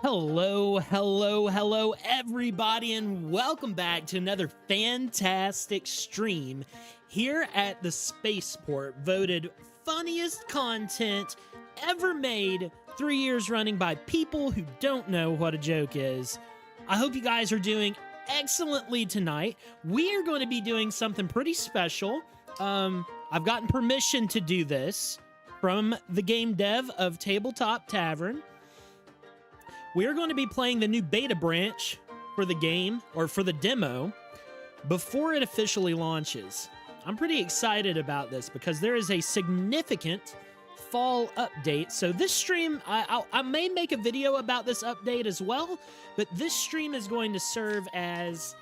Hello, hello, hello, everybody, and welcome back to another fantastic stream here at the Spaceport, voted funniest content ever made 3 years running by people who don't know what a joke is. I hope you guys are doing excellently tonight. We are going to be doing something pretty special. I've gotten permission to do this from the game dev of Tabletop Tavern. We are going to be playing the new beta branch for the game, or for the demo, before it officially launches. I'm pretty excited about this because there is a significant fall update. So this stream, I may make a video about this update as well, but this stream is going to serve as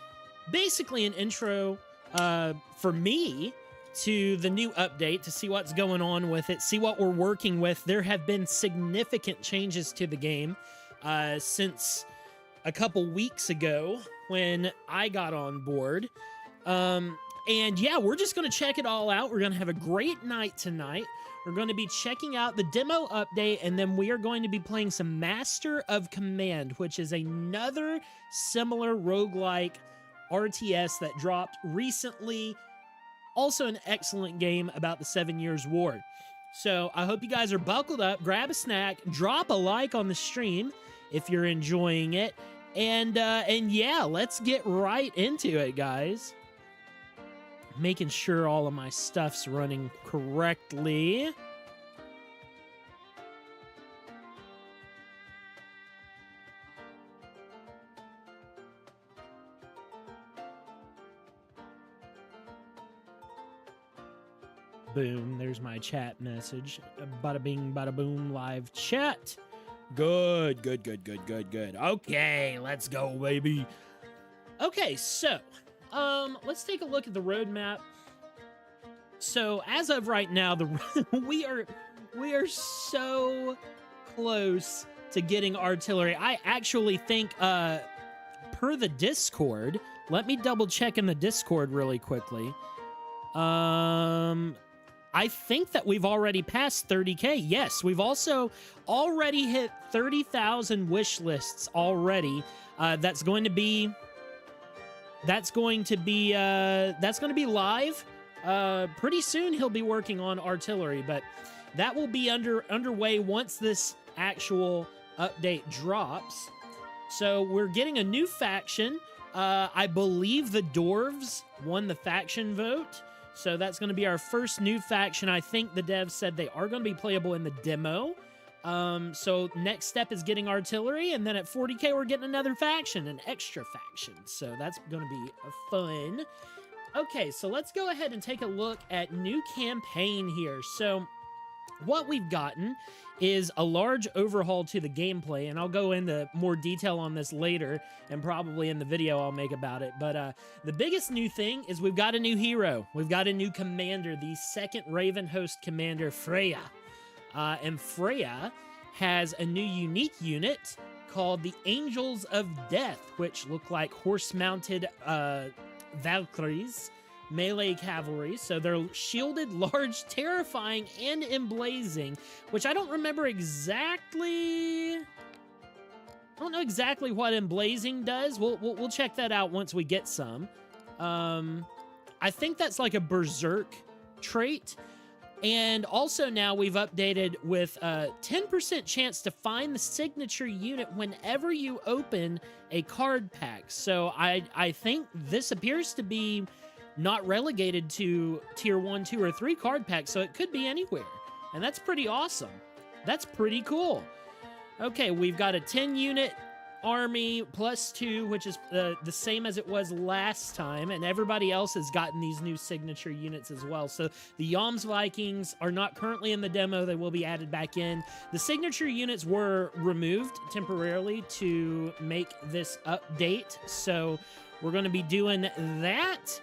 basically an intro for me to the new update, to see what's going on with it, see what we're working with. There have been significant changes to the game since a couple weeks ago when I got on board. And yeah, we're just going to check it all out. We're going to have a great night tonight. We're going to be checking out the demo update, and then we are going to be playing some Master of Command, which is another similar roguelike RTS that dropped recently. Also an excellent game about the 7 Years' War. So I hope you guys are buckled up, grab a snack, drop a like on the stream if you're enjoying it, and yeah, let's get right into it, guys. Making sure all of my stuff's running correctly. Boom, there's my chat message. Bada bing, bada boom, live chat. Good. Okay, let's go, baby. Okay, so, let's take a look at the roadmap. So, as of right now, we are so close to getting artillery. I actually think, per the Discord, let me double check in the Discord really quickly. I think that we've already passed 30K. Yes, we've also already hit 30,000 wish lists already. That's going to be live. Pretty soon he'll be working on artillery, but that will be underway once this actual update drops. So we're getting a new faction. I believe the Dwarves won the faction vote. So that's going to be our first new faction. I think the devs said they are going to be playable in the demo. So next step is getting artillery, and then at 40K we're getting another faction, an extra faction. So that's going to be fun. Okay, so let's go ahead and take a look at new campaign here. So what we've gotten is a large overhaul to the gameplay, and I'll go into more detail on this later, and probably in the video I'll make about it. But the biggest new thing is we've got a new hero. We've got a new commander, the second Raven Host commander, Freya. And Freya has a new unique unit called the Angels of Death, which look like horse-mounted Valkyries. Melee cavalry, so they're shielded, large, terrifying, and emblazing, which I don't remember exactly. I don't know exactly what emblazing does. We'll check that out once we get some. I think that's like a berserk trait. And also now we've updated with a 10% chance to find the signature unit whenever you open a card pack. So I think this appears to be not relegated to tier 1, 2, or 3 card packs, so it could be anywhere. And that's pretty awesome. That's pretty cool. Okay, we've got a 10-unit army plus 2, which is the same as it was last time, and everybody else has gotten these new signature units as well. So the Yams Vikings are not currently in the demo. They will be added back in. The signature units were removed temporarily to make this update, so we're going to be doing that.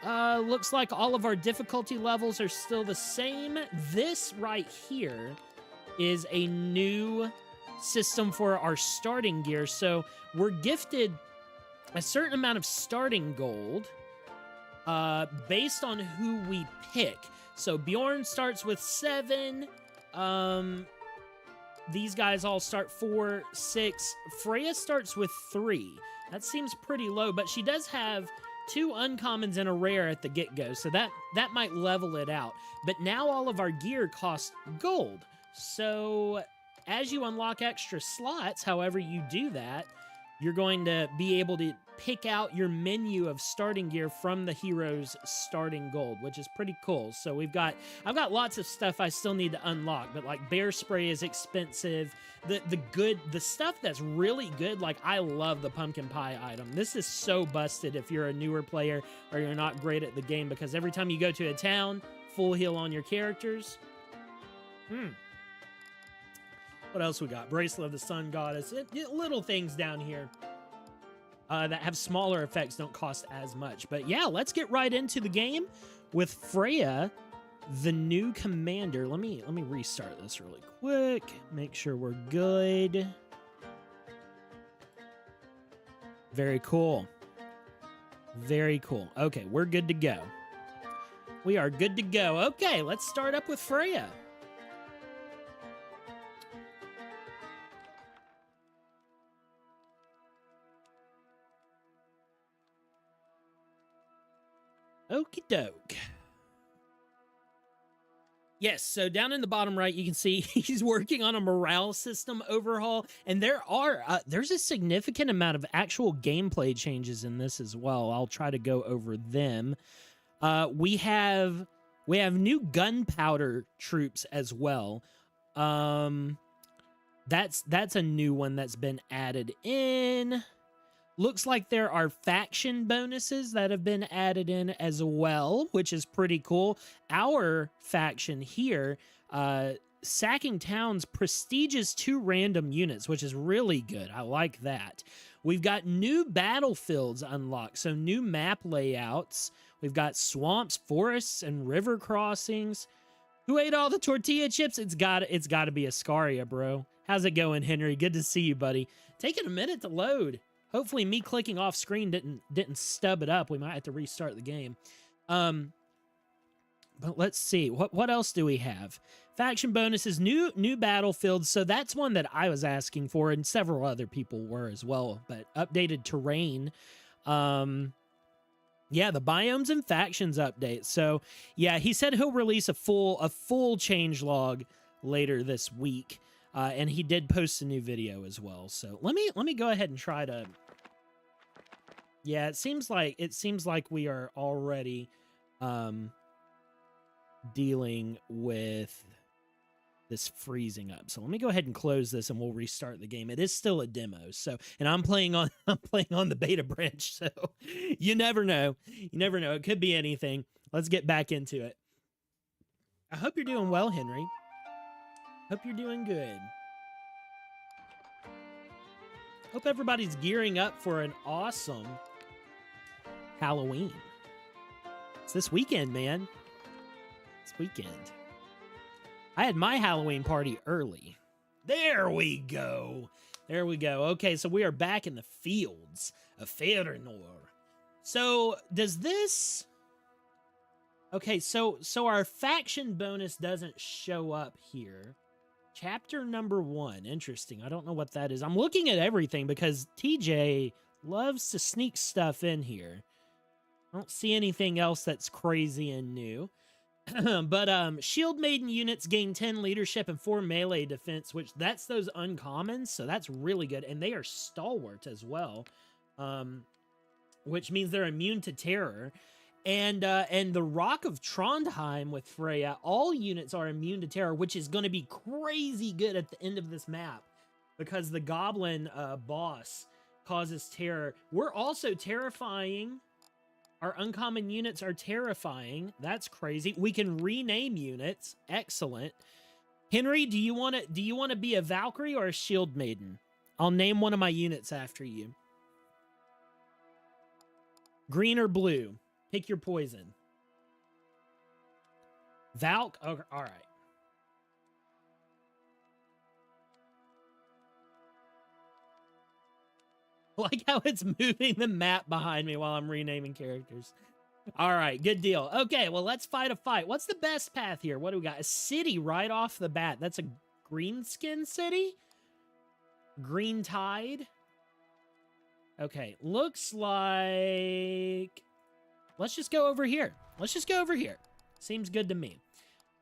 Looks like all of our difficulty levels are still the same. This right here is a new system for our starting gear. So we're gifted a certain amount of starting gold based on who we pick. So Bjorn starts with 7. these guys all start 4, 6. Freya starts with 3. That seems pretty low, but she does have 2 uncommons and a rare at the get-go, so that might level it out. But now all of our gear costs gold. So as you unlock extra slots, however you do that, you're going to be able to pick out your menu of starting gear from the hero's starting gold, which is pretty cool. So I've got lots of stuff I still need to unlock, but like bear spray is expensive. The stuff that's really good, like I love the pumpkin pie item. This is so busted if you're a newer player or you're not great at the game, because every time you go to a town, full heal on your characters. What else we got? Bracelet of the Sun Goddess. Little things down here that have smaller effects don't cost as much. But yeah, let's get right into the game with Freya, the new commander. Let me restart this really quick. Make sure we're good. Very cool. Very cool. Okay, we're good to go. We are good to go. Okay, let's start up with Freya. Okie doke. Yes, so down in the bottom right, you can see he's working on a morale system overhaul, and there's a significant amount of actual gameplay changes in this as well. I'll try to go over them. We have new gunpowder troops as well. That's a new one that's been added in. Looks like there are faction bonuses that have been added in as well, which is pretty cool. Our faction here, sacking towns prestiges 2 random units, which is really good. I like that. We've got new battlefields unlocked, so new map layouts. We've got swamps, forests, and river crossings. Who ate all the tortilla chips? It's got to be Ascaria, bro. How's it going, Henry? Good to see you, buddy. Taking a minute to load. Hopefully me clicking off screen didn't stub it up. We might have to restart the game. But let's see. What else do we have? Faction bonuses, new battlefields. So that's one that I was asking for, and several other people were as well. But updated terrain. Yeah, the biomes and factions update. So yeah, he said he'll release a full change log later this week. And he did post a new video as well. So let me go ahead and try to. Yeah, it seems like we are already dealing with this freezing up. So let me go ahead and close this and we'll restart the game. It is still a demo. So, and I'm playing on the beta branch. So you never know. You never know. It could be anything. Let's get back into it. I hope you're doing well, Henry. Hope you're doing good. Hope everybody's gearing up for an awesome Halloween. It's this weekend, man. This weekend. I had my Halloween party early. There we go. There we go. Okay, so we are back in the fields of Fëanor. So does this... Okay, so our faction bonus doesn't show up here. Chapter number 1. Interesting. I don't know what that is. I'm looking at everything because TJ loves to sneak stuff in here. I don't see anything else that's crazy and new. But Shield Maiden units gain 10 leadership and 4 melee defense, which that's those uncommons, so that's really good. And they are stalwart as well, which means they're immune to terror. And the Rock of Trondheim with Freya, all units are immune to terror, which is going to be crazy good at the end of this map because the goblin boss causes terror. We're also terrifying. Our uncommon units are terrifying. That's crazy. We can rename units. Excellent. Henry, do you want to be a Valkyrie or a Shield Maiden? I'll name one of my units after you. Green or blue? Pick your poison. Valk? Oh, all right. I like how it's moving the map behind me while I'm renaming characters. All right, good deal. Okay, well, let's fight a fight. What's the best path here? What do we got? A city right off the bat. That's a Greenskin City? Green Tide? Okay, looks like... Let's just go over here. Let's just go over here. Seems good to me.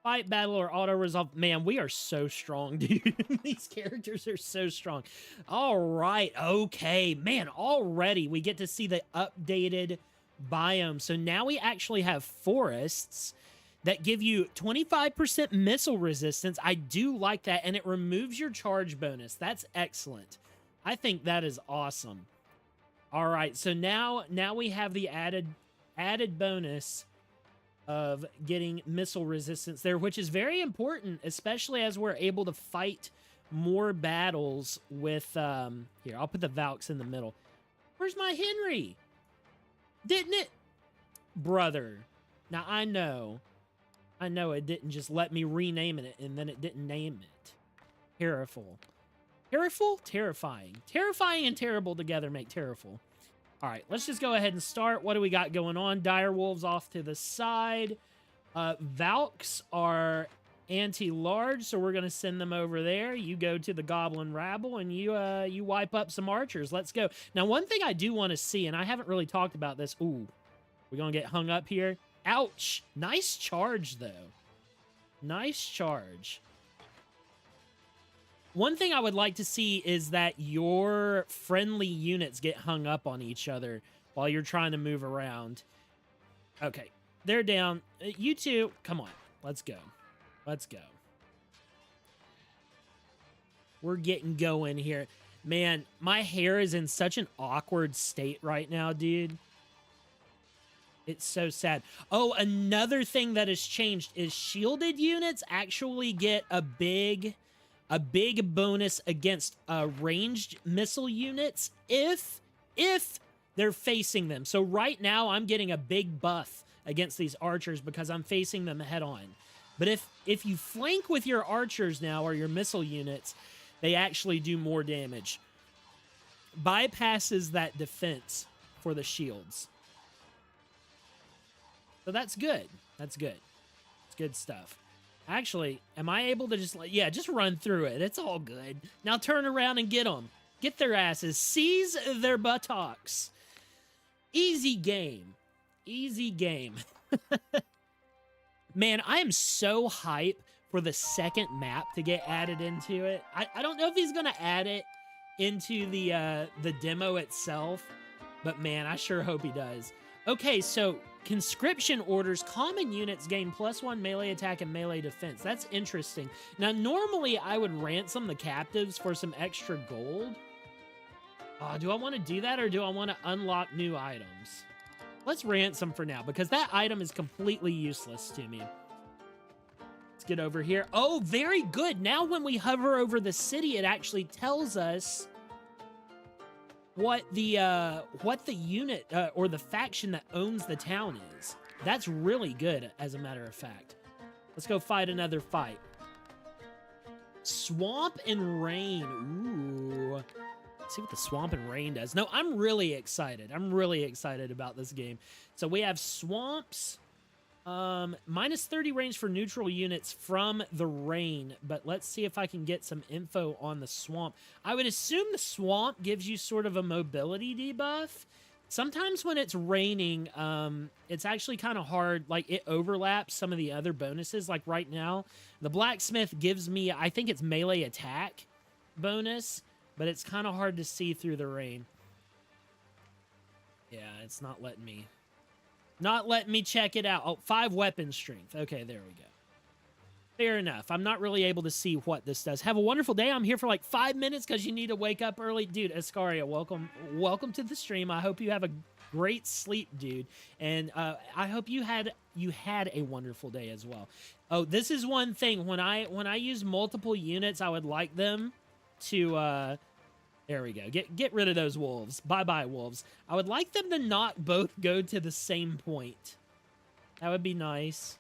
Fight, battle, or auto-resolve. Man, we are so strong, dude. These characters are so strong. All right, okay. Man, already we get to see the updated biome. So now we actually have forests that give you 25% missile resistance. I do like that, and it removes your charge bonus. That's excellent. I think that is awesome. All right, so now we have the added bonus of getting missile resistance there, which is very important, especially as we're able to fight more battles with... Here, I'll put the Valks in the middle. Where's my Henry? Didn't it? Brother. Now, I know it didn't just let me rename it, and then it didn't name it. Terriful. Terriful? Terrifying. Terrifying and terrible together make terriful. All right, let's just go ahead and start. What do we got going on? Dire Wolves off to the side. Valks are anti-large, so we're going to send them over there. You go to the Goblin Rabble, and you wipe up some archers. Let's go. Now, one thing I do want to see, and I haven't really talked about this. Ooh, we're going to get hung up here. Ouch. Nice charge, though. Nice charge. One thing I would like to see is that your friendly units get hung up on each other while you're trying to move around. Okay, they're down. You two, come on. Let's go. Let's go. We're getting going here. Man, my hair is in such an awkward state right now, dude. It's so sad. Oh, another thing that has changed is shielded units actually get a big bonus against ranged missile units if they're facing them. So right now I'm getting a big buff against these archers because I'm facing them head on. But if you flank with your archers now or your missile units, they actually do more damage. Bypasses that defense for the shields. So that's good. That's good. It's good stuff. Actually, am I able to just, yeah, just run through it. It's all good. Now turn around and get them. Get their asses. Seize their buttocks. Easy game. Easy game. Man, I am so hyped for the second map to get added into it. I don't know if he's going to add it into the demo itself, but man, I sure hope he does. Okay, so conscription orders, common units gain +1 melee attack and melee defense. That's interesting. Now, normally I would ransom the captives for some extra gold. Do I want to do that, or do I want to unlock new items? Let's ransom for now, because that item is completely useless to me. Let's get over here. Oh, very good. Now when we hover over the city, it actually tells us what the unit or the faction that owns the town is. That's really good, as a matter of fact. Let's go fight another fight. Swamp and Rain. Ooh. Let's see what the Swamp and Rain does. No, I'm really excited. I'm really excited about this game. So we have swamps. -30 range for neutral units from the rain, but let's see if I can get some info on the swamp. I would assume the swamp gives you sort of a mobility debuff. Sometimes when it's raining, it's actually kind of hard, like it overlaps some of the other bonuses. Like right now, the blacksmith gives me, I think it's melee attack bonus, but it's kind of hard to see through the rain. Yeah, it's not letting me. Not letting me check it out. Oh, 5 weapon strength. Okay, there we go. Fair enough. I'm not really able to see what this does. Have a wonderful day. I'm here for like 5 minutes because you need to wake up early. Dude, Ascaria, welcome to the stream. I hope you have a great sleep, dude. And I hope you had a wonderful day as well. Oh, this is one thing. When I use multiple units, I would like them to... There we go. Get rid of those wolves. Bye-bye, wolves. I would like them to not both go to the same point. That would be nice.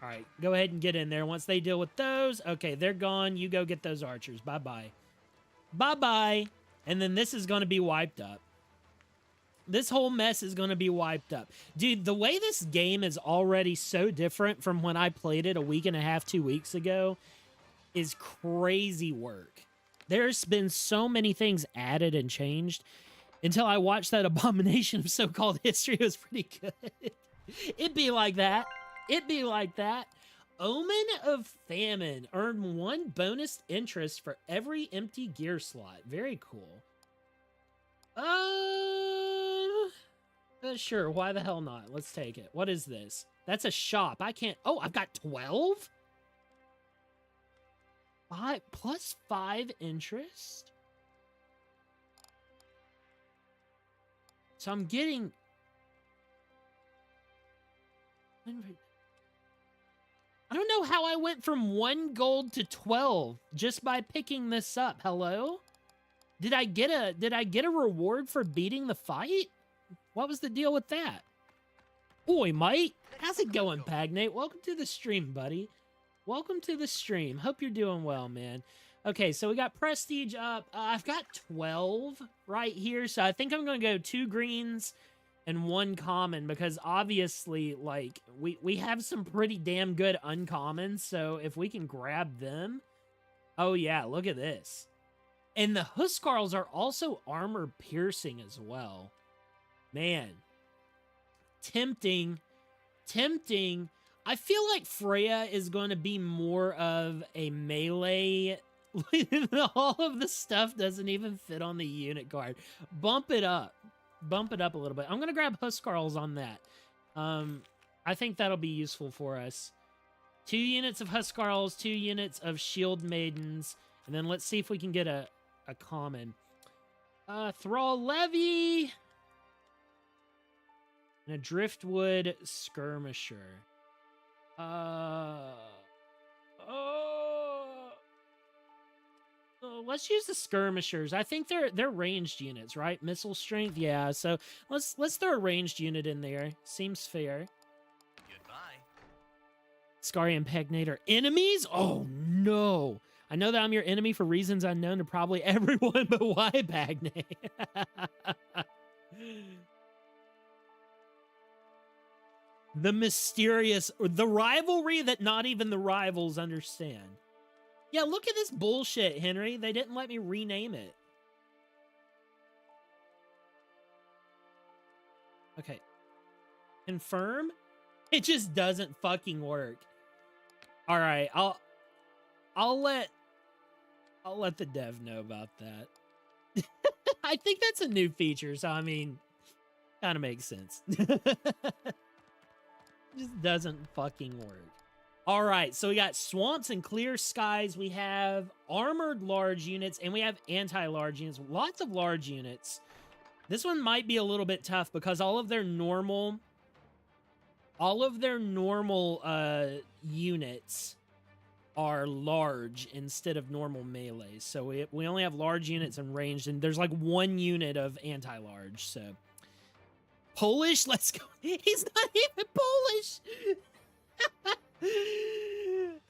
All right, go ahead and get in there. Once they deal with those, okay, they're gone. You go get those archers. Bye-bye. Bye-bye. And then this is going to be wiped up. This whole mess is going to be wiped up. Dude, the way this game is already so different from when I played it a week and a half, 2 weeks ago, is crazy work. There's been so many things added and changed. Until I watched that abomination of so-called history, it was pretty good. It'd be like that. It'd be like that. Omen of Famine. Earn 1 bonus interest for every empty gear slot. Very cool. Sure. Why the hell not? Let's take it. What is this? That's a shop. I can't... Oh, I've got 12? 5 plus 5 interest? So I'm getting... I don't know how I went from 1 gold to 12 just by picking this up. Hello? Did I get a reward for beating the fight? What was the deal with that? Oi, mate. How's it going, Pagnate? Welcome to the stream, buddy. Welcome to the stream. Hope you're doing well, man. Okay, so we got prestige up. I've got 12 right here, so I think I'm going to go 2 greens and 1 common, because obviously, like, we have some pretty damn good uncommons, so if we can grab them... Oh, yeah, look at this. And the Huskarls are also armor piercing as well. Man. Tempting. Tempting. I feel like Freya is going to be more of a melee... All of the stuff doesn't even fit on the unit card. Bump it up. Bump it up a little bit. I'm going to grab Huskarls on that. I think that'll be useful for us. 2 units of Huskarls, 2 units of Shield Maidens, and then let's see if we can get a common. Thrall Levy! And a Driftwood Skirmisher. Let's use the skirmishers. I think they're ranged units, right? Missile strength, yeah. So let's throw a ranged unit in there. Seems fair. Goodbye. Scary and Pagnate are enemies? Oh no! I know that I'm your enemy for reasons unknown to probably everyone, but why Pagnate? The mysterious, the rivalry that not even the rivals understand. Yeah, look at this bullshit, Henry. They didn't let me rename it. Okay. Confirm? It just doesn't fucking work. All right, I'll let the dev know about that. I think that's a new feature, so I mean, kind of makes sense. Just doesn't fucking work. All right, so we got swamps and clear skies. We have armored large units, and we have anti-large units. Lots of large units. This one might be a little bit tough because all of their normal units are large instead of normal melees. So we only have large units and ranged, and there's like 1 unit of anti-large. So Polish, let's go. He's not even Polish.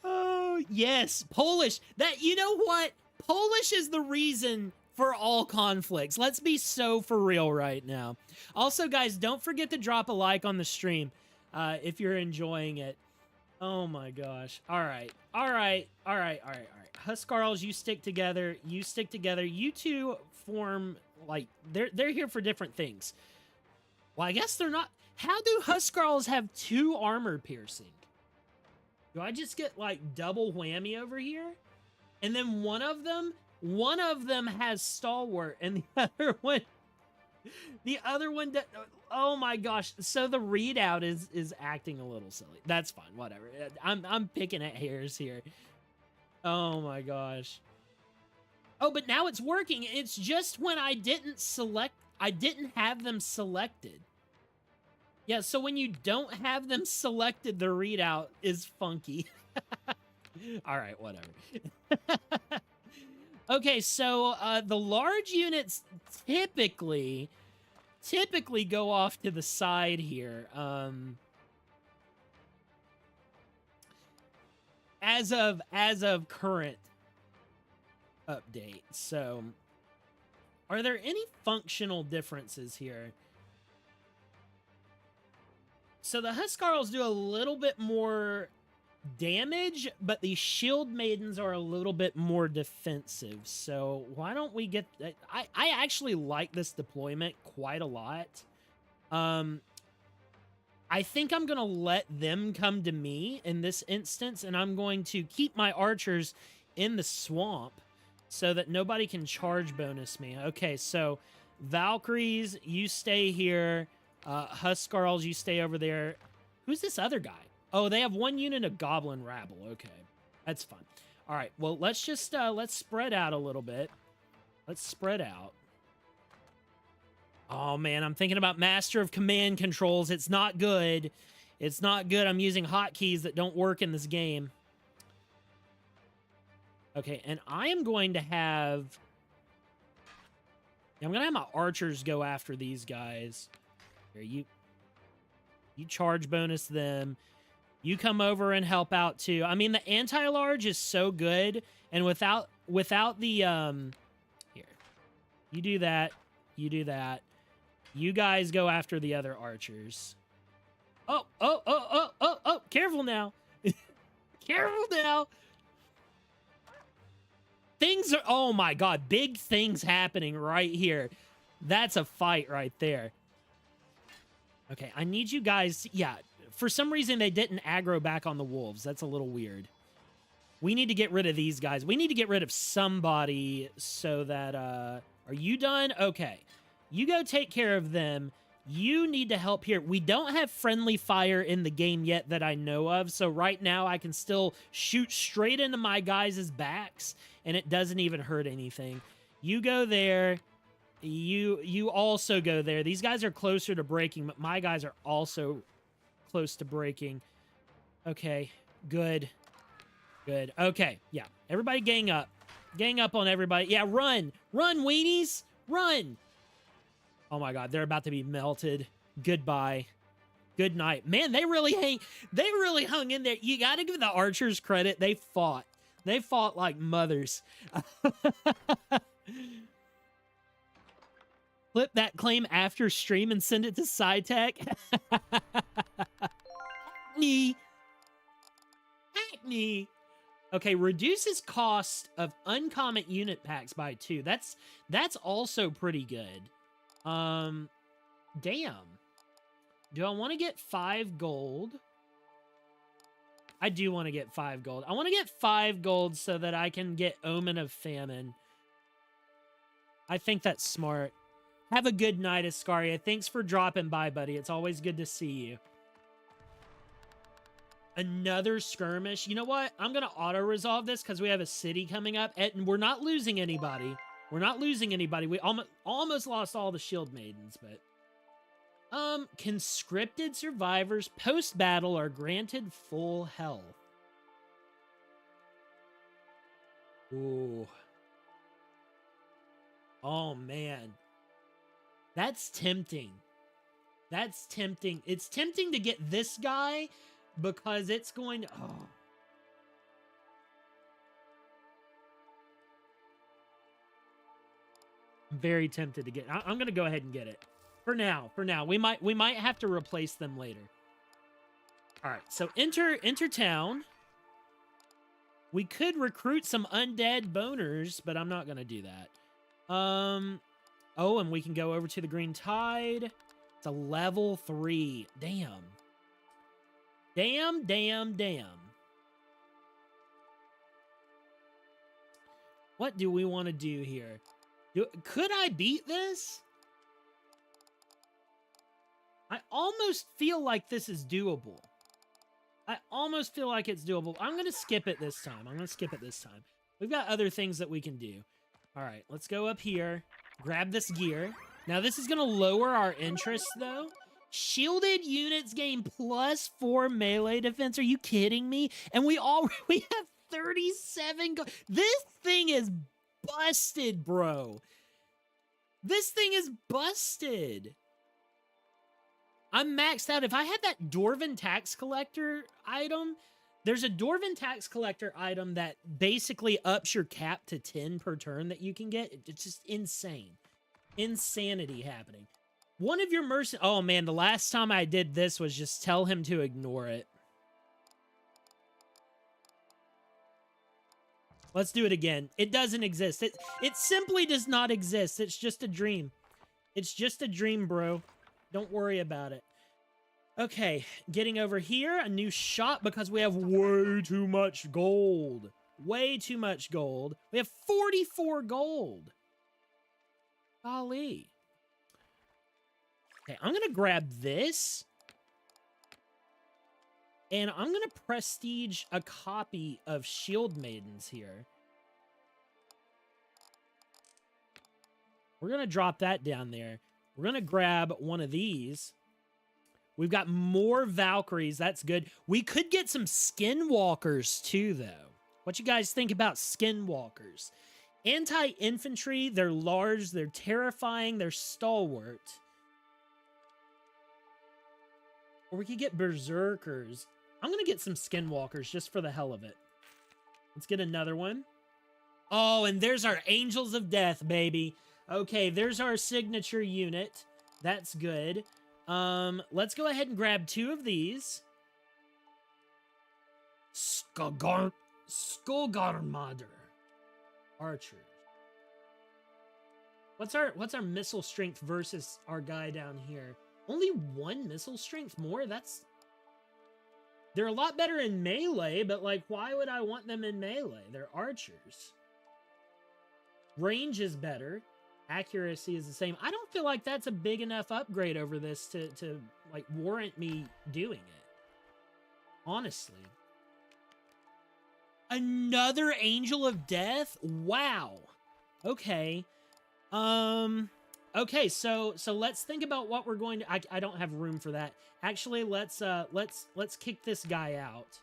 Oh, yes, Polish. That, you know what? Polish is the reason for all conflicts. Let's be so for real right now. Also, guys, don't forget to drop a like on the stream if you're enjoying it. Oh my gosh. All right. Huskarls, you stick together. You stick together. You two form, like, they're here for different things. Well, I guess they're not. How do Huskarls have 2 armor piercing? Do I just get, like, double whammy over here? And then one of them has stalwart, and the other one, oh my gosh. So the readout is acting a little silly. That's fine, whatever. I'm picking at hairs here. Oh my gosh. Oh, but now it's working. It's just when I didn't have them selected. Yeah, so when you don't have them selected, the readout is funky. All right, whatever. Okay, so the large units typically go off to the side here. As of current update. So, are there any functional differences here? So the Huskarls do a little bit more damage, but the shield maidens are a little bit more defensive. So why don't we get... I actually like this deployment quite a lot. I think I'm going to let them come to me in this instance, and I'm going to keep my archers in the swamp so that nobody can charge bonus me. Okay, so Valkyries, you stay here. Huskarls, you stay over there. Who's this other guy? Oh, they have one unit of Goblin Rabble. Okay, that's fun. All right, well, let's just, let's spread out a little bit. Let's spread out. Oh, man, I'm thinking about Master of Command controls. It's not good. It's not good. I'm using hotkeys that don't work in this game. Okay, and I am going to have... I'm going to have my archers go after these guys. Here, you charge bonus them. You come over and help out, too. I mean, the anti-large is so good, and without the... Here. You do that. You do that. You guys go after the other archers. Oh, careful now. Careful now. Things are, oh my God, big things happening right here. That's a fight right there. Okay, I need you guys, yeah, for some reason they didn't aggro back on the wolves. That's a little weird. We need to get rid of these guys. We need to get rid of somebody so that, are you done? Okay. You go take care of them. You need to help here. We don't have friendly fire in the game yet that I know of, so right now I can still shoot straight into my guys' backs, and it doesn't even hurt anything. You go there. You also go there. These guys are closer to breaking, but my guys are also close to breaking. Okay, good. Good. Okay, yeah. Everybody gang up. Gang up on everybody. Yeah, run. Run, weenies. Run. Oh my God, they're about to be melted. Goodbye. Good night. Man, they really hung in there. You got to give the archers credit. They fought. They fought like mothers. Flip that claim after stream and send it to SciTech. Hackney. Okay, reduces cost of uncommon unit packs by 2. That's also pretty good. Damn. Do I want to get 5 gold? I do want to get 5 gold. I want to get 5 gold so that I can get Omen of Famine. I think that's smart. Have a good night, Ascaria. Thanks for dropping by, buddy. It's always good to see you. Another skirmish. You know what? I'm going to auto-resolve this because we have a city coming up, and we're not losing anybody. We're not losing anybody. We almost lost all the shield maidens, but... conscripted survivors post-battle are granted full health. Ooh. Oh, man. That's tempting. That's tempting. It's tempting to get this guy because it's going to... Oh. Very tempted to get. I'm gonna go ahead and get it for now. We might have to replace them later. All right, so enter town. We could recruit some undead boners, but I'm not gonna do that. Oh, and we can go over to the Green Tide. It's a level 3. Damn. What do we want to do here? Could I beat this? I almost feel like this is doable. I almost feel like it's doable. I'm going to skip it this time. We've got other things that we can do. All right, let's go up here. Grab this gear. Now, this is going to lower our interest, though. Shielded units gain +4 melee defense. Are you kidding me? And we have 37 This thing is busted, bro. This thing is busted. I'm maxed out. If I had that Dwarven Tax Collector item, there's a Dwarven Tax Collector item that basically ups your cap to 10 per turn that you can get. It's just insane. Insanity happening. One of your oh man, the last time I did this was just tell him to ignore it. Let's do it again. It doesn't exist. It simply does not exist. It's just a dream. It's just a dream, bro. Don't worry about it. Okay, getting over here, a new shop because we have way too much gold. Way too much gold. We have 44 gold. Golly. Okay, I'm going to grab this. And I'm going to prestige a copy of Shield Maidens here. We're going to drop that down there. We're going to grab one of these. We've got more Valkyries. That's good. We could get some Skinwalkers too, though. What you guys think about Skinwalkers? Anti-infantry. They're large. They're terrifying. They're stalwart. Or we could get Berserkers. I'm going to get some Skinwalkers just for the hell of it. Let's get another one. Oh, and there's our Angels of Death, baby. Okay, there's our signature unit. That's good. Let's go ahead and grab 2 of these. Skullgarmader. Archers. What's our missile strength versus our guy down here? Only 1 missile strength more? They're a lot better in melee, but like, why would I want them in melee? They're archers. Range is better. Accuracy is the same. I don't feel like that's a big enough upgrade over this to like warrant me doing it. Honestly. Another Angel of Death? Wow. Okay. Okay, so let's think about what we're going to I don't have room for that. Actually, let's kick this guy out.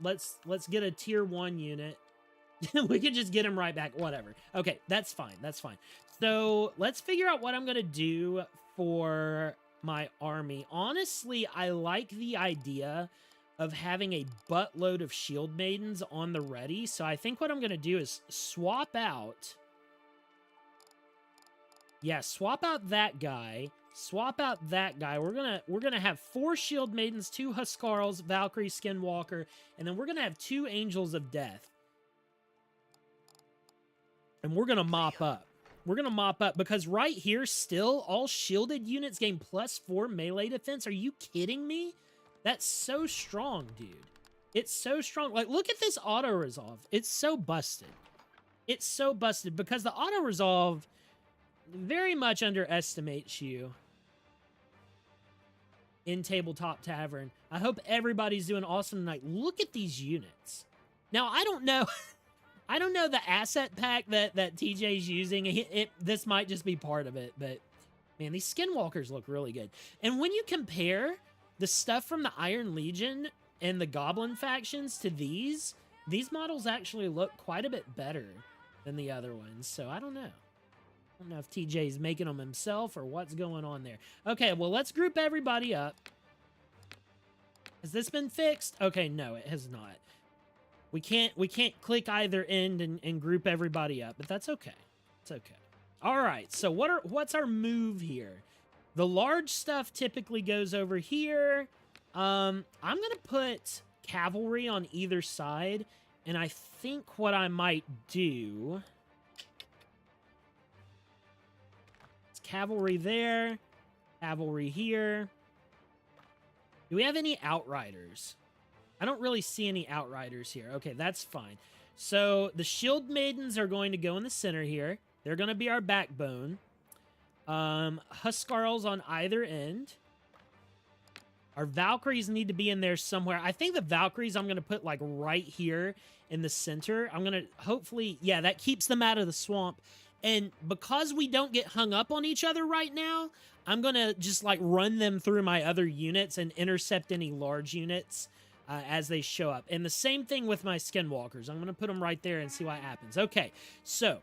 Let's get a tier 1 unit. We could just get him right back. Whatever. Okay, that's fine. That's fine. So let's figure out what I'm going to do for my army. Honestly, I like the idea of having a buttload of Shield Maidens on the ready. So I think what I'm going to do is swap out. Yeah, swap out that guy. Swap out that guy. We're gonna have 4 Shield Maidens, 2 Huskarls, Valkyrie, Skinwalker, and then we're gonna have 2 Angels of Death. And we're going to mop up. We're going to mop up because right here, still, all shielded units gain +4 melee defense. Are you kidding me? That's so strong, dude. It's so strong. Like, look at this auto-resolve. It's so busted. It's so busted because the auto-resolve very much underestimates you in Tabletop Tavern. I hope everybody's doing awesome tonight. Look at these units. Now, I don't know... I don't know the asset pack that TJ's using. This might just be part of it, but man, these Skinwalkers look really good. And when you compare the stuff from the Iron Legion and the Goblin factions to these models actually look quite a bit better than the other ones. So I don't know. I don't know if TJ's making them himself or what's going on there. Okay, well, let's group everybody up. Has this been fixed? Okay, no, it has not. We can't click either end and group everybody up, but that's okay. It's okay. All right. So what's our move here? The large stuff typically goes over here. I'm gonna put cavalry on either side, and I think what I might do is cavalry there, cavalry here. Do we have any outriders? I don't really see any outriders here. Okay, that's fine. So the Shield Maidens are going to go in the center here. They're going to be our backbone. Huskarls on either end. Our Valkyries need to be in there somewhere. I think the Valkyries I'm going to put like right here in the center. I'm going to hopefully... Yeah, that keeps them out of the swamp. And because we don't get hung up on each other right now, I'm going to just like run them through my other units and intercept any large units as they show up. And the same thing with my Skinwalkers. I'm going to put them right there and see what happens. Okay, so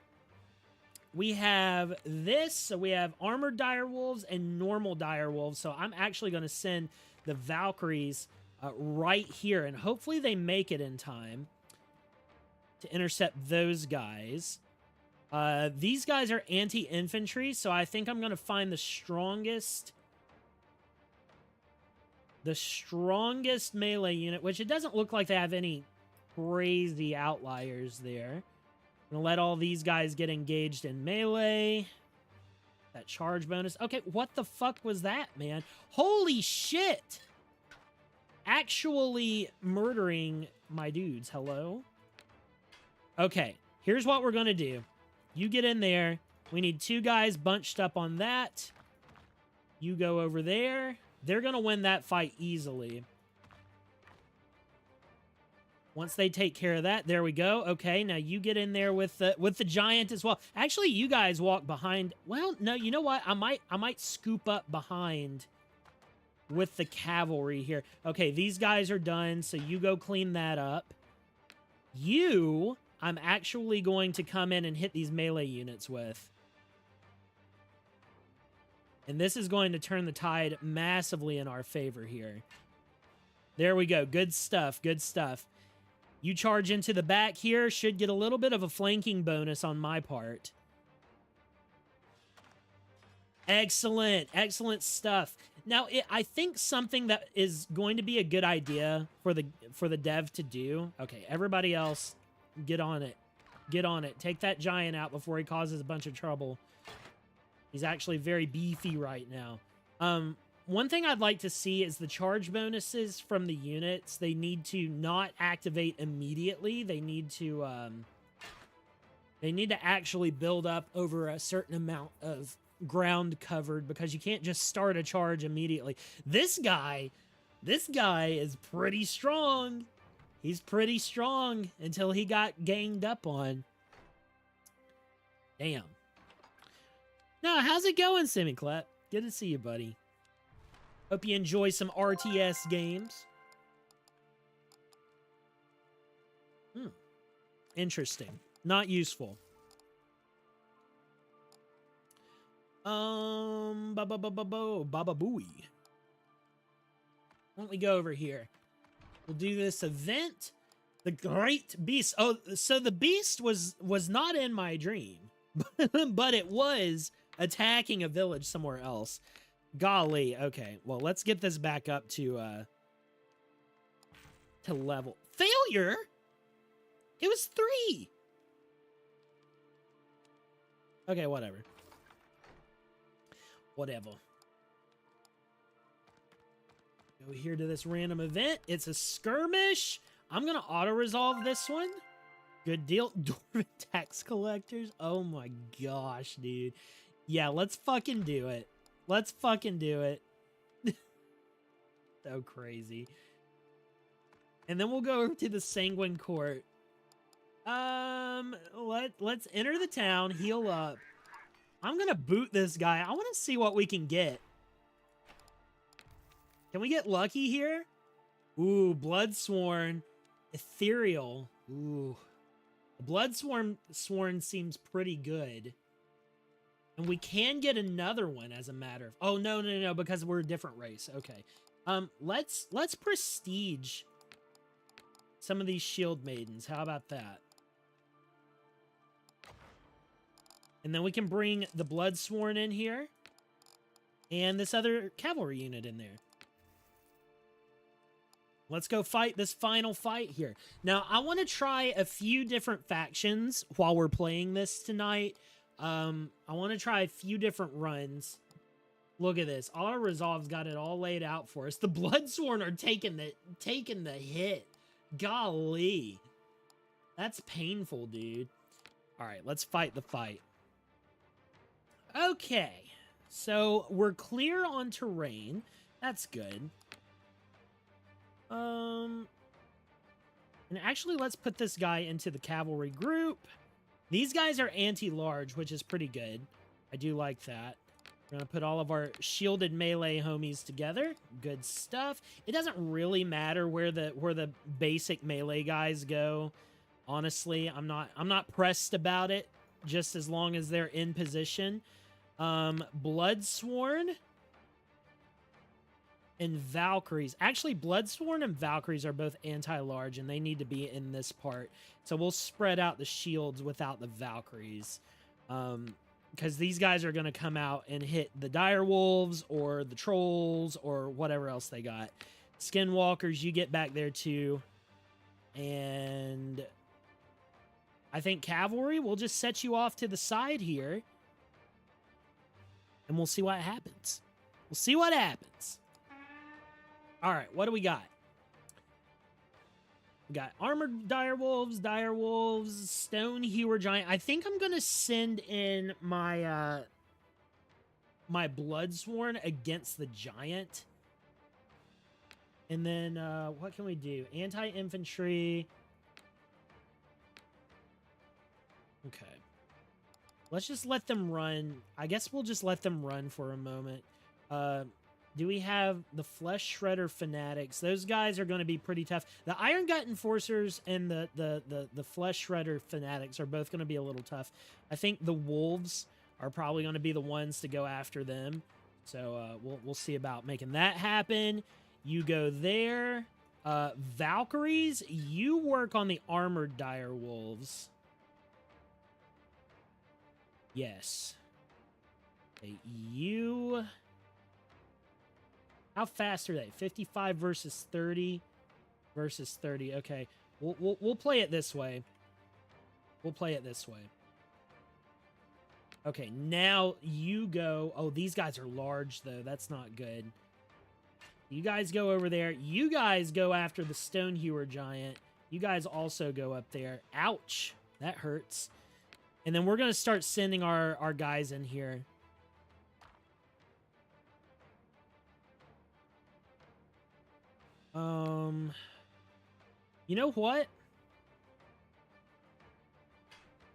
we have this. So we have armored direwolves and normal direwolves. So I'm actually going to send the Valkyries right here. And hopefully they make it in time to intercept those guys. These guys are anti-infantry. So I think I'm going to find the strongest melee unit, which it doesn't look like they have any crazy outliers there. I'm gonna let all these guys get engaged in melee. That charge bonus. Okay, what the fuck was that, man? Holy shit! Actually murdering my dudes. Hello? Okay, here's what we're gonna do. You get in there. We need 2 guys bunched up on that. You go over there. They're gonna win that fight easily. Once they take care of that, there we go. Okay, now you get in there with the giant as well. Actually, you guys walk behind. Well, no, you know what? I might scoop up behind with the cavalry here. Okay, these guys are done, so you go clean that up. I'm actually going to come in and hit these melee units with. And this is going to turn the tide massively in our favor here. There we go. Good stuff. Good stuff. You charge into the back here. Should get a little bit of a flanking bonus on my part. Excellent. Excellent stuff. Now, I think something that is going to be a good idea for the dev to do. Okay, everybody else, get on it. Get on it. Take that giant out before he causes a bunch of trouble. He's actually very beefy right now. One thing I'd like to see is the charge bonuses from the units. They need to not activate immediately. They need to actually build up over a certain amount of ground covered, because you can't just start a charge immediately. This guy is pretty strong. He's pretty strong until he got ganged up on. Damn. No, how's it going, Semiclep? Good to see you, buddy. Hope you enjoy some RTS games. Interesting. Not useful. Baba Booey. Why don't we go over here? We'll do this event. The Great Beast. Oh, so the beast was not in my dream, but it was attacking a village somewhere else. Golly. Okay. Well, let's get this back up to level. Failure? It was 3. Okay, whatever. Whatever. Go here to this random event. It's a skirmish. I'm going to auto-resolve this one. Good deal. Dwarven tax collectors. Oh my gosh, dude. Yeah, let's fucking do it. Let's fucking do it. So crazy. And then we'll go over to the Sanguine Court. Let's enter the town, heal up. I'm gonna boot this guy. I want to see what we can get. Can we get lucky here? Ooh, Bloodsworn. Ethereal. Ooh. Bloodsworn seems pretty good. And we can get another one as a matter of... Oh, no, because we're a different race. Okay. Let's prestige some of these shield maidens. How about that? And then we can bring the Bloodsworn in here. And this other cavalry unit in there. Let's go fight this final fight here. Now, I want to try a few different factions while we're playing this tonight. I want to try a few different runs. Look at this. Auto Resolve's got it all laid out for us. The Bloodsworn are taking the hit. Golly. That's painful, dude. All right, let's fight the fight. Okay. So, we're clear on terrain. That's good. And actually, let's put this guy into the cavalry group. These guys are anti-large, which is pretty good. I do like that. We're going to put all of our shielded melee homies together. Good stuff. It doesn't really matter where the basic melee guys go. Honestly, I'm not pressed about it, just as long as they're in position. Bloodsworn and Valkyries. Actually, Bloodsworn and Valkyries are both anti-large, and they need to be in this part. So we'll spread out the shields without the Valkyries. Because these guys are going to come out and hit the direwolves or the trolls or whatever else they got. Skinwalkers, you get back there too. And I think cavalry will just set you off to the side here. And we'll see what happens. We'll see what happens. All right, what do we got? We got armored direwolves, stone hewer giant. I think I'm going to send in my my bloodsworn against the giant. And then what can we do? Anti-infantry. Okay. Let's just let them run. I guess we'll just let them run for a moment. Do we have the Flesh Shredder Fanatics? Those guys are going to be pretty tough. The Iron Gut Enforcers and the Flesh Shredder Fanatics are both going to be a little tough. I think the Wolves are probably going to be the ones to go after them. So we'll see about making that happen. You go there. Valkyries, you work on the Armored Dire Wolves. Yes. Okay, you... How fast are they? 55 versus 30 versus 30. Okay, we'll play it this way. We'll play it this way. Okay, now you go. Oh, these guys are large, though. That's not good. You guys go over there. You guys go after the Stone Hewer Giant. You guys also go up there. Ouch. That hurts. And then we're going to start sending our guys in here. You know what?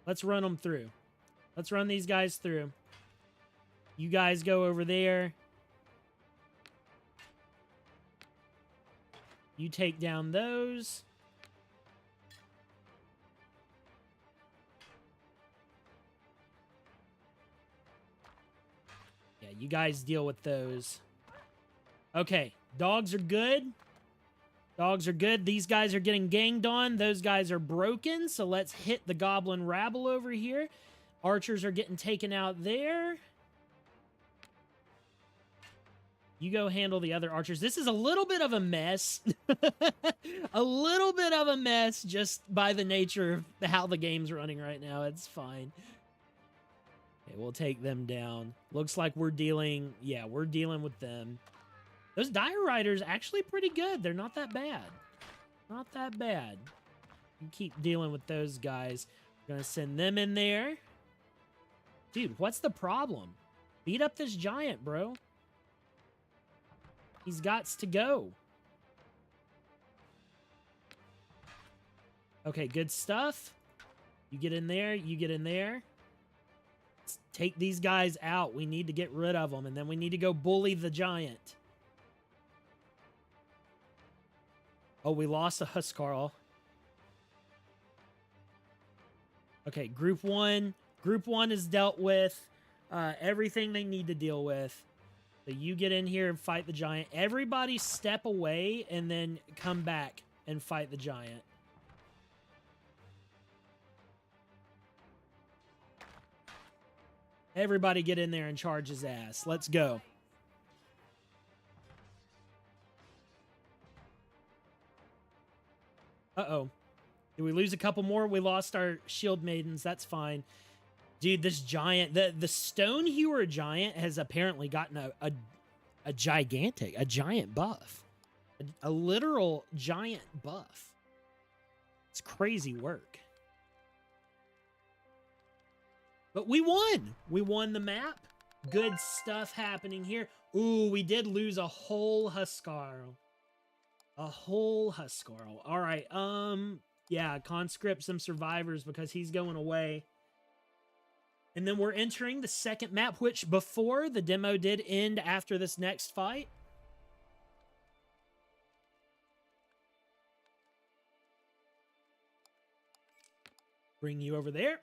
Let's run them through. Let's run these guys through. You guys go over there. You take down those. Yeah, you guys deal with those. Okay, dogs are good. Dogs are good. These guys are getting ganged on. Those guys are broken, so let's hit the goblin rabble over here. Archers are getting taken out there. You go handle the other archers. This is a little bit of a mess. A little bit of a mess just by the nature of how the game's running right now. It's fine. Okay, we'll take them down. Looks like we're dealing... Yeah, we're dealing with them. Those Dire Riders actually pretty good. They're not that bad. Not that bad. You keep dealing with those guys. We're going to send them in there. Dude, what's the problem? Beat up this giant, bro. He's gots to go. Okay, good stuff. You get in there. You get in there. Let's take these guys out. We need to get rid of them. And then we need to go bully the giant. Oh, we lost a Huskarl. Okay, Group 1. Group 1 is dealt with. Everything they need to deal with. So you get in here and fight the giant. Everybody step away and then come back and fight the giant. Everybody get in there and charge his ass. Let's go. Uh-oh. Did we lose a couple more? We lost our shield maidens. That's fine. Dude, this giant, the Stone Hewer Giant has apparently gotten a giant buff. A literal giant buff. It's crazy work. But we won. We won the map. Good stuff happening here. Ooh, we did lose a whole Huskarl. A whole Huskarl. All right. Yeah, conscript some survivors because he's going away. And then we're entering the second map, which before the demo did end after this next fight. Bring you over there.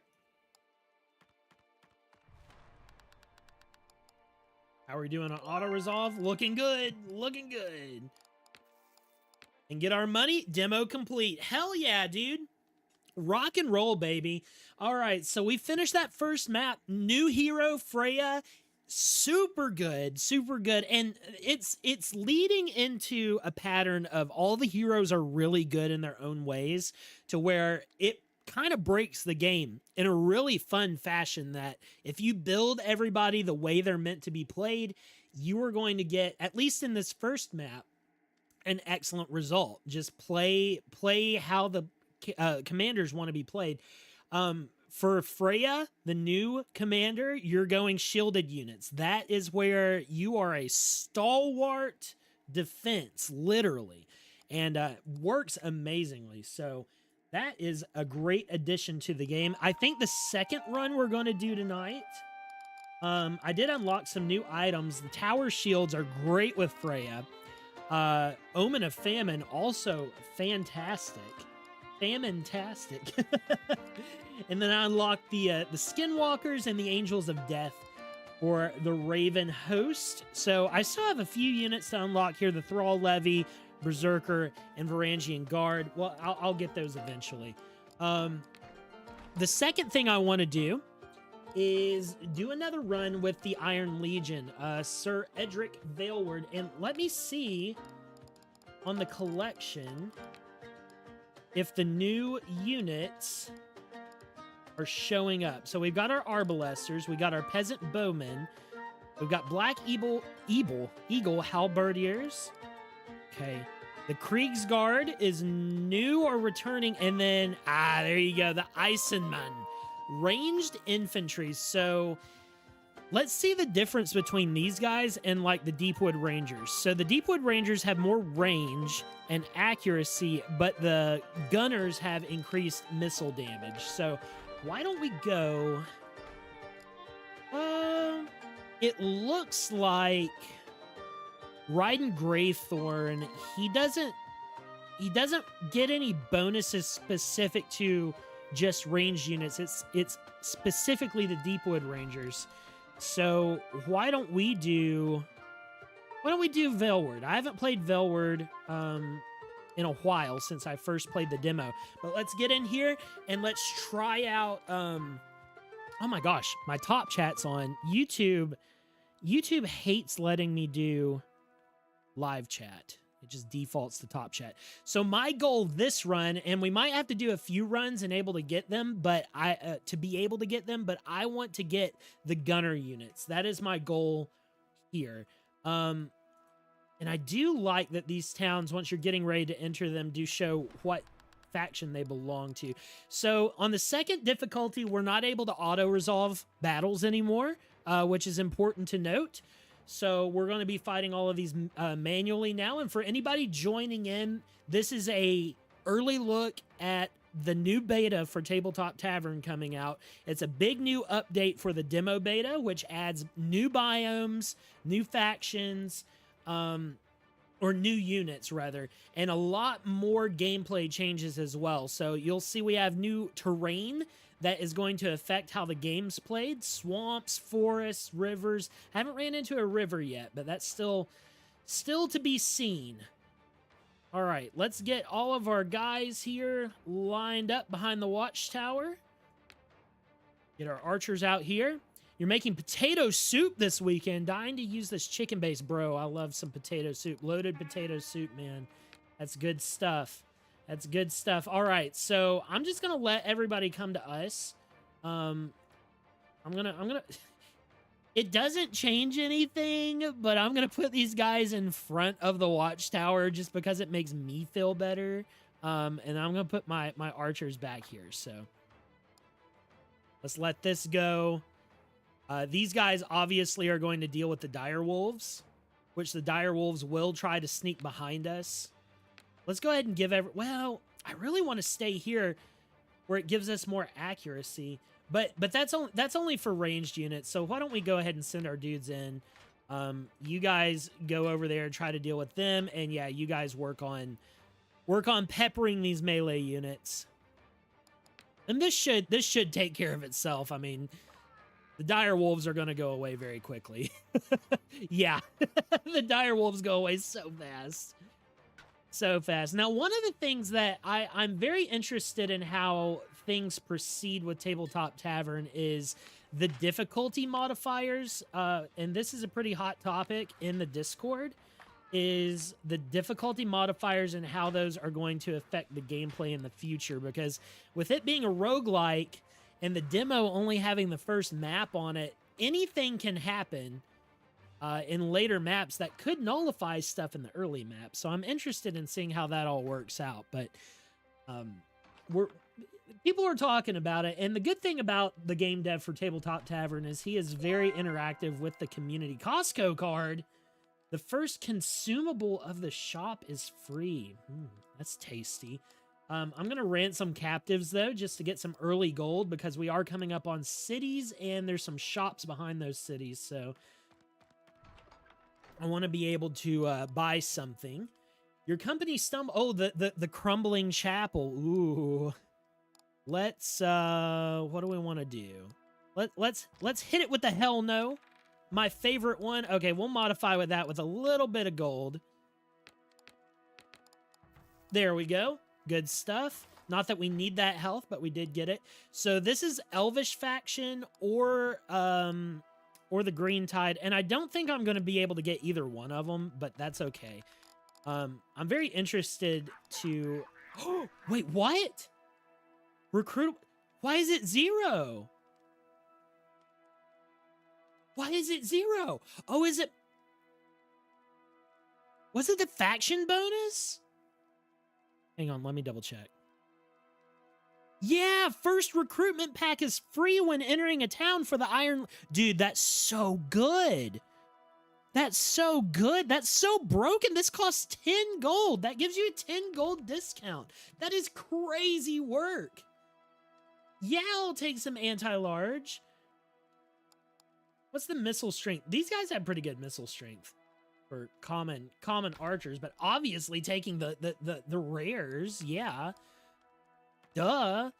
How are we doing on auto-resolve? Looking good. Looking good. And get our money. Demo complete. Hell yeah, dude. Rock and roll, baby. All right, so we finished that first map. New hero, Freya. super good, super good. And it's leading into a pattern of all the heroes are really good in their own ways, to where it kind of breaks the game in a really fun fashion, that if you build everybody the way they're meant to be played, you are going to get, at least in this first map, an excellent result. Just play how the commanders want to be played. For Freya, the new commander, you're going shielded units. That is where you are a stalwart defense, literally, and works amazingly. So that is a great addition to the game. I think the second run we're going to do tonight, I did unlock some new items. The tower shields are great with Freya. Omen of Famine, also fantastic. Famine-tastic. And then I unlocked the Skinwalkers and the Angels of Death for the Raven host. So I still have a few units to unlock here. The Thrall Levy, Berserker, and Varangian Guard. Well, I'll get those eventually. The second thing I want to do is do another run with the Iron Legion, Sir Edric Valeward. And let me see on the collection if the new units are showing up. So we've got our Arbalesters, we got our Peasant Bowmen, we've got Black Eagle Halberdiers. Okay. The Kriegsguard is new or returning, and then, there you go, the Eisenman. Ranged infantry. So let's see the difference between these guys and like the Deepwood Rangers. So the Deepwood Rangers have more range and accuracy, but the gunners have increased missile damage. So why don't we go... it looks like Raiden Greythorn, he doesn't get any bonuses specific to just ranged units. It's specifically the Deepwood Rangers. So why don't we do Velward? I haven't played Velward in a while, since I first played the demo. But let's get in here and let's try out oh my gosh, my top chat's on YouTube. YouTube hates letting me do live chat. It just defaults to top chat. So my goal this run, and we might have to do a few runs and able to get them, but to be able to get them, but I want to get the gunner units. That is my goal here. And I do like that these towns, once you're getting ready to enter them, do show what faction they belong to. So on the second difficulty, we're not able to auto-resolve battles anymore, which is important to note. So we're going to be fighting all of these manually now. And for anybody joining in, this is a early look at the new beta for Tabletop Tavern coming out. It's a big new update for the demo beta, which adds new biomes, new factions, or new units rather, and a lot more gameplay changes as well. So you'll see we have new terrain that is going to affect how the game's played. Swamps, forests, rivers. I haven't ran into a river yet, but that's still to be seen. All right, let's get all of our guys here lined up behind the watchtower. Get our archers out here. You're making potato soup this weekend. Dying to use this chicken base, bro. I love some potato soup. Loaded potato soup, man. That's good stuff. That's good stuff. All right, so I'm just gonna let everybody come to us. I'm gonna. It doesn't change anything, but I'm gonna put these guys in front of the watchtower just because it makes me feel better. And I'm gonna put my archers back here. So let's let this go. These guys obviously are going to deal with the dire wolves, which the dire wolves will try to sneak behind us. Let's go ahead and give well, I really want to stay here where it gives us more accuracy, but that's only for ranged units. So why don't we go ahead and send our dudes in? You guys go over there and try to deal with them, and yeah, you guys work on peppering these melee units. And this should take care of itself. I mean, the dire wolves are going to go away very quickly. Yeah, the dire wolves go away so fast. So fast. Now, one of the things that I'm very interested in how things proceed with Tabletop Tavern is the difficulty modifiers, and this is a pretty hot topic in the Discord, is the difficulty modifiers and how those are going to affect the gameplay in the future. Because with it being a roguelike and the demo only having the first map on it, anything can happen in later maps that could nullify stuff in the early maps. So I'm interested in seeing how that all works out. But people are talking about it, and the good thing about the game dev for Tabletop Tavern is he is very interactive with the community. Costco card, the first consumable of the shop is free. That's tasty. I'm going to rent some captives, though, just to get some early gold, because we are coming up on cities, and there's some shops behind those cities, so I want to be able to buy something. Your company Oh, the crumbling chapel. Ooh. Let's, what do we want to do? Let's hit it with the hell no. My favorite one. Okay, we'll modify with that with a little bit of gold. There we go. Good stuff. Not that we need that health, but we did get it. So this is Elvish faction or the Green Tide, and I don't think I'm going to be able to get either one of them, but that's okay. I'm very interested to... Wait, what? Recruit... Why is it 0? Why is it 0? Oh, is it... Was it the faction bonus? Hang on, let me double check. Yeah, first recruitment pack is free when entering a town for the Iron... Dude, that's so good. That's so good. That's so broken. This costs 10 gold. That gives you a 10 gold discount. That is crazy work. Yeah, I'll take some anti-large. What's the missile strength? These guys have pretty good missile strength for common archers, but obviously taking the rares, yeah. Duh.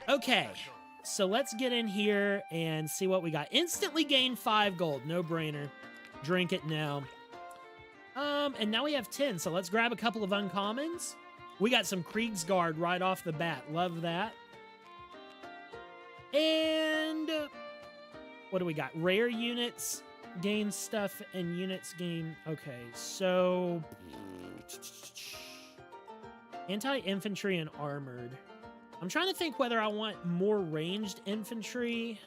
Okay, so let's get in here and see what we got. Instantly gain 5 gold. No brainer. Drink it now. And now we have 10, so let's grab a couple of uncommons. We got some Kriegsguard right off the bat. Love that. And what do we got? Rare units gain stuff and units gain... Okay, so... Anti-infantry and armored. I'm trying to think whether I want more ranged infantry.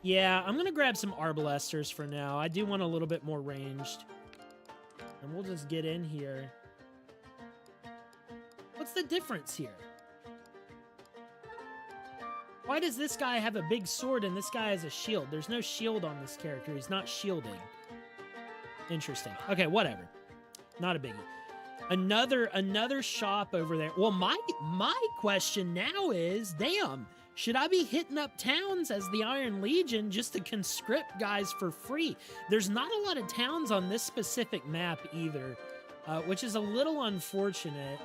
Yeah, I'm going to grab some arbalesters for now. I do want a little bit more ranged. And we'll just get in here. What's the difference here? Why does this guy have a big sword and this guy has a shield? There's no shield on this character. He's not shielding. Interesting. Okay, whatever. Not a biggie. Another shop over there. Well, my question now is, damn, should I be hitting up towns as the Iron Legion just to conscript guys for free? There's not a lot of towns on this specific map either, which is a little unfortunate.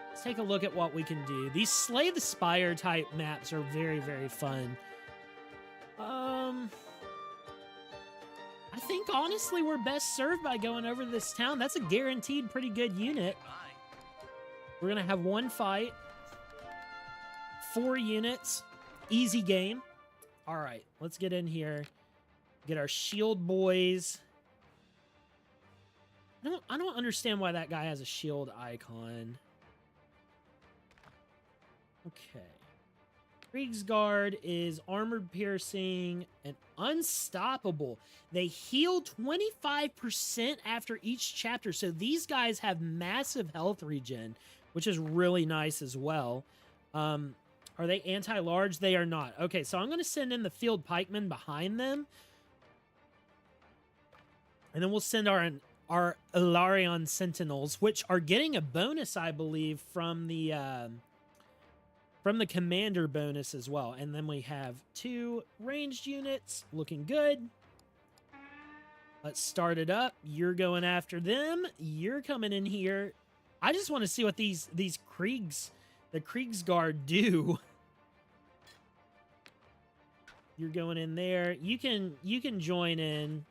Let's take a look at what we can do. These Slay the Spire type maps are very, very fun. I think, honestly, we're best served by going over to this town. That's a guaranteed pretty good unit. We're going to have 1 fight. 4 units. Easy game. All right, let's get in here. Get our shield boys. I don't understand why that guy has a shield icon. Okay. Kriegsguard is armored piercing and unstoppable. They heal 25% after each chapter. So these guys have massive health regen, which is really nice as well. Are they anti-large? They are not. Okay, so I'm going to send in the field pikemen behind them. And then we'll send our Ilarion Sentinels, which are getting a bonus, I believe, from the commander bonus as well. And then we have 2 ranged units. Looking good. Let's start it up. You're going after them. You're coming in here. I just want to see what the Kriegsguard do. You're going in there. You can join in.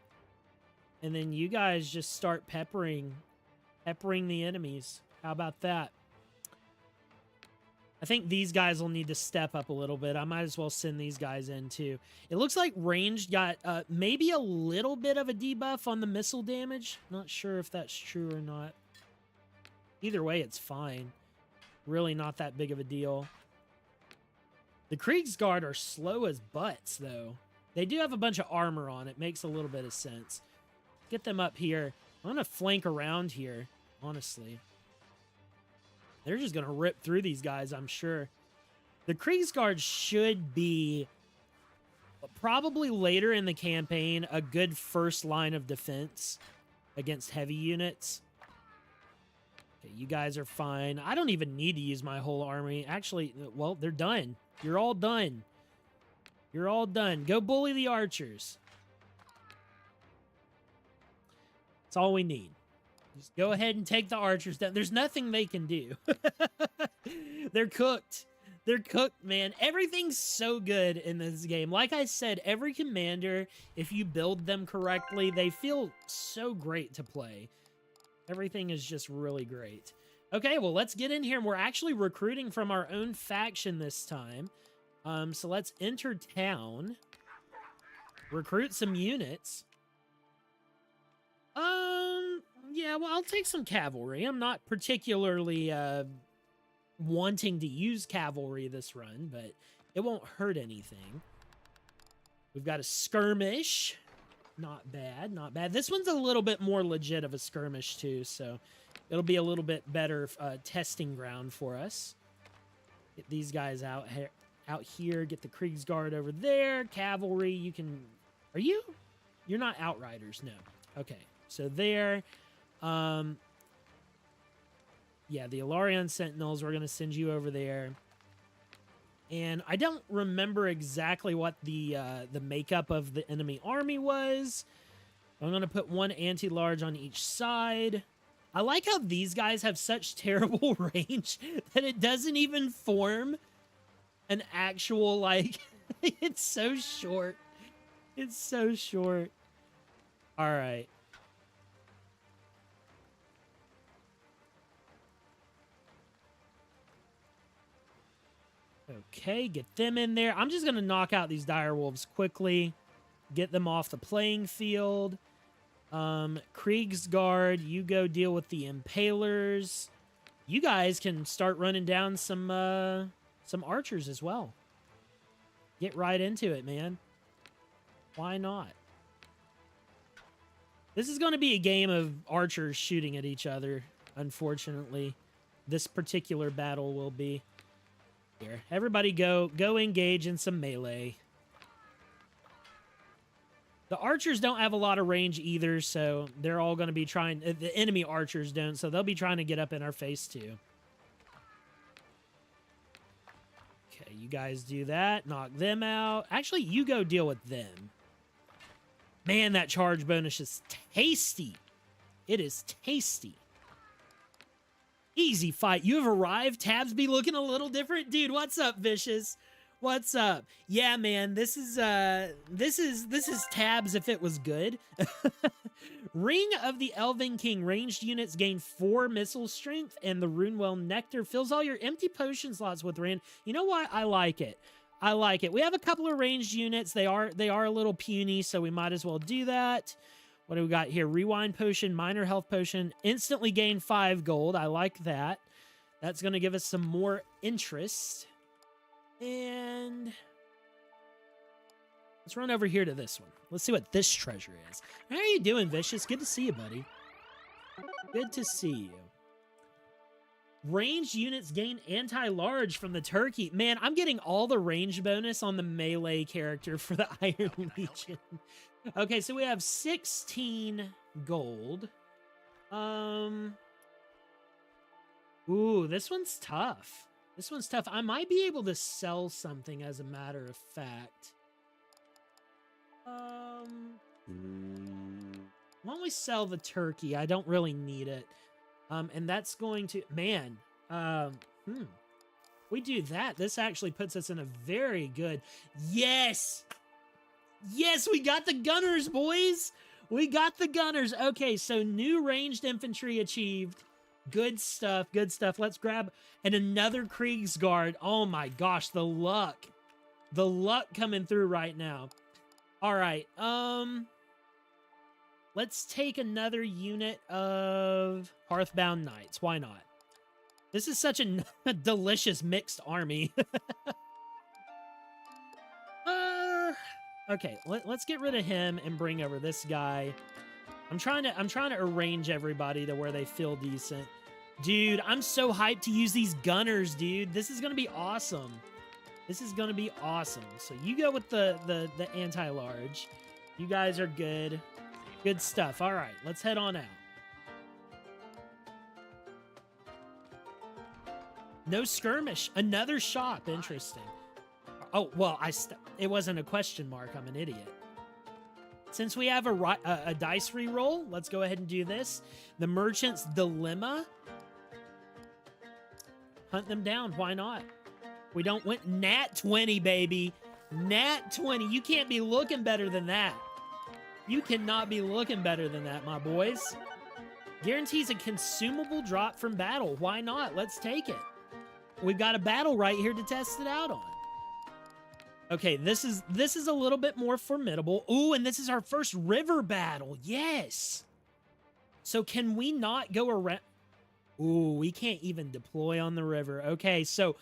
And then you guys just start peppering the enemies. How about that? I think these guys will need to step up a little bit. I might as well send these guys in too. It looks like ranged got maybe a little bit of a debuff on the missile damage. Not sure if that's true or not. Either way, it's fine. Really not that big of a deal. The Kriegsguard are slow as butts, though. They do have a bunch of armor on. It makes a little bit of sense. Get them up here. I'm going to flank around here, honestly. They're just going to rip through these guys, I'm sure. The Kriegsguard should be, probably later in the campaign, a good first line of defense against heavy units. Okay, you guys are fine. I don't even need to use my whole army. Actually, well, they're done. You're all done. You're all done. Go bully the archers. That's all we need. Just go ahead and take the archers down. There's nothing they can do. They're cooked. They're cooked, man. Everything's so good in this game. Like I said, every commander, if you build them correctly, they feel so great to play. Everything is just really great. Okay, well, let's get in here. And we're actually recruiting from our own faction this time. So let's enter town. Recruit some units. Yeah, well, I'll take some cavalry. I'm not particularly wanting to use cavalry this run, but it won't hurt anything. We've got a skirmish. Not bad, not bad. This one's a little bit more legit of a skirmish, too, so it'll be a little bit better testing ground for us. Get these guys out here. Get the Kriegsguard over there. Cavalry, you can... Are you? You're not Outriders, no. Okay, so there. Yeah, the Alarion Sentinels, we're going to send you over there. And I don't remember exactly what the makeup of the enemy army was. I'm going to put one anti-large on each side. I like how these guys have such terrible range that it doesn't even form an actual, like... It's so short. It's so short. All right. Okay, get them in there. I'm just going to knock out these direwolves quickly. Get them off the playing field. Kriegsguard, you go deal with the Impalers. You guys can start running down some archers as well. Get right into it, man. Why not? This is going to be a game of archers shooting at each other, unfortunately. This particular battle will be. Here, everybody go engage in some melee. The archers don't have a lot of range either, so they're all going to be trying... The enemy archers don't, so they'll be trying to get up in our face too. Okay, you guys do that. Knock them out. Actually, you go deal with them. Man, that charge bonus is tasty. It is tasty. Easy fight. You have arrived. Tabs be looking a little different. Dude, what's up, Vicious? What's up? Yeah, man, this is Tabs if it was good. Ring of the Elven King. Ranged units gain 4 missile strength, and the Runewell Nectar fills all your empty potion slots with Rand. You know what? I like it. I like it. We have a couple of ranged units. They are a little puny, so we might as well do that. What do we got here? Rewind potion, minor health potion, instantly gain 5 gold. I like that. That's going to give us some more interest. And let's run over here to this one. Let's see what this treasure is. How are you doing, Vicious? Good to see you, buddy. Good to see you. Ranged units gain anti-large from the turkey. Man, I'm getting all the range bonus on the melee character for the Iron Legion. Okay, so we have 16 gold. Ooh, this one's tough. This one's tough. I might be able to sell something as a matter of fact. Why don't we sell the turkey? I don't really need it. And that's going to... Man. We do that. This actually puts us in a very good... Yes! Yes, we got the gunners, boys! We got the gunners. Okay, so new ranged infantry achieved. Good stuff. Good stuff. Let's grab another Kriegsguard. Oh my gosh, the luck. The luck coming through right now. All right. Let's take another unit of Hearthbound Knights. Why not? This is such a delicious mixed army. Okay, let's get rid of him and bring over this guy. I'm trying to arrange everybody to where they feel decent. Dude, I'm so hyped to use these gunners, dude. This is gonna be awesome. This is gonna be awesome. So you go with the anti-large. You guys are good. Good stuff. All right, let's head on out. No skirmish. Another shop. Interesting. Oh, well, it wasn't a question mark. I'm an idiot. Since we have a dice reroll, let's go ahead and do this. The Merchant's Dilemma. Hunt them down. Why not? We don't win. Nat 20, baby. Nat 20. You can't be looking better than that. You cannot be looking better than that, my boys. Guarantees a consumable drop from battle. Why not? Let's take it. We've got a battle right here to test it out on. Okay, this is a little bit more formidable. Ooh, and this is our first river battle. Yes. So can we not go around? Ooh, we can't even deploy on the river. Okay, so,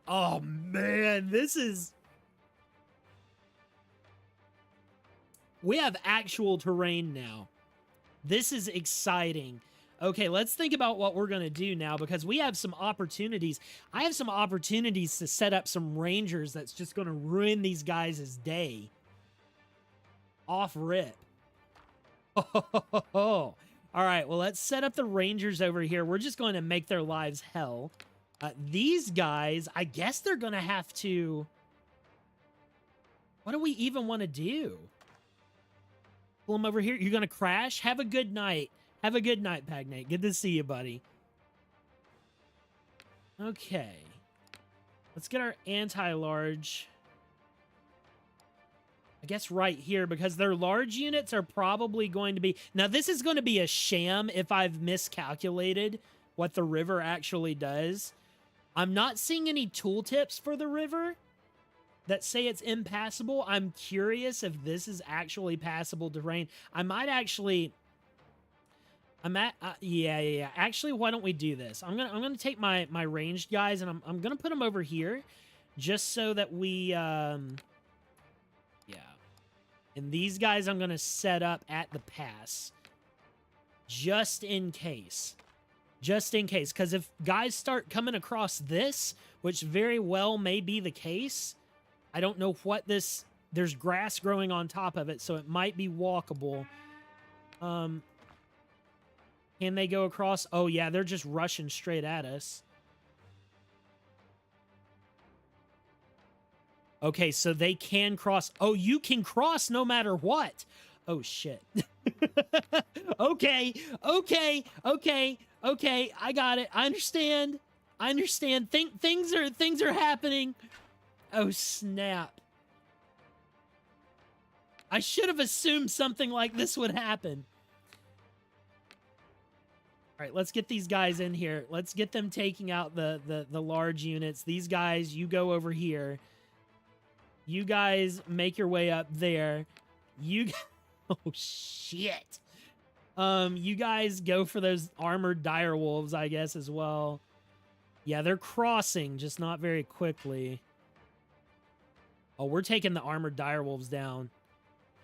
oh man, this is... We have actual terrain now. This is exciting. Okay, let's think about what we're going to do now because we have some opportunities. I have some opportunities to set up some rangers that's just going to ruin these guys' day. Off rip. Oh. All right, well, let's set up the rangers over here. We're just going to make their lives hell. These guys, I guess they're going to have to... What do we even want to do? Pull them over here. You're going to crash? Have a good night. Have a good night, Pagnate. Good to see you, buddy. Okay. Let's get our anti-large. I guess right here, because their large units are probably going to be... Now, this is going to be a sham if I've miscalculated what the river actually does. I'm not seeing any tooltips for the river that say it's impassable. I'm curious if this is actually passable terrain. I might actually... Yeah. Actually, why don't we do this? I'm gonna take my ranged guys and I'm gonna put them over here, just so that we yeah. And these guys I'm gonna set up at the pass, just in case, because if guys start coming across this, which very well may be the case, I don't know what this. There's grass growing on top of it, so it might be walkable. Can they go across? Oh, yeah, they're just rushing straight at us. Okay, so they can cross. Oh, you can cross no matter what. Oh, shit. Okay. I got it. I understand. Things are happening. Oh, snap. I should have assumed something like this would happen. All right, let's get these guys in here. Let's get them taking out the large units. These guys, you go over here. You guys make your way up there. Oh, shit. You guys go for those armored direwolves, I guess, as well. Yeah, they're crossing, just not very quickly. Oh, we're taking the armored direwolves down.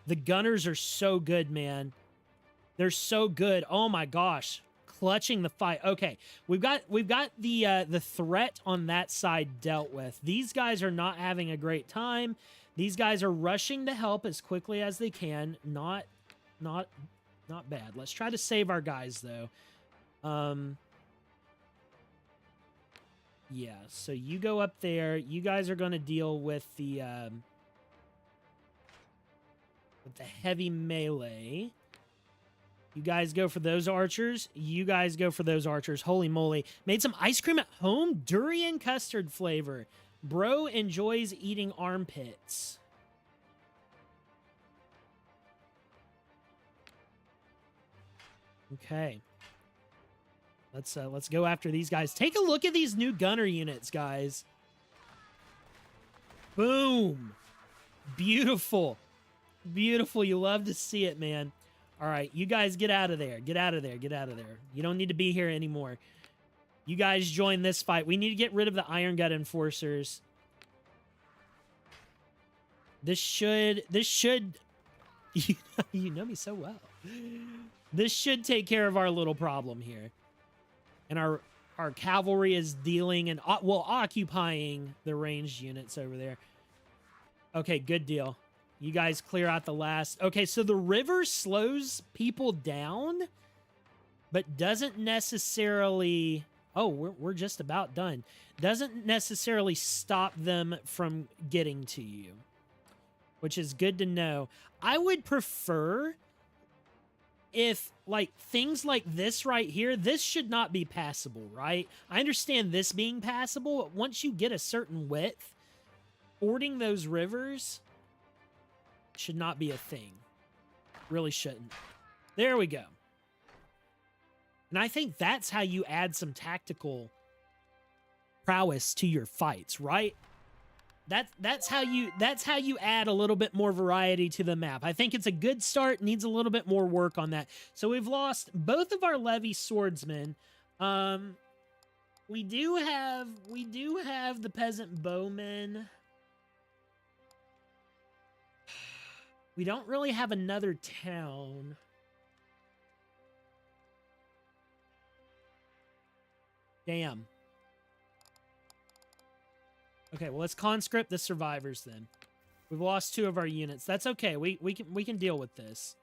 The gunners are so good, man. They're so good. Oh, my gosh. Clutching the fight. Okay, we've got the threat on that side dealt with. These guys are not having a great time. These guys are rushing to help as quickly as they can. Not bad. Let's try to save our guys though. Yeah, so you go up there. You guys are going to deal with the heavy melee. You guys go for those archers. You guys go for those archers. Holy moly. Made some ice cream at home. Durian custard flavor. Bro enjoys eating armpits. Okay. Let's go after these guys. Take a look at these new gunner units, guys. Boom. Beautiful. Beautiful. You love to see it, man. All right, you guys get out of there. Get out of there. Get out of there. You don't need to be here anymore. You guys join this fight. We need to get rid of the Iron Gut Enforcers. This should you know me so well. This should take care of our little problem here. And our cavalry is dealing and occupying the ranged units over there. Okay, good deal. You guys clear out the last. Okay, so the river slows people down, but doesn't necessarily. Oh, we're just about done. Doesn't necessarily stop them from getting to you, which is good to know. I would prefer if, like, things like this right here, this should not be passable, right? I understand this being passable, but once you get a certain width, fording those rivers should not be a thing. Really shouldn't. There we go. And I think that's how you add some tactical prowess to your fights, right? That's how you add a little bit more variety to the map. I think it's a good start, needs a little bit more work on that. So we've lost both of our levy swordsmen. We do have the peasant bowmen. We don't really have another town. Damn. Okay, well, let's conscript the survivors then. We've lost 2 of our units. That's okay. We can deal with this.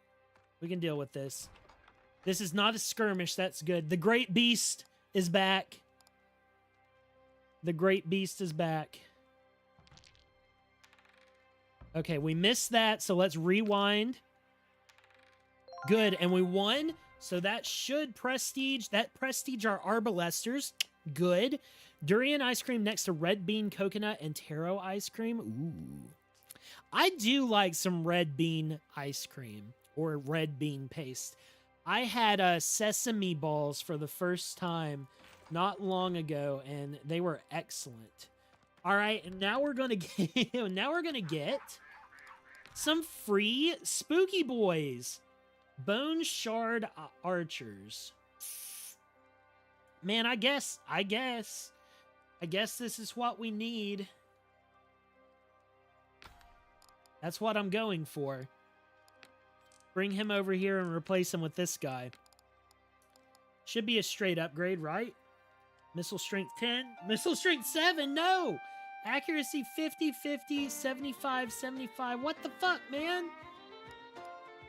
We can deal with this. This is not a skirmish. That's good. The Great Beast is back. The Great Beast is back. Okay, we missed that, so let's rewind. Good, and we won. So that should prestige. That prestige our arbalesters. Good. Durian ice cream next to red bean, coconut, and taro ice cream. Ooh. I do like some red bean ice cream or red bean paste. I had sesame balls for the first time not long ago, and they were excellent. All right, and now we're gonna get some free spooky boys. Bone Shard Archers. Man, I guess this is what we need. That's what I'm going for. Bring him over here and replace him with this guy. Should be a straight upgrade, right? Missile strength 10. Missile strength 7. No! Accuracy 50, 50, 75, 75. What the fuck, man?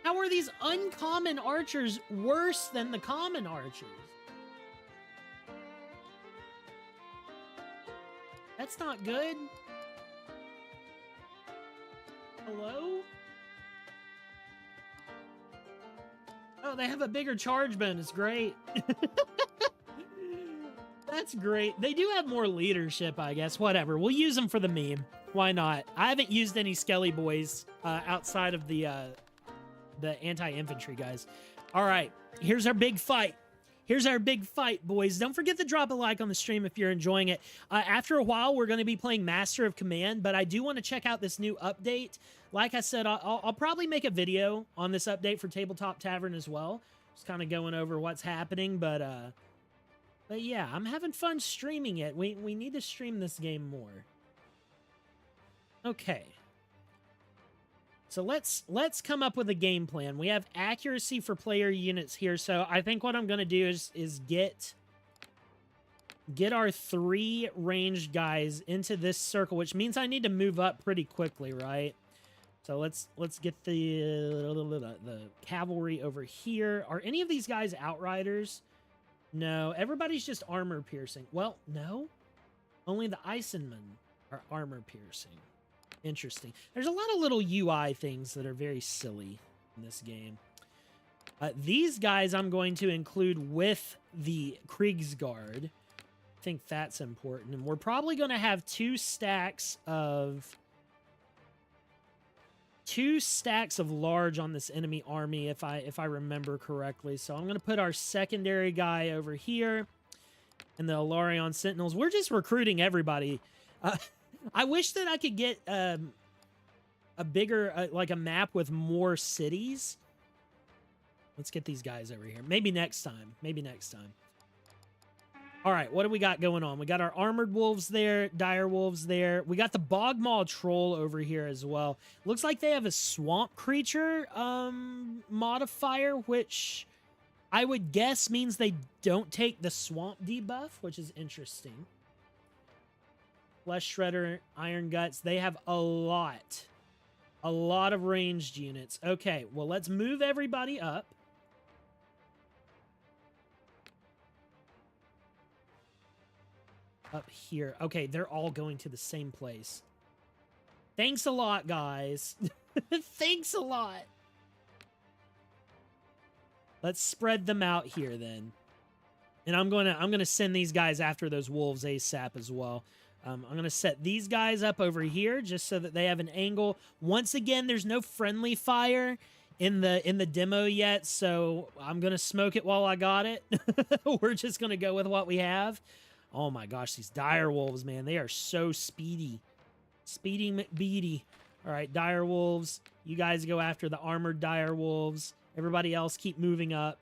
How are these uncommon archers worse than the common archers? That's not good. Hello? Oh, they have a bigger charge bonus. Great. That's great. They do have more leadership, I guess. Whatever. We'll use them for the meme. Why not? I haven't used any Skelly boys outside of the anti-infantry guys. All right. Here's our big fight. Here's our big fight, boys. Don't forget to drop a like on the stream if you're enjoying it. After a while, we're going to be playing Master of Command, but I do want to check out this new update. Like I said, I'll probably make a video on this update for Tabletop Tavern as well. Just kind of going over what's happening, but yeah, I'm having fun streaming it. We need to stream this game more. Okay. So let's come up with a game plan. We have accuracy for player units here. So I think what I'm going to do is get our 3 ranged guys into this circle, which means I need to move up pretty quickly, right? So let's get the cavalry over here. Are any of these guys outriders? No, everybody's just armor piercing. Well, no. Only the Eisenmen are armor piercing. Interesting. There's a lot of little UI things that are very silly in this game. These guys I'm going to include with the Kriegsguard. I think that's important. And we're probably going to have 2 stacks of large on this enemy army if I remember correctly. So I'm going to put our secondary guy over here. and the Alarion Sentinels. We're just recruiting everybody. I wish that I could get a bigger, like a map with more cities. Let's get these guys over here. Maybe next time. Maybe next time. All right, what do we got going on? We got our armored wolves there, dire wolves there. We got the Bogmaw troll over here as well. Looks like they have a swamp creature modifier, which I would guess means they don't take the swamp debuff, which is interesting. Flesh Shredder, Iron Guts, they have a lot of ranged units. Okay, well, let's move everybody up. Up here. Okay, they're all going to the same place. Thanks a lot, guys. Thanks a lot. Let's spread them out here then. And I'm gonna send these guys after those wolves ASAP as well. I'm gonna set these guys up over here just so that they have an angle. Once again, there's no friendly fire in the demo yet, so I'm gonna smoke it while I got it. We're just gonna go with what we have. Oh my gosh, these dire wolves, man, they are so speedy. Speedy McBeady. All right, dire wolves, you guys go after the armored dire wolves. Everybody else keep moving up.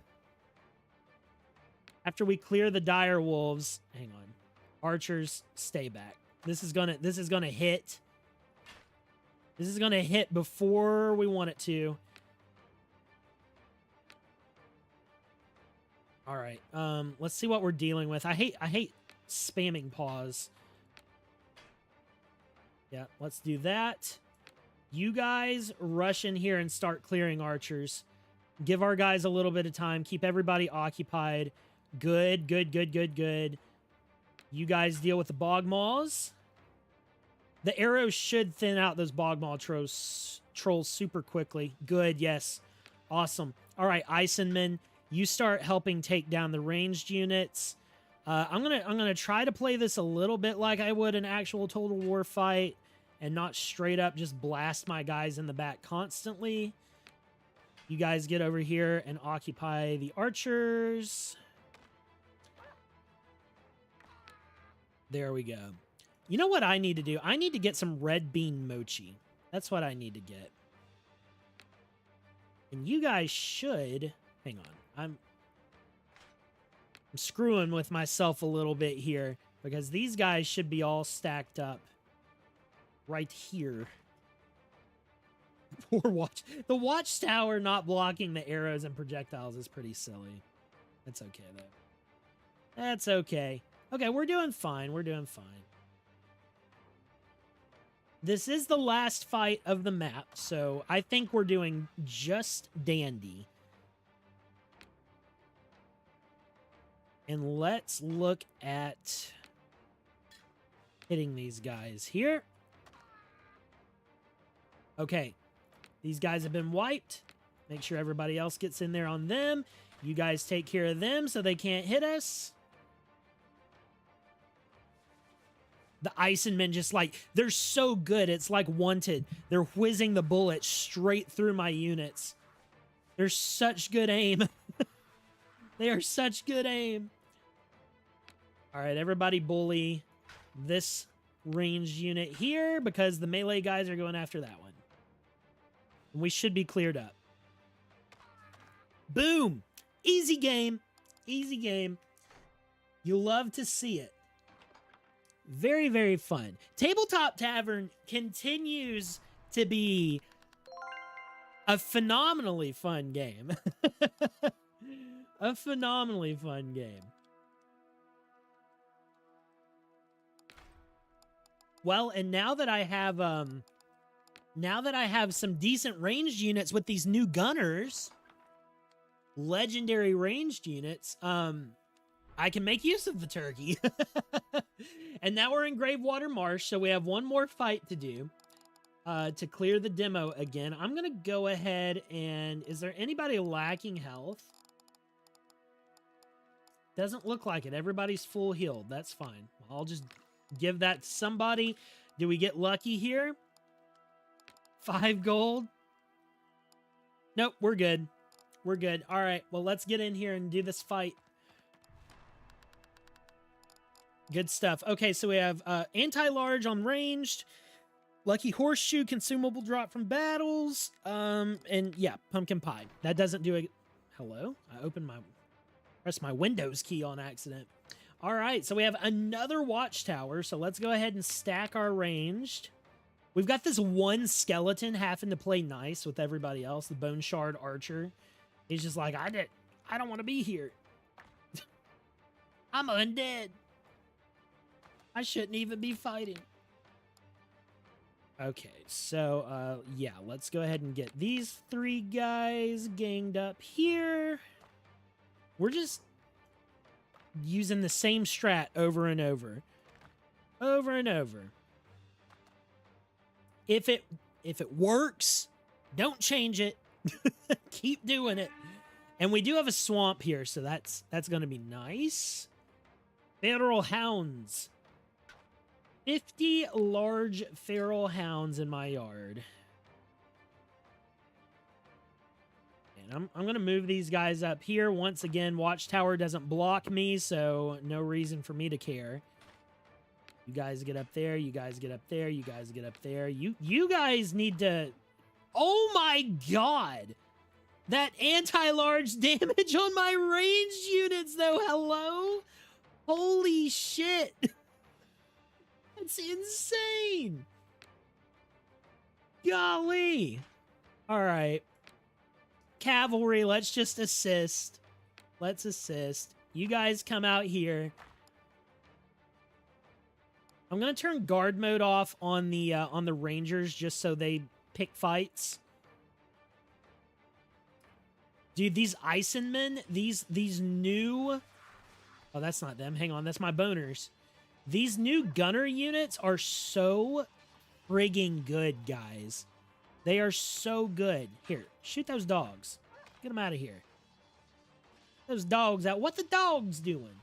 After we clear the dire wolves, hang on. Archers, stay back. This is gonna hit. This is gonna hit before we want it to. All right, let's see what we're dealing with. I hate spamming pause. Yeah, let's do that. You guys rush in here and start clearing archers. Give our guys a little bit of time. Keep everybody occupied. Good, good, good, good, good. You guys deal with the Bogmaws. The arrows should thin out those Bogmaw trolls super quickly. Good, yes. Awesome. All right, Eisenman, you start helping take down the ranged units. I'm gonna try to play this a little bit like I would an actual Total War fight and not straight up just blast my guys in the back constantly. You guys get over here and occupy the archers. There we go. You know what I need to do? I need to get some red bean mochi. That's what I need to get. And you guys should... Hang on. I'm screwing with myself a little bit here because these guys should be all stacked up right here. Poor the watchtower not blocking the arrows and projectiles is pretty silly. That's okay, though. That's okay. Okay, we're doing fine. We're doing fine. This is the last fight of the map, so I think we're doing just dandy. And let's look at hitting these guys here. Okay. These guys have been wiped. Make sure everybody else gets in there on them. You guys take care of them so they can't hit us. The Eisenmen just like, they're so good. It's like Wanted. They're whizzing the bullets straight through my units. They're such good aim. They are such good aim. All right, everybody bully this ranged unit here because the melee guys are going after that one. And we should be cleared up. Boom! Easy game. Easy game. You love to see it. Very, very fun. Tabletop Tavern continues to be a phenomenally fun game. A phenomenally fun game. Well, and now that I have some decent ranged units with these new gunners, legendary ranged units, I can make use of the turkey. And now we're in Gravewater Marsh, so we have one more fight to do to clear the demo again. I'm going to go ahead and... Is there anybody lacking health? Doesn't look like it. Everybody's full healed. That's fine. I'll just give that to somebody. Do we get lucky here? 5 gold? Nope, we're good. We're good. All right, well, let's get in here and do this fight. Good stuff. Okay, so we have anti-large on ranged, lucky horseshoe, consumable drop from battles, and yeah, pumpkin pie. That doesn't do a... Hello? I pressed my Windows key on accident. All right, so we have another watchtower, so let's go ahead and stack our ranged. We've got this one skeleton having to play nice with everybody else, the Bone Shard Archer. He's just like, I don't want to be here. I'm undead. I shouldn't even be fighting. Okay, so, yeah, let's go ahead and get these 3 guys ganged up here. We're just using the same strat over and over. Over and over. If it works, don't change it. Keep doing it. And we do have a swamp here, so that's going to be nice. Feral hounds. 50 large feral hounds in my yard. And I'm going to move these guys up here. Once again, watchtower doesn't block me, so no reason for me to care. You guys get up there. You guys get up there. You guys get up there. You guys need to... Oh my god! That anti-large damage on my ranged units, though. Hello? Holy shit. That's insane. Golly. All right. Cavalry, let's just assist. Let's assist. You guys come out here. I'm going to turn guard mode off on the Rangers just so they pick fights. Dude, these Eisenmen, these new... Oh, that's not them. Hang on, that's my boners. These new gunner units are so frigging good, guys. They are so good. Here, shoot those dogs. Get them out of here. Those dogs out. What the dogs doing?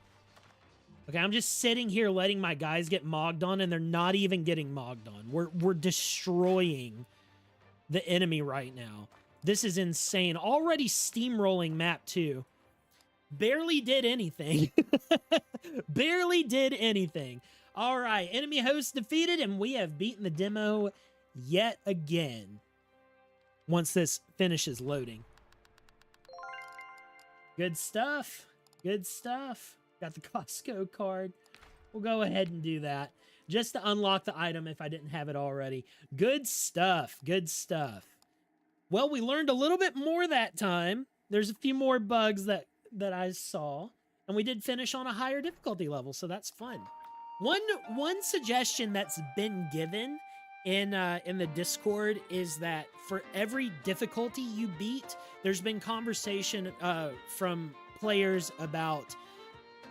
Okay, I'm just sitting here letting my guys get mogged on, and they're not even getting mogged on. We're destroying the enemy right now. This is insane. Already steamrolling map 2. Barely did anything. Barely did anything. All right, enemy host defeated, and we have beaten the demo yet again. Once this finishes loading. Good stuff. Good stuff. Got the Costco card. We'll go ahead and do that. Just to unlock the item if I didn't have it already. Good stuff. Good stuff. Well, we learned a little bit more that time. There's a few more bugs that I saw. And we did finish on a higher difficulty level, so that's fun. One suggestion that's been given in the Discord is that for every difficulty you beat, there's been conversation from players about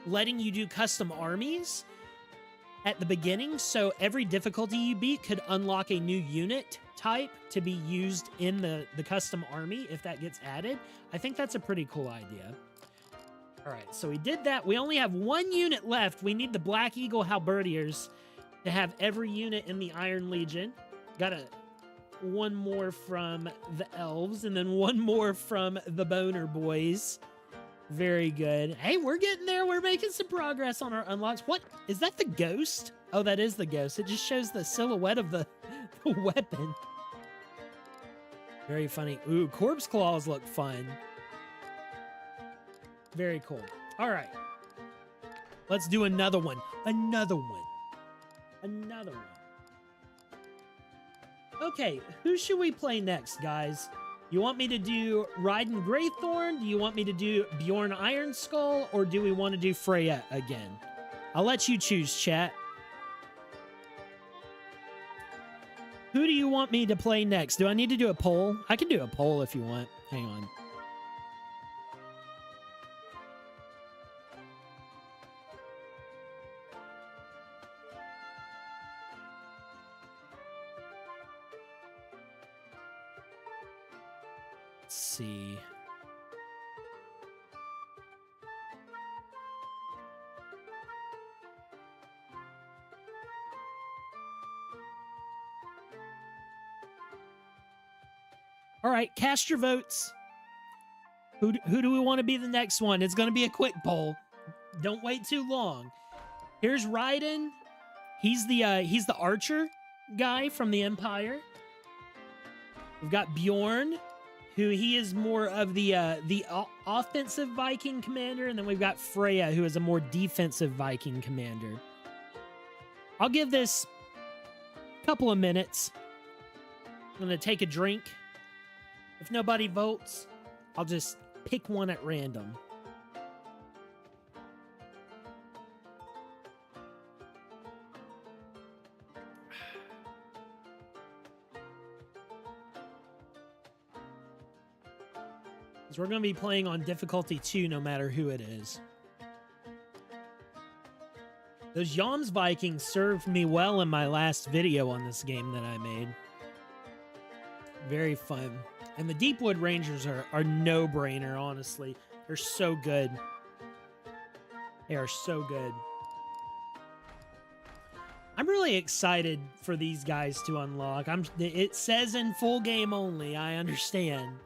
letting you do custom armies at the beginning, so every difficulty you beat could unlock a new unit type to be used in the custom army if that gets added. I think that's a pretty cool idea. All right, so we did that. We only have 1 unit left. We need the Black Eagle Halberdiers to have every unit in the Iron Legion. Got one more from the Elves, and then 1 more from the Boner Boys. Very good. Hey, we're getting there. We're making some progress on our unlocks. What? Is that the ghost? Oh, that is the ghost. It just shows the silhouette of the weapon. Very funny. Ooh, corpse claws look fun. Very cool. All right. Let's do another one. Another one. Another one. Okay, who should we play next, guys? You want me to do Raiden Greythorn? Do you want me to do Bjorn Ironskull? Or do we want to do Freya again? I'll let you choose, chat. Who do you want me to play next? Do I need to do a poll? I can do a poll if you want. Hang on. Let's see. All right, cast your votes. Who do we want to be the next one? It's going to be a quick poll. Don't wait too long. Here's Raiden. He's the archer guy from the Empire. We've got Bjorn, who he is more of the offensive Viking commander, and then we've got Freya, who is a more defensive Viking commander. I'll give this a couple of minutes. I'm gonna take a drink. If nobody votes, I'll just pick one at random. Because we're going to be playing on difficulty 2 no matter who it is. Those Yams Vikings served me well in my last video on this game that I made. Very fun. And the Deepwood Rangers are no-brainer, honestly. They're so good. They are so good. I'm really excited for these guys to unlock. It says in full game only, I understand.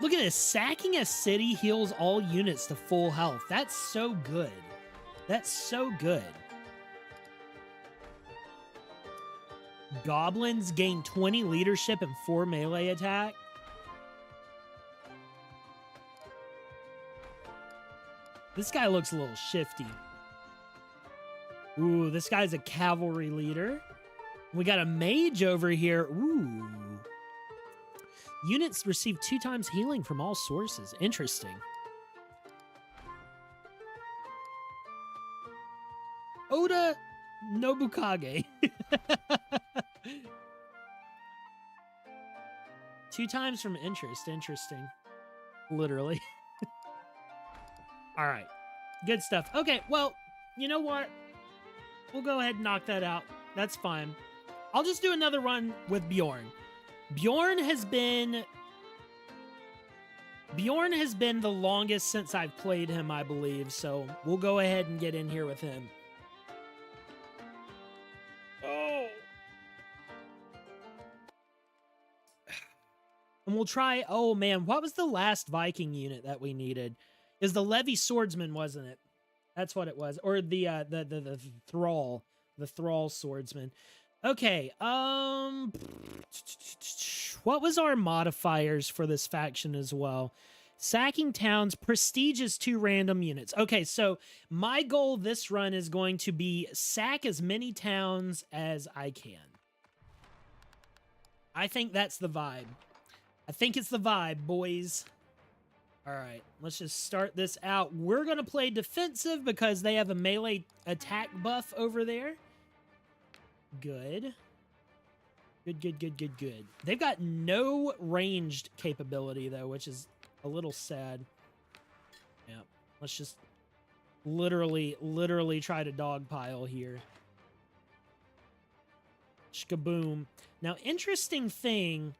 Look at this. Sacking a city heals all units to full health. That's so good. That's so good. Goblins gain 20 leadership and 4 melee attack. This guy looks a little shifty. Ooh, this guy's a cavalry leader. We got a mage over here. Ooh. Units receive 2 times healing from all sources. Interesting. Oda Nobukage. 2 times from interest. Interesting. Literally. All right. Good stuff. Okay, well, you know what? We'll go ahead and knock that out. That's fine. I'll just do another run with Bjorn. Bjorn has been the longest since I've played him, I believe, so we'll go ahead and get in here with him. Oh. And we'll try, oh man, what was the last Viking unit that we needed? Is the Levy Swordsman, wasn't it? That's what it was. Or the Thrall. The Thrall Swordsman. Okay, what was our modifiers for this faction as well? Sacking towns, prestige is 2 random units. Okay, so my goal this run is going to be sack as many towns as I can. I think that's the vibe. I think it's the vibe, boys. All right, let's just start this out. We're going to play defensive because they have a melee attack buff over there. Good. Good. They've got no ranged capability, though, which is a little sad. Yeah, let's just literally try to dogpile here. Shkaboom. Now, interesting thing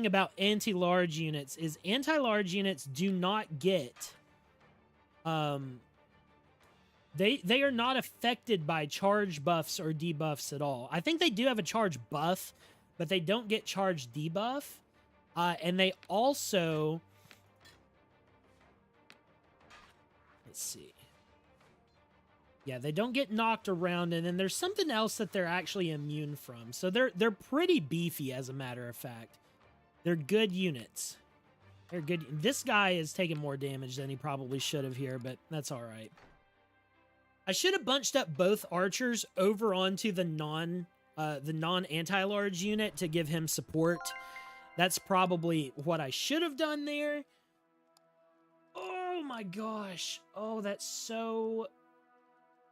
about anti-large units is anti-large units do not get... They are not affected by charge buffs or debuffs at all. I think they do have a charge buff, but they don't get charge debuff. And they also... Let's see. Yeah, they don't get knocked around, and then there's something else that they're actually immune from. So they're pretty beefy, as a matter of fact. They're good units. They're good. This guy is taking more damage than he probably should have here, but that's all right. I should have bunched up both archers over onto the non-anti-large unit to give him support. That's probably what I should have done there. Oh my gosh. Oh, that's so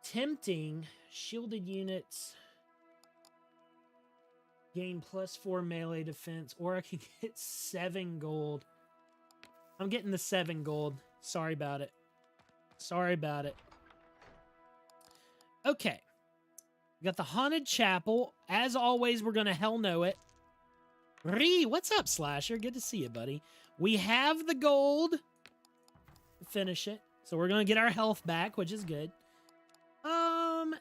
tempting. Shielded units gain +4 melee defense, or I can get 7 gold. I'm getting the 7 gold. Sorry about it. Sorry about it. Okay. We got the Haunted Chapel. As always, we're going to hell know it. Ree, what's up, Slasher? Good to see you, buddy. We have the gold to finish it. So we're going to get our health back, which is good.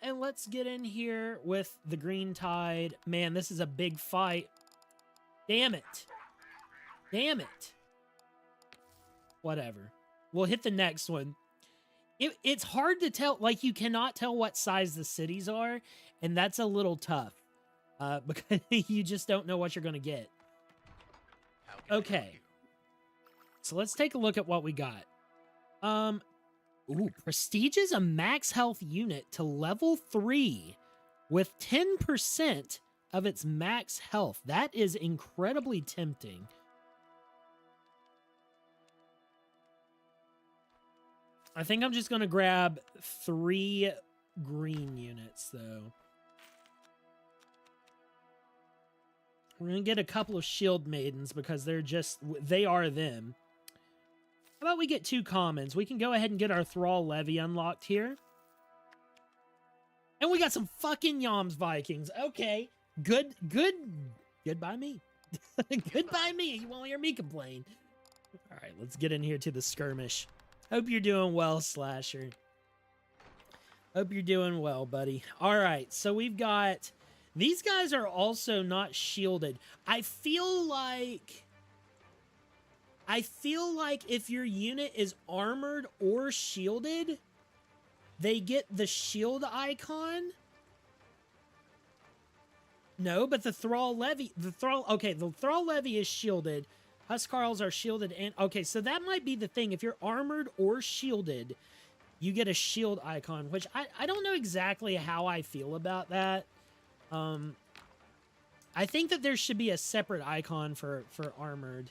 And let's get in here with the Green Tide. Man, this is a big fight. Damn it. Damn it. Whatever. We'll hit the next one. It's hard to tell. Like, you cannot tell what size the cities are, and that's a little tough. Because you just don't know what you're going to get. Okay. So let's take a look at what we got. Ooh, Prestige is a max health unit to level 3 with 10% of its max health. That is incredibly tempting. I think I'm just going to grab 3 green units, though. We're going to get a couple of shield maidens because they are them. How about we get 2 commons? We can go ahead and get our Thrall Levy unlocked here. And we got some fucking Yams Vikings. Okay. Good by me. Good by me. You won't hear me complain. All right, let's get in here to the skirmish. Hope you're doing well, Slasher. Hope you're doing well, buddy. All right, so we've got... These guys are also not shielded. I feel like if your unit is armored or shielded, they get the shield icon. No, but the Thrall Levy... the Thrall Levy is shielded. Huskarls are shielded and... Okay, so that might be the thing. If you're armored or shielded, you get a shield icon, which I don't know exactly how I feel about that. I think that there should be a separate icon for armored.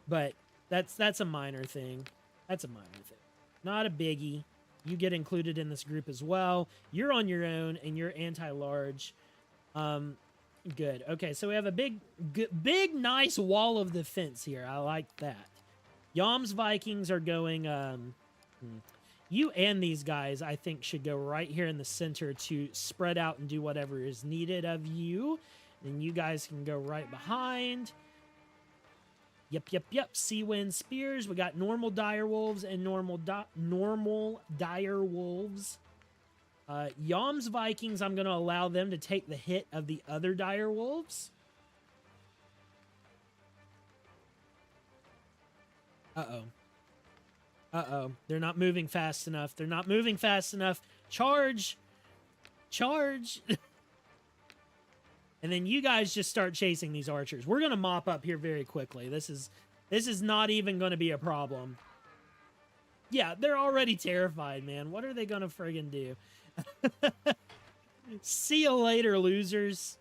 But that's a minor thing. That's a minor thing. Not a biggie. You get included in this group as well. You're on your own, and you're anti-large. Good. Okay, so we have a big, nice wall of defense here. I like that. Yams Vikings are going... You and these guys, I think, should go right here in the center to spread out and do whatever is needed of you. And you guys can go right behind. Yep. Sea Wind Spears. We got normal dire wolves and normal dire wolves. Yams Vikings, I'm going to allow them to take the hit of the other dire wolves. Uh-oh. They're not moving fast enough. Charge! And then you guys just start chasing these archers. We're going to mop up here very quickly. This is not even going to be a problem. Yeah, they're already terrified, man. What are they going to friggin' do? See you later, losers.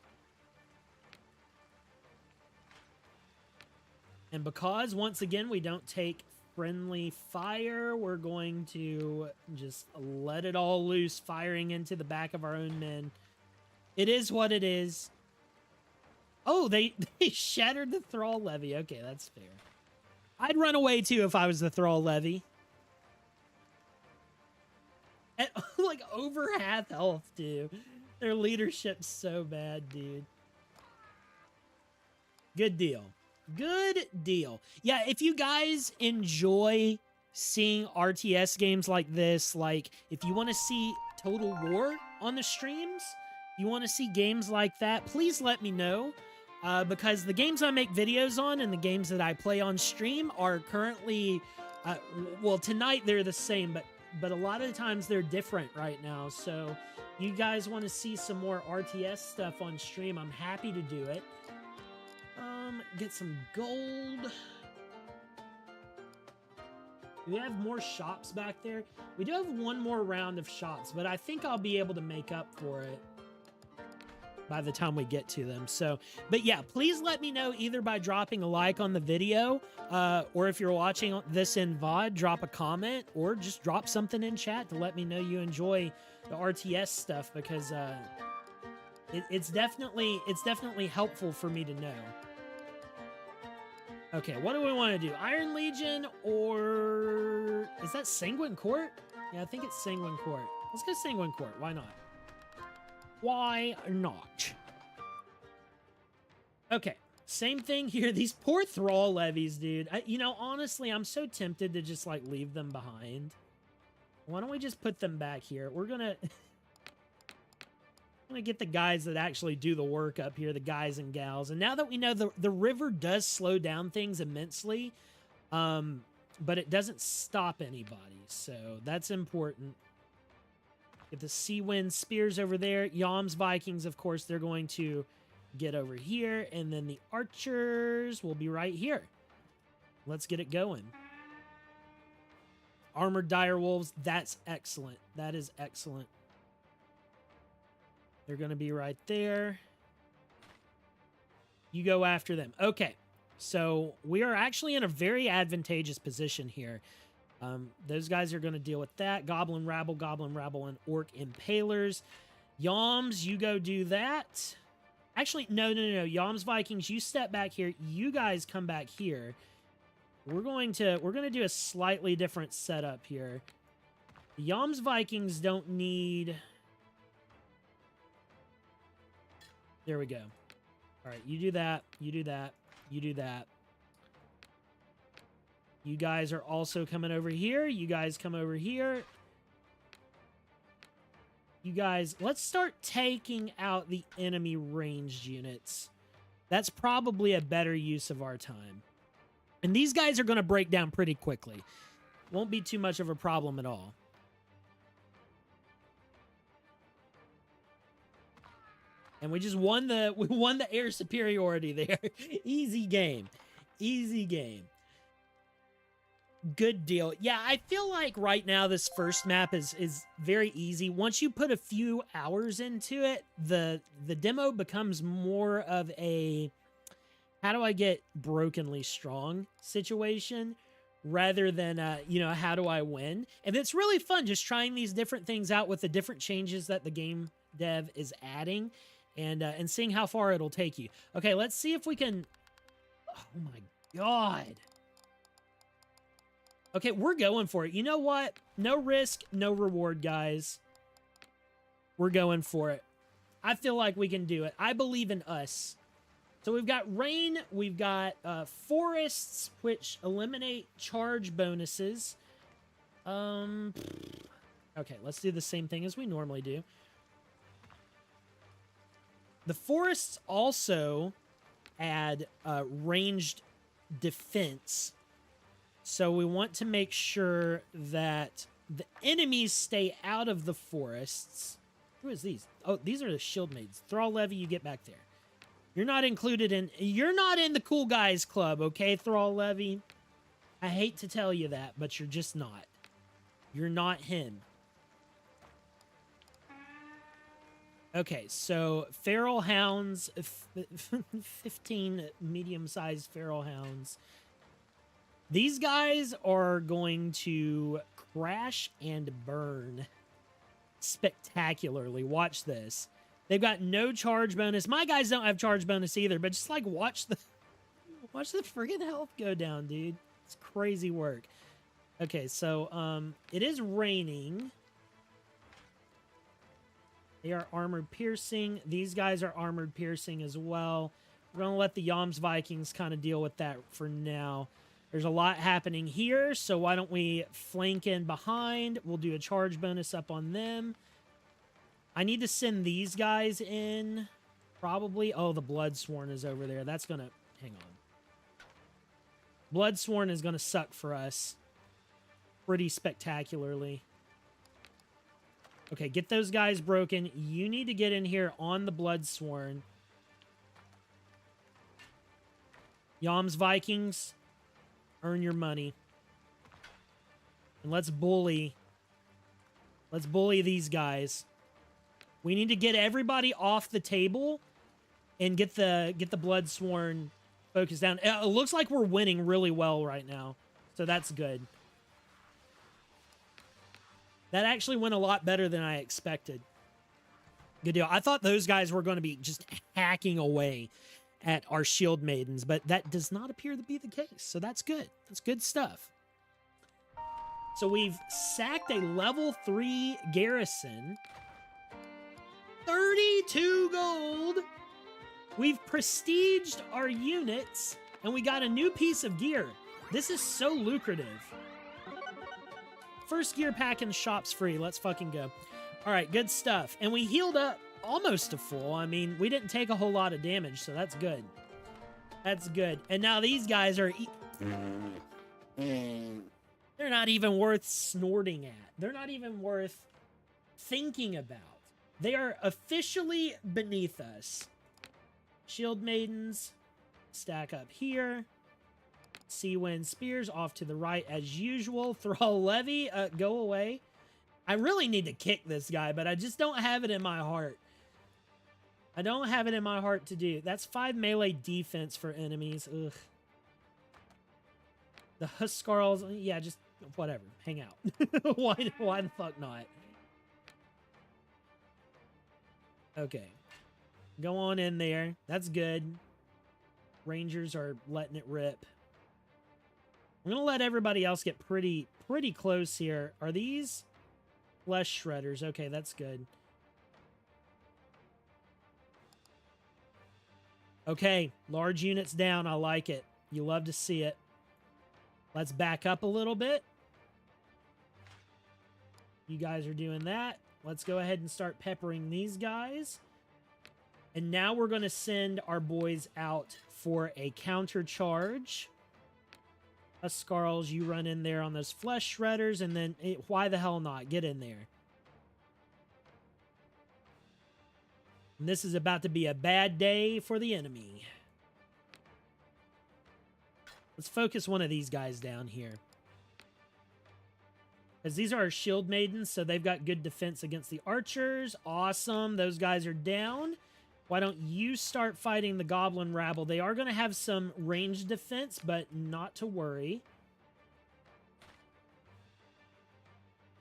And because, once again, we don't take friendly fire, we're going to just let it all loose, firing into the back of our own men. It is what it is. Oh, they shattered the Thrall Levy. Okay, that's fair. I'd run away too if I was the Thrall Levy. At like over half health, dude. Their leadership's so bad, dude. Good deal. Good deal. Yeah, if you guys enjoy seeing RTS games like this, like if you want to see Total War on the streams, you want to see games like that, please let me know. Because the games I make videos on and the games that I play on stream are currently, well, tonight they're the same, but a lot of the times they're different right now. So you guys want to see some more RTS stuff on stream, I'm happy to do it. Get some gold. Do we have more shops back there? We do have one more round of shops, but I think I'll be able to make up for it by the time we get to them. So, but yeah, please let me know either by dropping a like on the video, or if you're watching this in VOD, drop a comment or just drop something in chat to let me know you enjoy the RTS stuff, because it's definitely helpful for me to know. Okay, what do we want to do? Iron Legion, or is that Sanguine Court? Yeah, I think it's Sanguine Court. Let's go Sanguine Court. Why not? Why not? Okay, same thing here. These poor Thrall Levies, dude. You know, honestly, I'm so tempted to just, like, leave them behind. Why don't we just put them back here? We're gonna... I'm gonna get the guys that actually do the work up here, the guys and gals. And now that we know the river does slow down things immensely, But it doesn't stop anybody, so that's important. Get the Sea Wind Spears over there. Yam's Vikings, of course, they're going to get over here, and then the archers will be right here. Let's get it going. Armored Direwolves, that's excellent. That is excellent. They're going to be right there. You go after them. Okay, so we are actually in a very advantageous position here. Those guys are going to deal with that. Goblin Rabble, and Orc Impalers. Yams, you go do that. Actually, no. Yams Vikings, you step back here. You guys come back here. We're going to do a slightly different setup here. The Yams Vikings don't need... There we go. All right, you do that. You do that. You do that. You guys are also coming over here. You guys come over here. You guys, let's start taking out the enemy ranged units. That's probably a better use of our time. And these guys are going to break down pretty quickly. Won't be too much of a problem at all. And we just won the air superiority there. Easy game. Easy game. Good deal. Yeah, I feel like right now this first map is very easy. Once you put a few hours into it, the demo becomes more of a how do I get brokenly strong situation rather than how do I win? And it's really fun just trying these different things out with the different changes that the game dev is adding and seeing how far it'll take you. Okay, let's see if we can... Oh my god. Okay, we're going for it. You know what? No risk, no reward, guys. We're going for it. I feel like we can do it. I believe in us. So we've got rain, we've got forests, which eliminate charge bonuses. Okay, let's do the same thing as we normally do. The forests also add ranged defense. So we want to make sure that the enemies stay out of the forests. Who is these? Oh, these are the shield maids. Thrall Levy, you get back there. You're not included in... You're not in the cool guys club, okay, Thrall Levy? I hate to tell you that, but you're just not. You're not him. Okay, so feral hounds, 15 medium-sized feral hounds. These guys are going to crash and burn spectacularly. Watch this. They've got no charge bonus. My guys don't have charge bonus either, but just like watch the friggin' health go down, dude. It's crazy work. Okay, so it is raining. They are armored piercing. These guys are armored piercing as well. We're going to let the Yams Vikings kind of deal with that for now. There's a lot happening here, so why don't we flank in behind? We'll do a charge bonus up on them. I need to send these guys in, probably. Oh, the Bloodsworn is over there. That's going to... Hang on. Bloodsworn is going to suck for us pretty spectacularly. Okay, get those guys broken. You need to get in here on the Bloodsworn. Yams Vikings, earn your money. And let's bully these guys. We need to get everybody off the table and get the Bloodsworn focused down. It looks like we're winning really well right now, so that's good. That actually went a lot better than I expected. Good deal. I thought those guys were going to be just hacking away at our shield maidens, but that does not appear to be the case, so that's good. That's good stuff. So we've sacked a level 3 garrison. 32 gold. We've prestiged our units, and we got a new piece of gear. This is so lucrative. First gear pack in the shop's free. Let's fucking go. All right, good stuff. And we healed up almost to full. I mean, we didn't take a whole lot of damage, so that's good. That's good. And now these guys are... They're not even worth snorting at. They're not even worth thinking about. They are officially beneath us. Shield Maidens stack up here. Sea Wind Spears off to the right as usual. Thrall Levy, go away. I really need to kick this guy, but I just don't have it in my heart. I don't have it in my heart to do. That's 5 melee defense for enemies. Ugh. The Huskarls, yeah, just whatever. Hang out. Why the fuck not? Okay. Go on in there. That's good. Rangers are letting it rip. I'm going to let everybody else get pretty close here. Are these flesh shredders? Okay, that's good. Okay, large units down. I like it. You love to see it. Let's back up a little bit. You guys are doing that. Let's go ahead and start peppering these guys. And now we're going to send our boys out for a counter charge. Scarls, you run in there on those flesh shredders, and then why the hell not? Get in there. And this is about to be a bad day for the enemy. Let's focus one of these guys down here. Because these are our shield maidens, so they've got good defense against the archers. Awesome. Those guys are down. Why don't you start fighting the goblin rabble? They are going to have some ranged defense, but not to worry.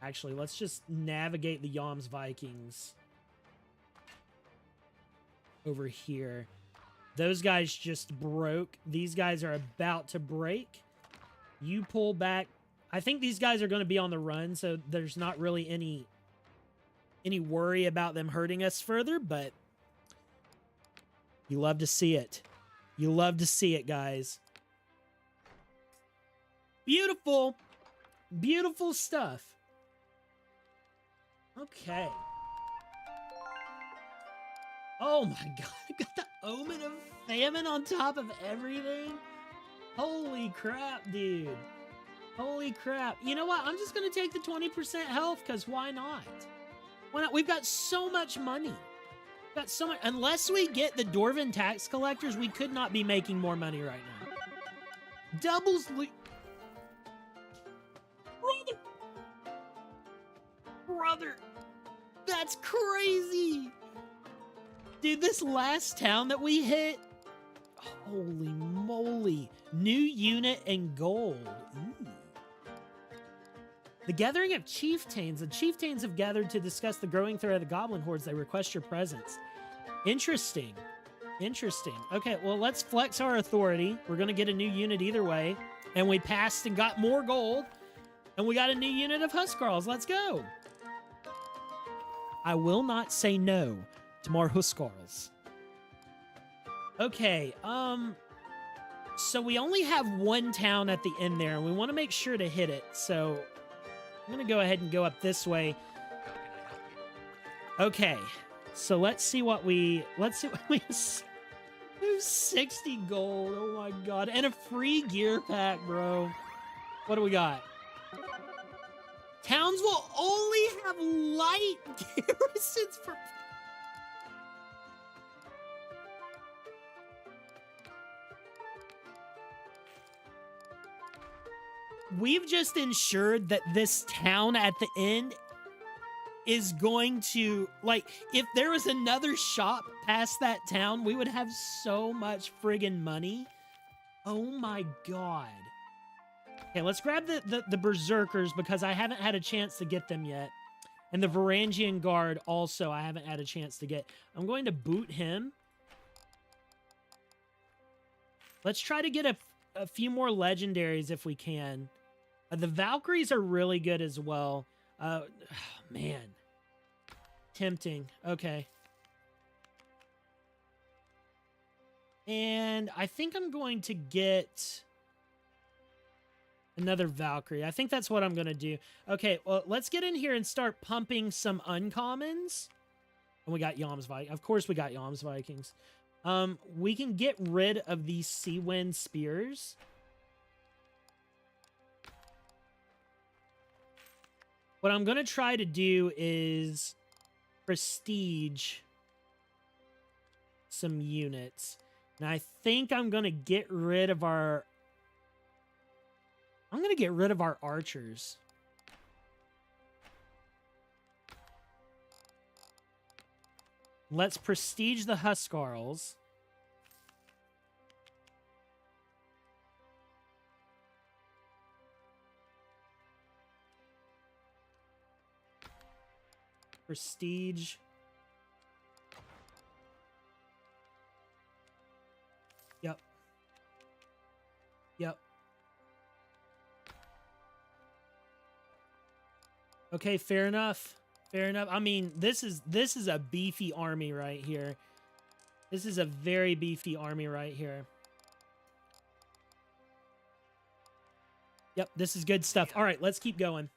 Actually, let's just navigate the Yams Vikings over here. Those guys just broke. These guys are about to break. You pull back. I think these guys are going to be on the run, so there's not really any worry about them hurting us further, but you love to see it. You love to see it, guys. Beautiful. Beautiful stuff. Okay. Oh my god, I got the Omen of Famine on top of everything. Holy crap, dude. Holy crap. You know what? I'm just going to take the 20% health, because why not? Why not? We've got so much money. We've got so much. Unless we get the Dwarven tax collectors, we could not be making more money right now. Doubles. Brother. That's crazy. Dude, this last town that we hit. Holy moly. New unit and gold. Ooh. The Gathering of Chieftains. The Chieftains have gathered to discuss the growing threat of the goblin hordes. They request your presence. Interesting. Interesting. Okay, well, let's flex our authority. We're going to get a new unit either way. And we passed and got more gold. And we got a new unit of Huskarls. Let's go. I will not say no to more Huskarls. Okay, so we only have one town at the end there, and we want to make sure to hit it, so I'm going to go ahead and go up this way. Okay, so let's see what we have 60 gold, oh my god, and a free gear pack, bro. What do we got? Towns will only have light garrisons for... We've just ensured that this town at the end is going to, like, if there was another shop past that town, we would have so much friggin' money. Oh my god. Okay, let's grab the Berserkers because I haven't had a chance to get them yet. And the Varangian Guard also I haven't had a chance to get. I'm going to boot him. Let's try to get a few more legendaries if we can. The Valkyries are really good as well. Oh, man. Tempting. Okay. And I think I'm going to get another Valkyrie. I think that's what I'm going to do. Okay, well, let's get in here and start pumping some uncommons. And we got Yams Vikings. Of course we got Yams Vikings. We can get rid of these Sea Wind Spears. What I'm going to try to do is prestige some units. And I think I'm going to get rid of our... I'm going to get rid of our archers. Let's prestige the Huskarls. Prestige. Yep. Yep. Okay, fair enough. Fair enough. I mean, this is a beefy army right here. This is a very beefy army right here. Yep, this is good stuff. All right, let's keep going.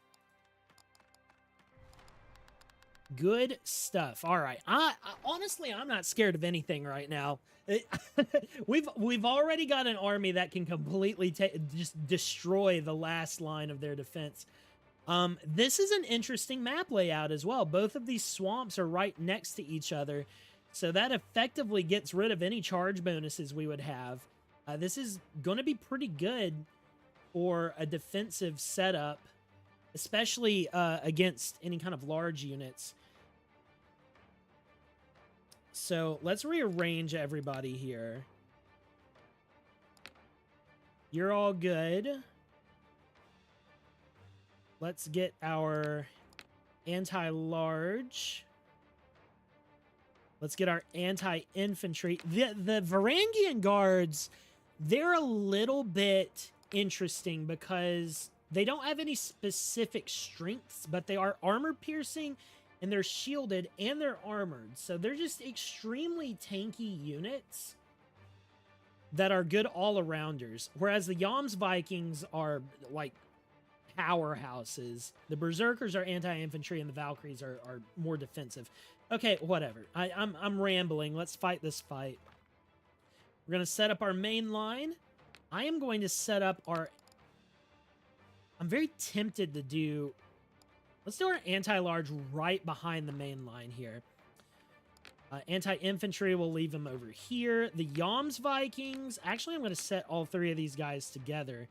Good stuff. All right. Honestly, I'm not scared of anything right now. We've already got an army that can completely just destroy the last line of their defense. This is an interesting map layout as well. Both of these swamps are right next to each other, so that effectively gets rid of any charge bonuses we would have. This is going to be pretty good for a defensive setup, especially against any kind of large units. So let's rearrange everybody here. You're all good. Let's get our anti-large. Let's get our anti-infantry. The Varangian guards, they're a little bit interesting because they don't have any specific strengths, but they are armor-piercing, and they're shielded, and they're armored. So they're just extremely tanky units that are good all-arounders. Whereas the Yams Vikings are, like, powerhouses. The Berserkers are anti-infantry, and the Valkyries are more defensive. Okay, whatever. I'm rambling. Let's fight this fight. We're going to set up our main line. I am going to set up our... I'm very tempted to do... Let's do our anti-large right behind the main line here. Anti-infantry, we'll leave them over here. The Yams Vikings... Actually, I'm going to set all three of these guys together.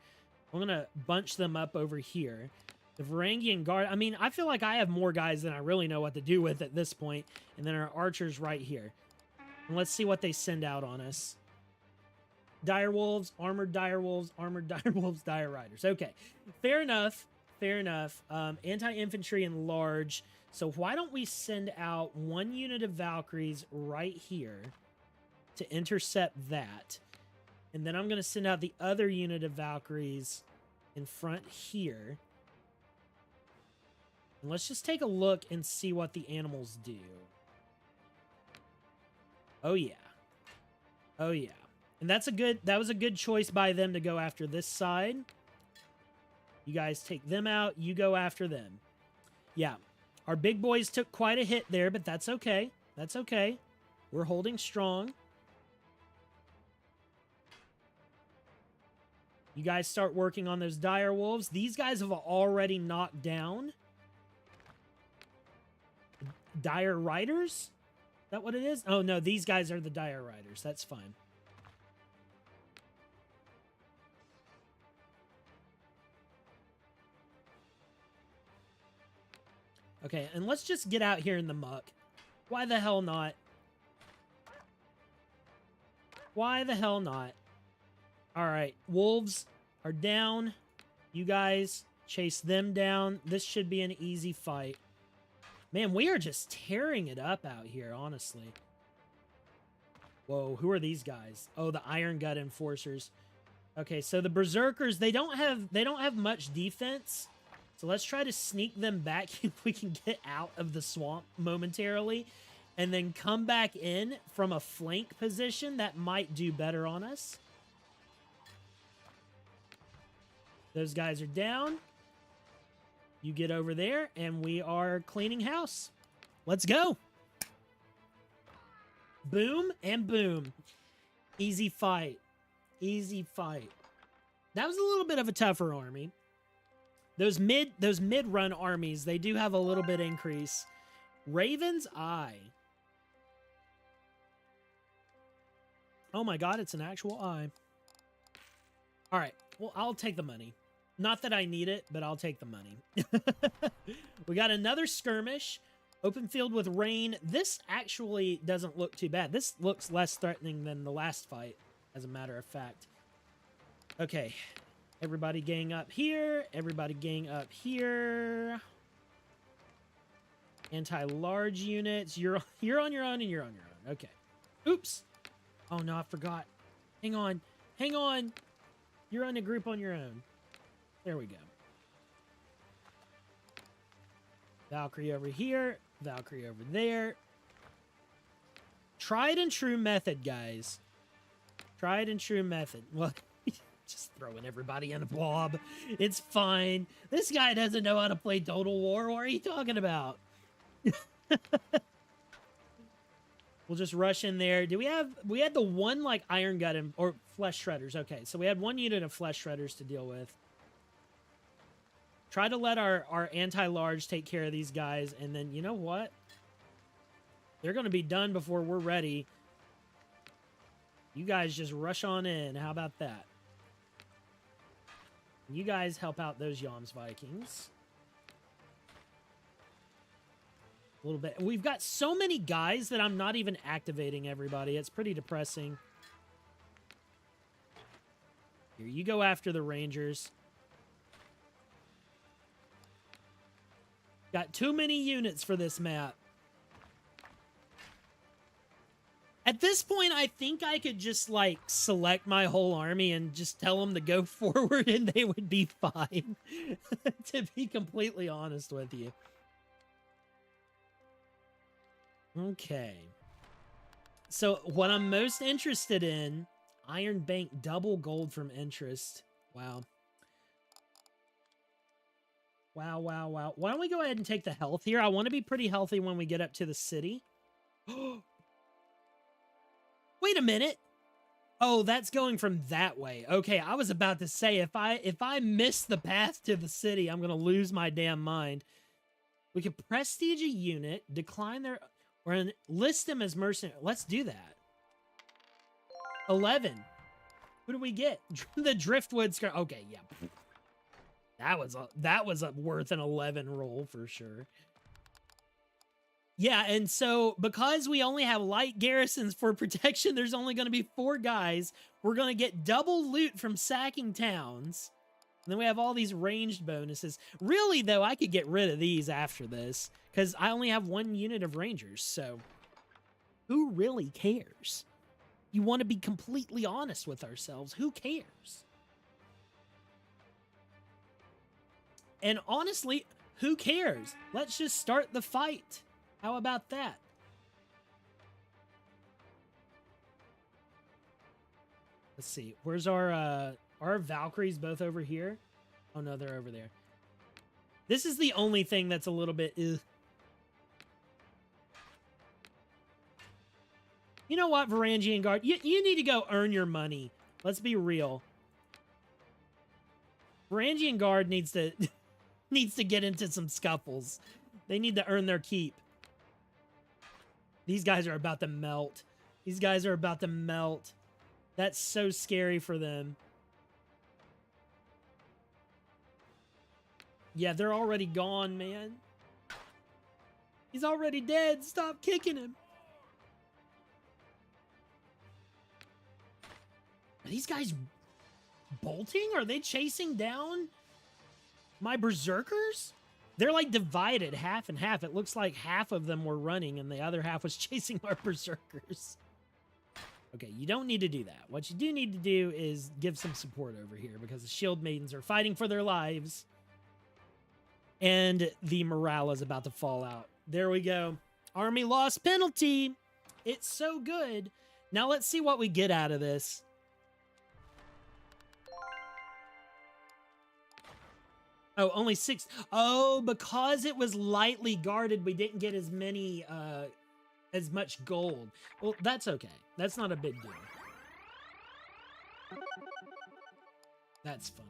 I'm going to bunch them up over here. The Varangian Guard... I mean, I feel like I have more guys than I really know what to do with at this point. And then our archers right here. And let's see what they send out on us. Dire Wolves, Armored Dire Wolves, Armored Dire Wolves, Dire Riders. Okay, fair enough. Fair enough. Anti-infantry and large. So why don't we send out one unit of Valkyries right here to intercept that. And then I'm going to send out the other unit of Valkyries in front here. And let's just take a look and see what the animals do. Oh, yeah. Oh, yeah. And that was a good choice by them to go after this side. You guys take them out. You go after them. Yeah. Our big boys took quite a hit there, but that's okay. That's okay. We're holding strong. You guys start working on those dire wolves. These guys have already knocked down dire riders. Is that what it is? Oh, no. These guys are the dire riders. That's fine. Okay, and let's just get out here in the muck. Why the hell not? Why the hell not? All right, wolves are down. You guys chase them down. This should be an easy fight. Man, we are just tearing it up out here, honestly. Whoa, who are these guys? Oh, the Iron Gut Enforcers. Okay, so the Berserkers, they don't have much defense. So let's try to sneak them back if we can get out of the swamp momentarily. And then come back in from a flank position. That might do better on us. Those guys are down. You get over there, and we are cleaning house. Let's go. Boom and boom. Easy fight. Easy fight. That was a little bit of a tougher army. Those mid-run armies, they do have a little bit increase. Raven's Eye. Oh my god, it's an actual eye. All right, well, I'll take the money. Not that I need it, but I'll take the money. We got another skirmish. Open field with rain. This actually doesn't look too bad. This looks less threatening than the last fight, as a matter of fact. Okay. Everybody gang up here. Everybody gang up here. Anti-large units. You're on your own and you're on your own. Okay. Oops. Oh, no, I forgot. Hang on. Hang on. You're on a group on your own. There we go. Valkyrie over here. Valkyrie over there. Tried and true method, guys. Tried and true method. Well, just throwing everybody in a blob. It's fine. This guy doesn't know how to play Total War. What are you talking about? We'll just rush in there. We had the one, like, iron gut or flesh shredders. Okay, so we had one unit of flesh shredders to deal with. Try to let our anti-large take care of these guys, and then, you know what? They're going to be done before we're ready. You guys just rush on in. How about that? You guys help out those Yams Vikings. A little bit. We've got so many guys that I'm not even activating everybody. It's pretty depressing. Here, you go after the Rangers. Got too many units for this map. At this point, I think I could just, like, select my whole army and just tell them to go forward and they would be fine. To be completely honest with you. Okay. So, what I'm most interested in, Iron Bank double gold from interest. Wow. Wow, wow, wow. Why don't we go ahead and take the health here? I want to be pretty healthy when we get up to the city. Wait a minute. Oh, that's going from that way. Okay, I was about to say, if I miss the path to the city, I'm going to lose my damn mind. We could prestige a unit, decline their... or enlist them as mercenary. Let's do that. 11. Who do we get? The Driftwood Scar. Okay, yeah. That was a worth an 11 roll for sure. Yeah, and so because we only have light garrisons for protection, there's only going to be 4 guys. We're going to get double loot from sacking towns. And then we have all these ranged bonuses. Really, though, I could get rid of these after this because I only have 1 unit of rangers. So who really cares? You want to be completely honest with ourselves. Who cares? And honestly, who cares? Let's just start the fight. How about that? Let's see. Where's our Valkyries both over here? Oh no, they're over there. This is the only thing that's a little bit ugh. You know what, Varangian Guard? You need to go earn your money. Let's be real. Varangian Guard needs to needs to get into some scuffles. They need to earn their keep. These guys are about to melt. These guys are about to melt. That's so scary for them. Yeah, they're already gone, man. He's already dead. Stop kicking him. Are these guys bolting? Are they chasing down my berserkers? They're like divided half and half. It looks like half of them were running and the other half was chasing our berserkers. Okay, you don't need to do that. What you do need to do is give some support over here because the shield maidens are fighting for their lives. And the morale is about to fall out. There we go. Army loss penalty. It's so good. Now let's see what we get out of this. Oh, only 6. Oh, because it was lightly guarded, we didn't get as many, as much gold. Well, that's okay. That's not a big deal. That's funny.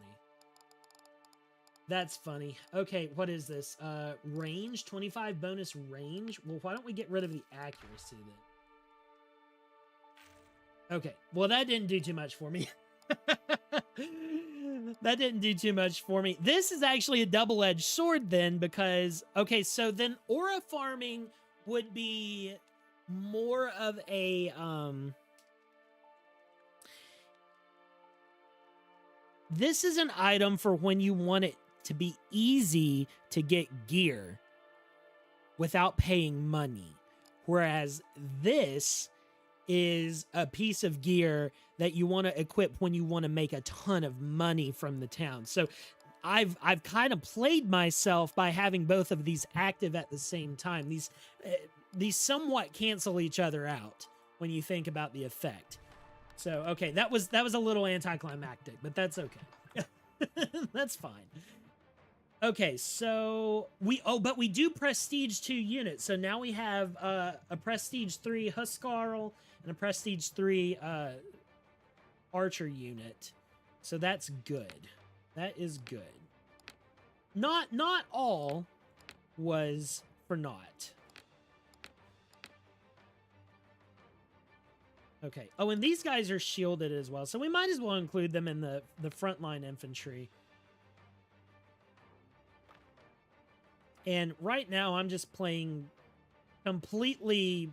That's funny. Okay, what is this? Range, 25 bonus range. Well, why don't we get rid of the accuracy then? Okay, well, that didn't do too much for me. That didn't do too much for me. This is actually a double-edged sword then because, okay, so then aura farming would be more of a, this is an item for when you want it to be easy to get gear without paying money. Whereas this is a piece of gear that you want to equip when you want to make a ton of money from the town. So I've kind of played myself by having both of these active at the same time. These somewhat cancel each other out when you think about the effect. So okay, that was a little anticlimactic, but that's okay. That's fine. Okay, so but we do prestige 2 units. So now we have a prestige 3 Huskarl and a prestige 3 archer unit. So that's good. That is good. Not all was for naught. Okay. Oh, and these guys are shielded as well, so we might as well include them in the frontline infantry. And right now, I'm just playing completely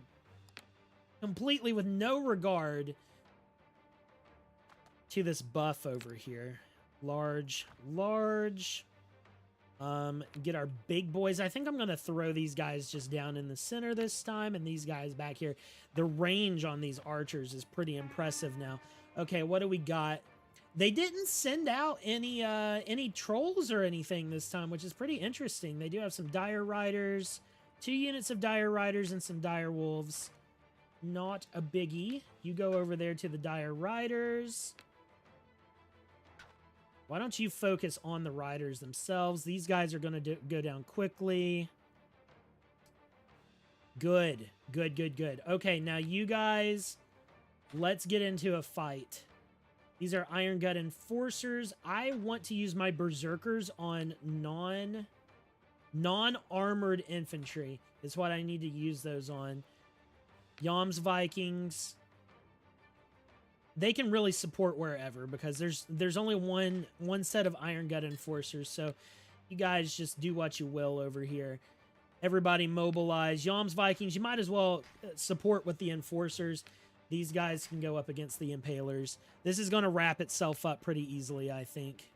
with no regard to this buff over here. Large. Get our big boys. I think I'm going to throw these guys just down in the center this time, and these guys back here. The range on these archers is pretty impressive now. Okay, what do we got? They didn't send out any trolls or anything this time, which is pretty interesting. They do have some dire riders, 2 units of dire riders and some dire wolves. Not a biggie. You go over there to the dire riders. Why don't you focus on the riders themselves? These guys are going to go down quickly. Good. Okay, now you guys, let's get into a fight. These are Iron Gut Enforcers. I want to use my Berserkers on non-armored infantry. Is what I need to use those on. Yams Vikings. They can really support wherever because there's only one set of Iron Gut Enforcers. So you guys just do what you will over here. Everybody mobilize. Yams Vikings, you might as well support with the Enforcers. These guys can go up against the Impalers. This is going to wrap itself up pretty easily, I think.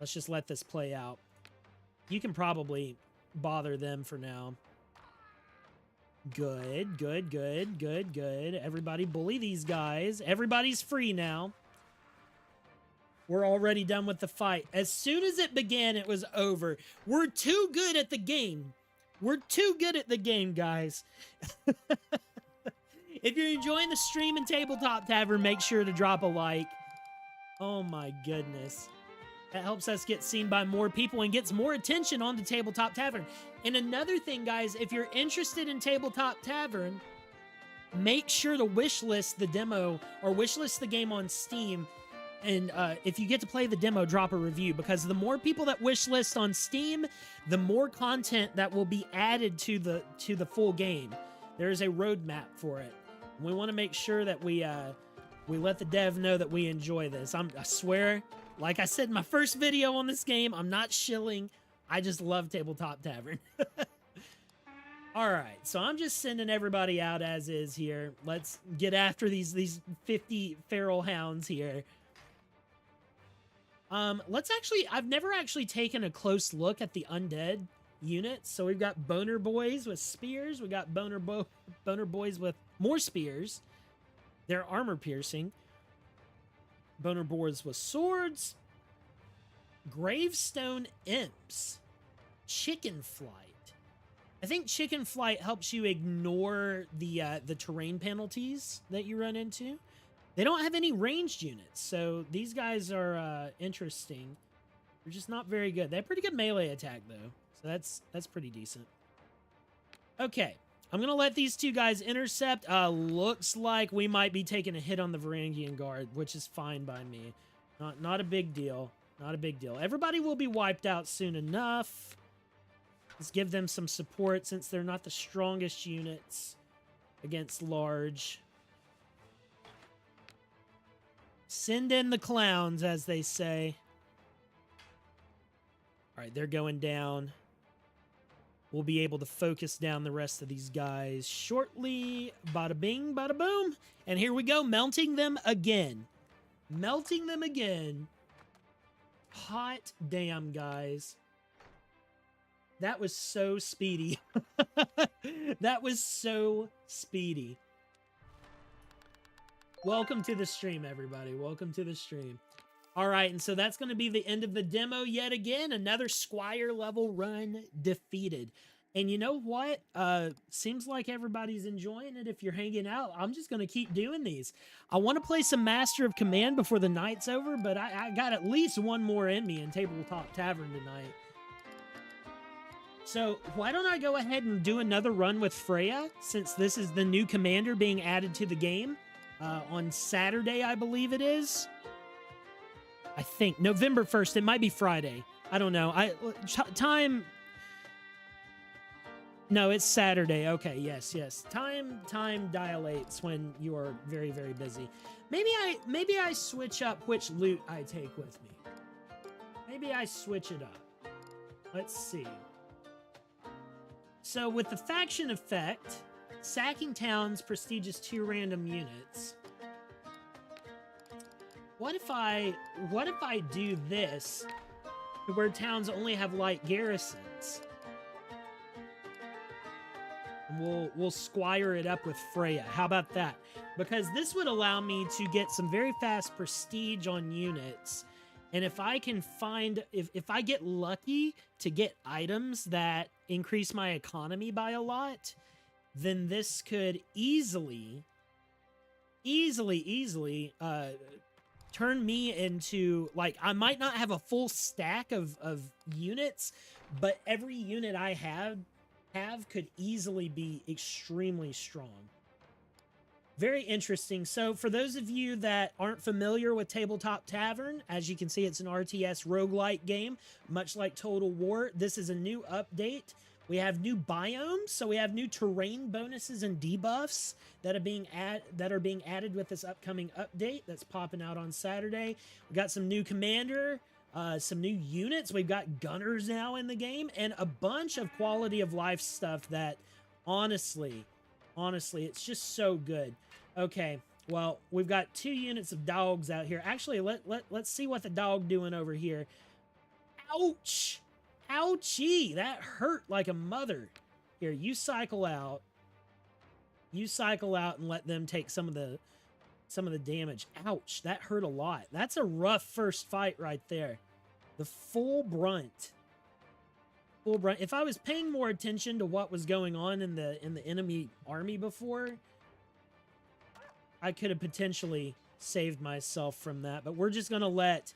Let's just let this play out. You can probably bother them for now. Good. Everybody bully these guys. Everybody's free now. We're already done with the fight. As soon as it began, it was over. We're too good at the game. We're too good at the game, guys. If you're enjoying the stream in Tabletop Tavern, make sure to drop a like. Oh my goodness. That helps us get seen by more people and gets more attention on the Tabletop Tavern. And another thing, guys, if you're interested in Tabletop Tavern, make sure to wishlist the demo or wishlist the game on Steam. And if you get to play the demo, drop a review, because the more people that wishlist on Steam, the more content that will be added to the full game. There is a roadmap for it. We want to make sure that we let the dev know that we enjoy this. I swear, like I said in my first video on this game, I'm not shilling. I just love Tabletop Tavern. All right, so I'm just sending everybody out as is here. Let's get after these 50 feral hounds here. I've never actually taken a close look at the undead units. So we've got boner boys with spears. We got boner boys with more spears. They're armor piercing. Boner boys with swords. Gravestone imps. Chicken flight. I think chicken flight helps you ignore the terrain penalties that you run into. They don't have any ranged units, so these guys are interesting. They're just not very good. They have pretty good melee attack, though, so that's pretty decent. Okay, I'm going to let these two guys intercept. Looks like we might be taking a hit on the Varangian Guard, which is fine by me. Not a big deal. Not a big deal. Everybody will be wiped out soon enough. Let's give them some support since they're not the strongest units against large. Send in the clowns, as they say. All right, they're going down. We'll be able to focus down the rest of these guys shortly. Bada bing, bada boom. And here we go, melting them again. Melting them again. Hot damn, guys. That was so speedy. That was so speedy. Welcome to the stream, everybody. Welcome to the stream. All right, and so that's going to be the end of the demo yet again. Another Squire level run defeated. And you know what? Seems like everybody's enjoying it. If you're hanging out, I'm just going to keep doing these. I want to play some Master of Command before the night's over, but I got at least one more in me in Tabletop Tavern tonight. So why don't I go ahead and do another run with Freya, since this is the new commander being added to the game on Saturday, I believe it is. I think November 1st. It might be Friday. I don't know. Time. No, it's Saturday. Okay, yes. Time dilates when you are very, very busy. Maybe I switch up which loot I take with me. Maybe I switch it up. Let's see. So with the faction effect, sacking towns prestigious 2 random units. What if I do this where towns only have light garrisons? And we'll squire it up with Freya. How about that? Because this would allow me to get some very fast prestige on units. And if I can find, if I get lucky to get items that increase my economy by a lot, then this could easily turn me into, like, I might not have a full stack of units, but every unit I have could easily be extremely strong. Very interesting. So for those of you that aren't familiar with Tabletop Tavern, as you can see, it's an RTS roguelike game, much like Total War. This is a new update. We have new biomes, so we have new terrain bonuses and debuffs that are being added with this upcoming update that's popping out on Saturday. We got some new commander, some new units. We've got gunners now in the game, and a bunch of quality of life stuff that honestly, it's just so good. Okay, well, we've got 2 units of dogs out here. Actually, let's see what the dog doing over here. Ouch! Ouchie! That hurt like a mother. Here, you cycle out. You cycle out and let them take some of the damage. Ouch, that hurt a lot. That's a rough first fight right there. The full brunt. Full brunt. If I was paying more attention to what was going on in the enemy army before, I could have potentially saved myself from that. But we're just gonna let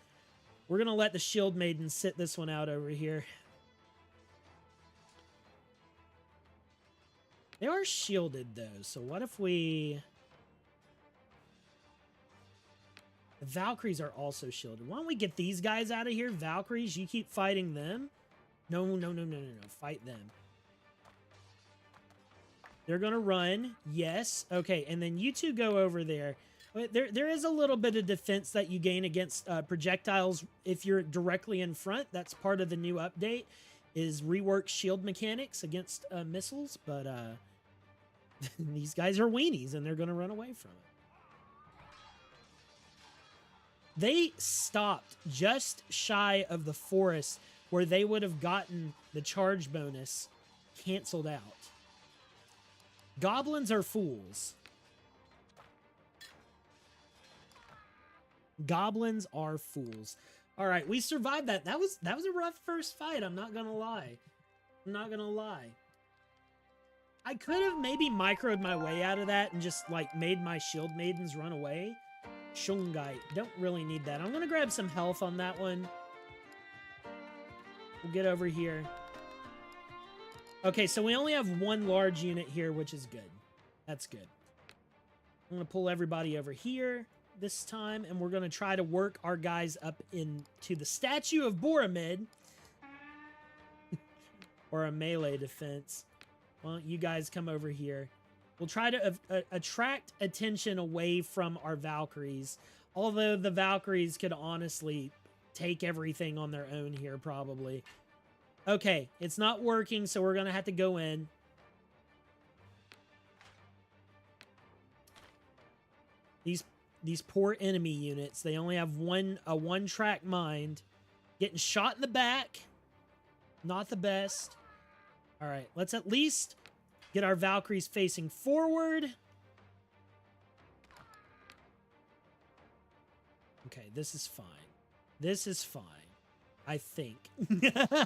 the Shield Maiden sit this one out over here. They are shielded though, so what if we... The Valkyries are also shielded. Why don't we get these guys out of here? Valkyries, you keep fighting them. No. Fight them. They're gonna run. Yes. Okay, and then you two go over there. There is a little bit of defense that you gain against projectiles if you're directly in front. That's part of the new update, is rework shield mechanics against missiles. But these guys are weenies, and they're gonna run away from it. They stopped just shy of the forest where they would have gotten the charge bonus canceled out. Goblins are fools. Goblins are fools. All right, we survived that. That was a rough first fight. I'm not gonna lie. I could have maybe microed my way out of that and just like made my shield maidens run away. Shungite. Don't really need that. I'm gonna grab some health on that one. We'll get over here. Okay, so we only have 1 large unit here, which is good. That's good. I'm gonna pull everybody over here. this time, and we're going to try to work our guys up into the statue of Boromid. Or a melee defense. Well, you guys come over here. We'll try to attract attention away from our Valkyries. Although the Valkyries could honestly take everything on their own here, probably. Okay, it's not working, so we're going to have to go in. These poor enemy units, they only have a one-track mind. Getting shot in the back. Not the best. All right, let's at least get our Valkyries facing forward. Okay, this is fine. This is fine. I think.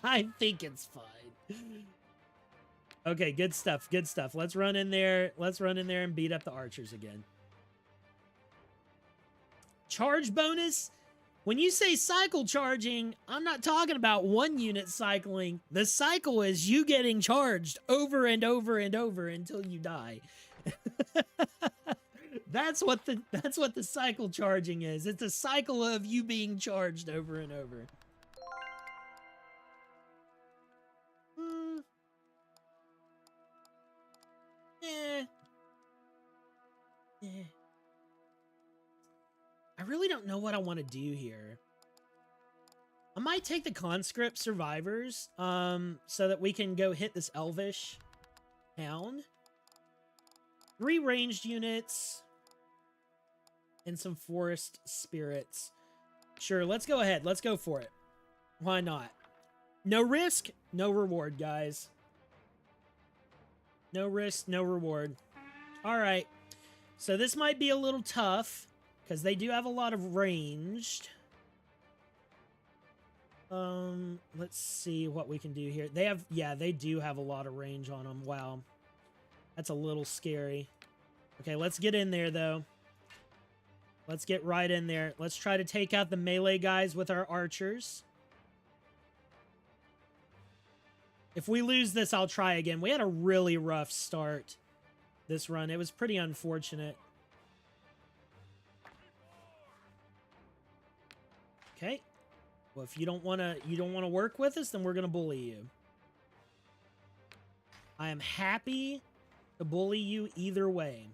I think it's fine. Okay, good stuff. Good stuff. Let's run in there. Let's run in there and beat up the archers again. Charge bonus? When you say cycle charging, I'm not talking about one unit cycling. The cycle is you getting charged over and over and over until you die. That's what the cycle charging is. It's a cycle of you being charged over and over. I really don't know what I want to do here. I might take the conscript survivors, so that we can go hit this elvish town. 3 ranged units and some forest spirits. Sure, let's go ahead. Let's go for it. Why not? No risk, no reward, guys. No risk, no reward. All right. So this might be a little tough because they do have a lot of ranged. Let's see what we can do here. They have, yeah, they do have a lot of range on them. Wow. That's a little scary. Okay, let's get in there, though. Let's get right in there. Let's try to take out the melee guys with our archers. If we lose this, I'll try again. We had a really rough start this run. It was pretty unfortunate. Okay. Well, if you don't want to work with us, then we're going to bully you. I am happy to bully you either way.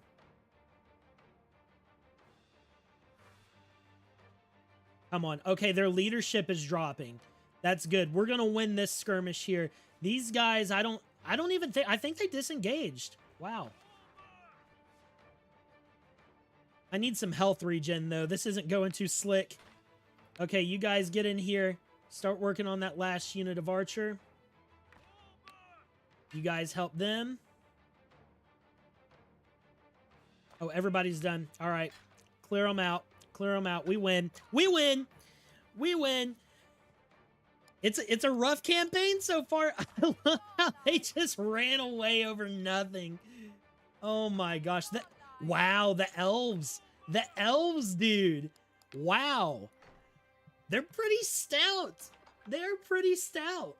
Come on. Okay, their leadership is dropping. That's good. We're going to win this skirmish here. These guys, I don't even think, I think they disengaged. Wow. I need some health regen, though. This isn't going too slick. Okay, you guys get in here. Start working on that last unit of archer. You guys help them. Oh, everybody's done. All right. Clear them out. Clear them out. We win. We win. We win. It's a rough campaign so far. I love how they just ran away over nothing. Oh my gosh. Wow, the elves. The elves, dude. Wow. They're pretty stout. They're pretty stout.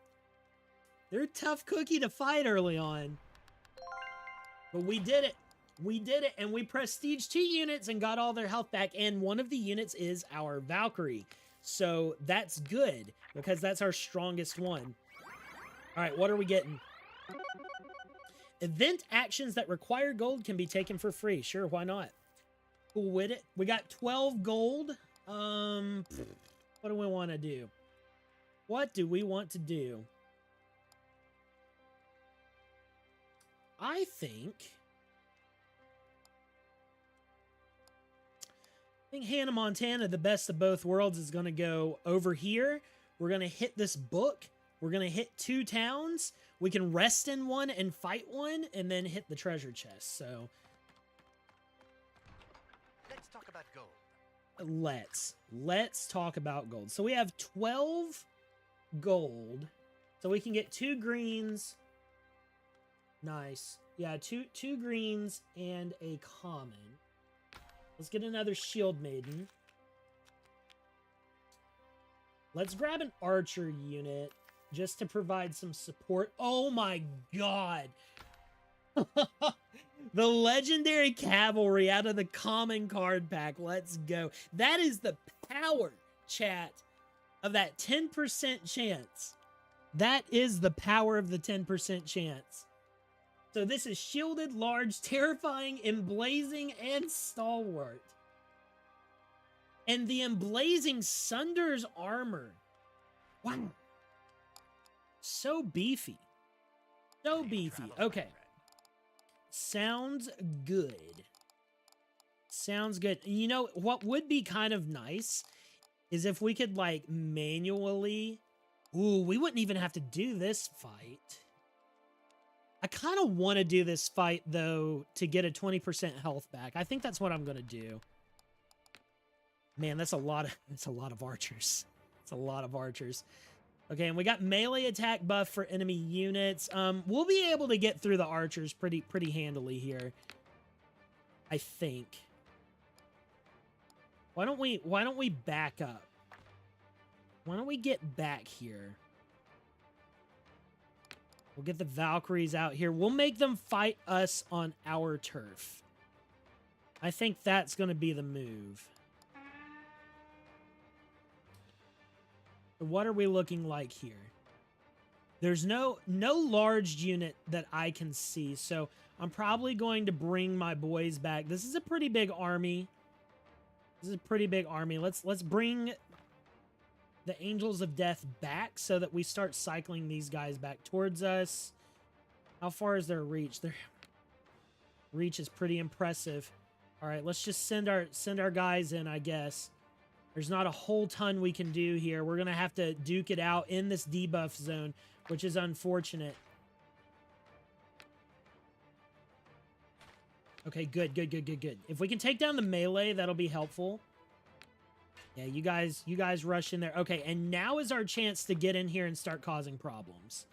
They're a tough cookie to fight early on. But we did it. We did it, and we prestiged 2 units and got all their health back, and one of the units is our Valkyrie. So that's good, because that's our strongest one. All right, what are we getting? Event actions that require gold can be taken for free. Sure, why not? Cool with it. We got 12 gold. What do we want to do? What do we want to do? I think Hannah Montana, the best of both worlds, is going to go over here. We're going to hit this book. We're going to hit 2 towns. We can rest in one and fight one, and then hit the treasure chest. So let's talk about gold. Let's talk about gold. So we have 12 gold. So we can get 2 greens. Nice. Yeah, two greens and a common. Let's get another shield maiden. Let's grab an archer unit just to provide some support. Oh my god. The legendary cavalry out of the common card pack. Let's go. That is the power, chat, of that 10% chance. That is the power of the 10% chance. So this is shielded, large, terrifying, emblazing, and stalwart. And the emblazing sunders armor. Wow. So beefy. So beefy. Okay. Sounds good. Sounds good. You know, what would be kind of nice is if we could, like, manually... Ooh, we wouldn't even have to do this fight. I kind of want to do this fight, though, to get a 20% health back. I think that's what I'm going to do. Man, that's a lot of archers. It's a lot of archers. Okay, and we got melee attack buff for enemy units. We'll be able to get through the archers pretty handily here. I think. Why don't we back up? Why don't we get back here? We'll get the Valkyries out here. We'll make them fight us on our turf. I think that's going to be the move. What are we looking like here? There's no large unit that I can see, so I'm probably going to bring my boys back. This is a pretty big army. This is a pretty big army. Let's bring the Angels of Death back so that we start cycling these guys back towards us. How far is their reach? Their reach is pretty impressive. All right, let's just send our guys in, I guess. There's not a whole ton we can do here. We're going to have to duke it out in this debuff zone, which is unfortunate. Okay, good. If we can take down the melee, that'll be helpful. Yeah, you guys rush in there. Okay, and now is our chance to get in here and start causing problems.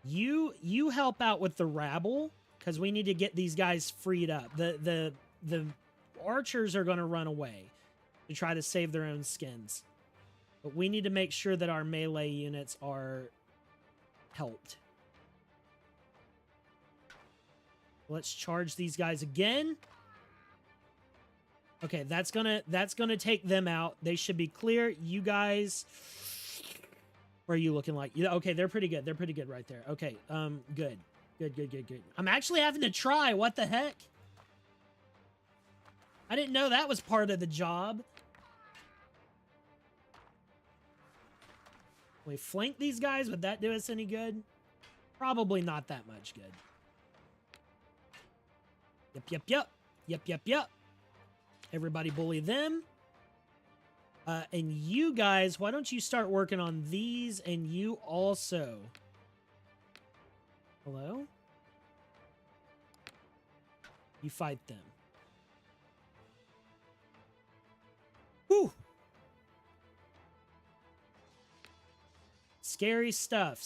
You help out with the rabble, because we need to get these guys freed up. The archers are going to run away to try to save their own skins. But we need to make sure that our melee units are helped. Let's charge these guys again. Okay, that's gonna take them out. They should be clear. You guys, where are you looking like? Yeah, okay, they're pretty good. They're pretty good right there. Okay, good. I'm actually having to try. What the heck? I didn't know that was part of the job. We flank these guys. Would that do us any good? Probably not that much good. Yep. Everybody bully them. And you guys, why don't you start working on these, and you also... Hello? You fight them. Whew! Scary stuff.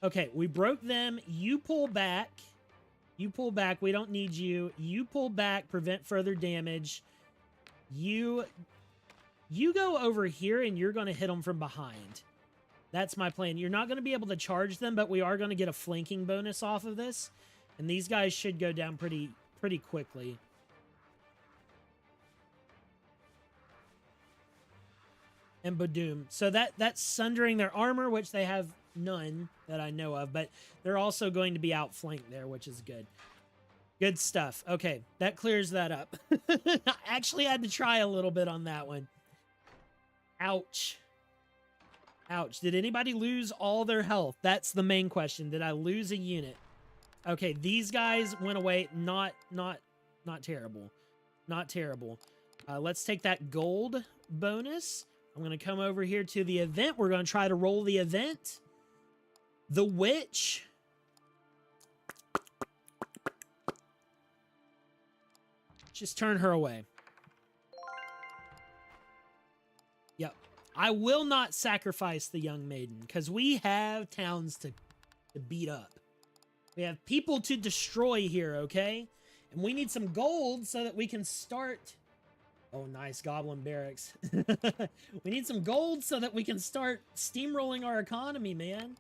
Okay, we broke them. You pull back. We don't need you. You pull back, prevent further damage. You go over here, and you're going to hit them from behind. That's my plan. You're not going to be able to charge them, but we are going to get a flanking bonus off of this. And these guys should go down pretty quickly. And badoom. So that's sundering their armor, which they have none that I know of, but they're also going to be outflanked there, which is good. Good stuff. Okay, that clears that up. I actually had to try a little bit on that one. Ouch. Did anybody lose all their health? That's the main question. Did I lose a unit? Okay, these guys went away. Not terrible. Not terrible. Let's take that gold bonus. I'm going to come over here to the event. We're going to try to roll the event. The witch. Just turn her away. Yep. I will not sacrifice the young maiden, because we have towns to beat up. We have people to destroy here, okay? And we need some gold so that we can start... Oh, nice. Goblin barracks. We need some gold so that we can start steamrolling our economy, man.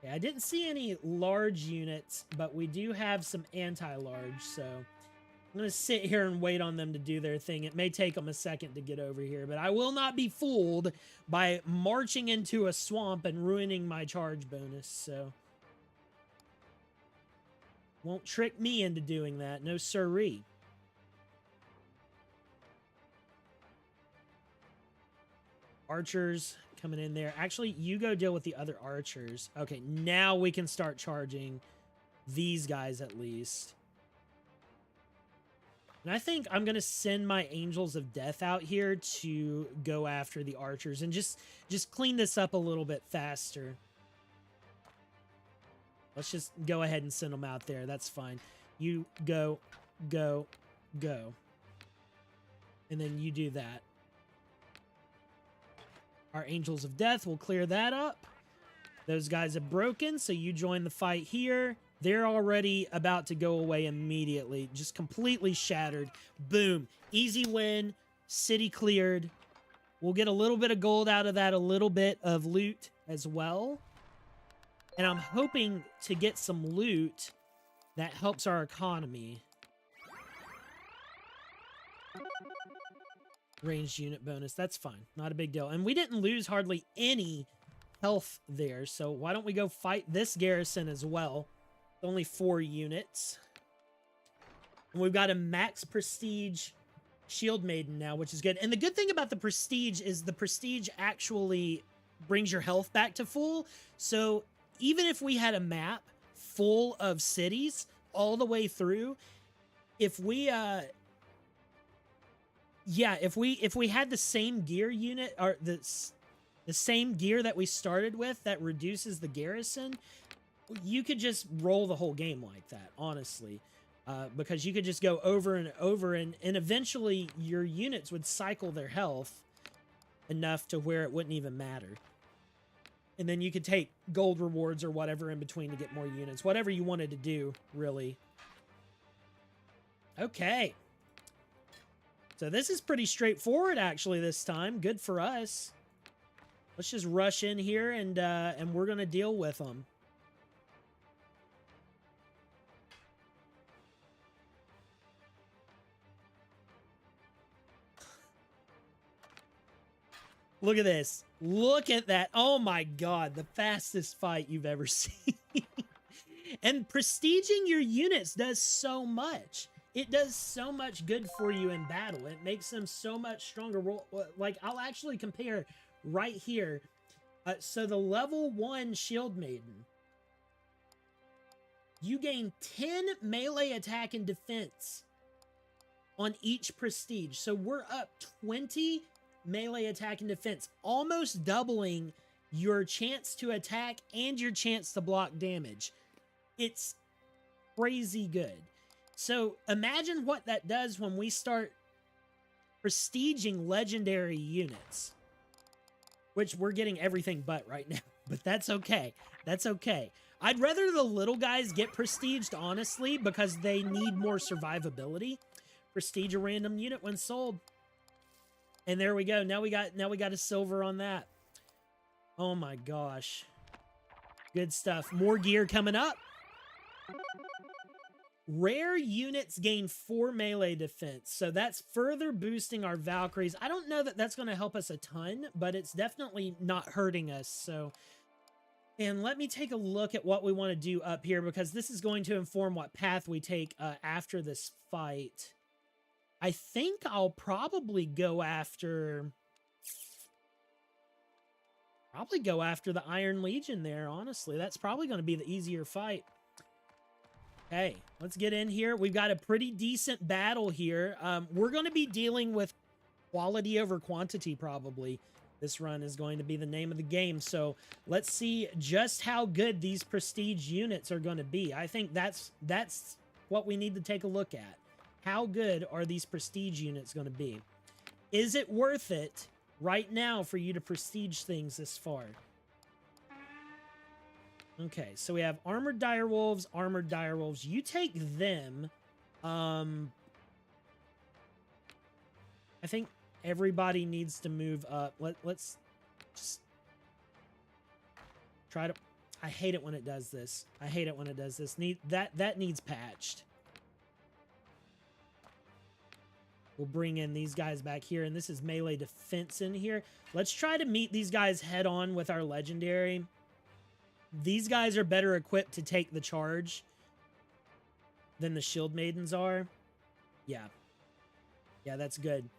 Okay, I didn't see any large units, but we do have some anti-large, so I'm going to sit here and wait on them to do their thing. It may take them a second to get over here, but I will not be fooled by marching into a swamp and ruining my charge bonus, so won't trick me into doing that. No siree. Archers coming in there. Actually, you go deal with the other archers. Okay, now we can start charging these guys at least. And I think I'm going to send my Angels of Death out here to go after the archers and just clean this up a little bit faster. Let's just go ahead and send them out there. That's fine. You go, go, go. And then you do that. Our Angels of Death will clear that up. Those guys have broken, so you join the fight here. They're already about to go away immediately. Just completely shattered. Boom. Easy win. City cleared. We'll get a little bit of gold out of that, a little bit of loot as well. And I'm hoping to get some loot that helps our economy. Ranged unit bonus. That's fine. Not a big deal. And we didn't lose hardly any health there. So why don't we go fight this garrison as well? Only 4 units. And we've got a max prestige shield maiden now, which is good. And the good thing about the prestige is the prestige actually brings your health back to full. So even if we had a map full of cities all the way through, if we if we had the same gear unit or the same gear that we started with that reduces the garrison, you could just roll the whole game like that, honestly, because you could just go over and over, and eventually your units would cycle their health enough to where it wouldn't even matter. And then you could take gold rewards or whatever in between to get more units, whatever you wanted to do, really. Okay. So this is pretty straightforward, actually, this time. Good for us. Let's just rush in here, and we're going to deal with them. Look at this. Look at that. Oh my God. The fastest fight you've ever seen. And prestiging your units does so much. It does so much good for you in battle. It makes them so much stronger. Like, I'll actually compare right here. So the level 1 Shield Maiden, you gain 10 melee attack and defense on each prestige. So we're up 20 melee attack and defense, almost doubling your chance to attack and your chance to block damage. It's crazy good. So imagine what that does when we start prestiging legendary units, which we're getting everything but right now, but that's okay. That's okay. I'd rather the little guys get prestiged, honestly, because they need more survivability. Prestige a random unit when sold. And there we go. Now we got a silver on that. Oh my gosh. Good stuff. More gear coming up. Rare units gain 4 melee defense, so that's further boosting our Valkyries. I don't know that that's going to help us a ton, but it's definitely not hurting us. So, and let me take a look at what we want to do up here, because this is going to inform what path we take after this fight. I think I'll probably go after the Iron Legion there, honestly. That's probably going to be the easier fight. Okay, let's get in here. We've got a pretty decent battle here. We're going to be dealing with quality over quantity, probably. This run is going to be the name of the game. So let's see just how good these prestige units are going to be. I think that's what we need to take a look at. How good are these prestige units going to be? Is it worth it right now for you to prestige things this far? Okay, so we have armored direwolves, armored direwolves. You take them. I think everybody needs to move up. Let's just try to... I hate it when it does this. I hate it when it does this. That needs patched. We'll bring in these guys back here, and this is melee defense in here. Let's try to meet these guys head on with our legendary. These guys are better equipped to take the charge than the shield maidens are. Yeah. Yeah, that's good.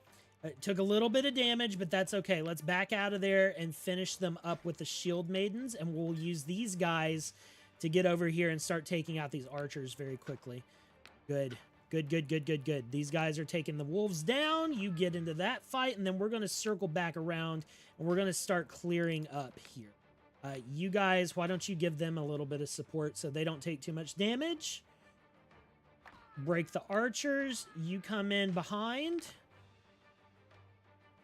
It took a little bit of damage, but that's okay. Let's back out of there and finish them up with the shield maidens, and we'll use these guys to get over here and start taking out these archers very quickly. Good. Good, good, good, good, good. These guys are taking the wolves down. You get into that fight, and then we're going to circle back around, and we're going to start clearing up here. You guys, why don't you give them a little bit of support so they don't take too much damage? Break the archers. You come in behind.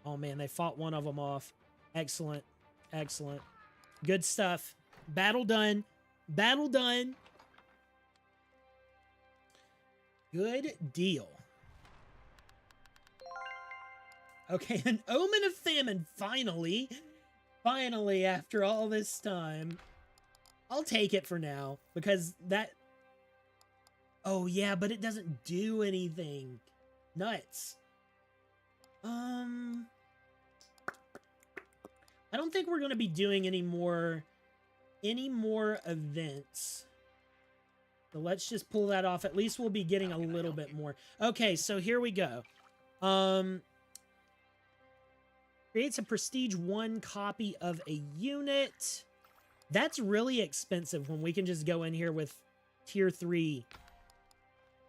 Oh, man, they fought one of them off. Excellent. Excellent. Good stuff. Battle done. Battle done. Good deal. Okay, an Omen of Famine, finally. Finally, after all this time. I'll take it for now, because that... Oh, yeah, but it doesn't do anything. Nuts. I don't think we're going to be doing any more events. So let's just pull that off. At least we'll be getting a little bit more. Okay, so here we go. Creates a Prestige 1 copy of a unit. That's really expensive when we can just go in here with tier 3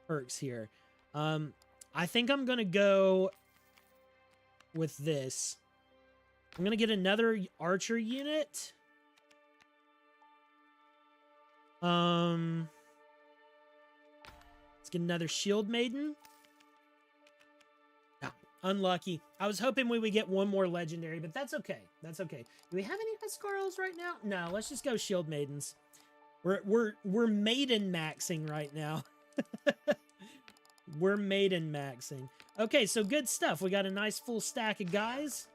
perks here. I think I'm going to go with this. I'm going to get another archer unit. Let's get another shield maiden. No, unlucky. I was hoping we would get one more legendary, but that's okay. That's okay. Do we have any Huskarls right now? No, let's just go shield maidens. We're maiden maxing right now. We're maiden maxing. Okay, so good stuff. We got a nice full stack of guys.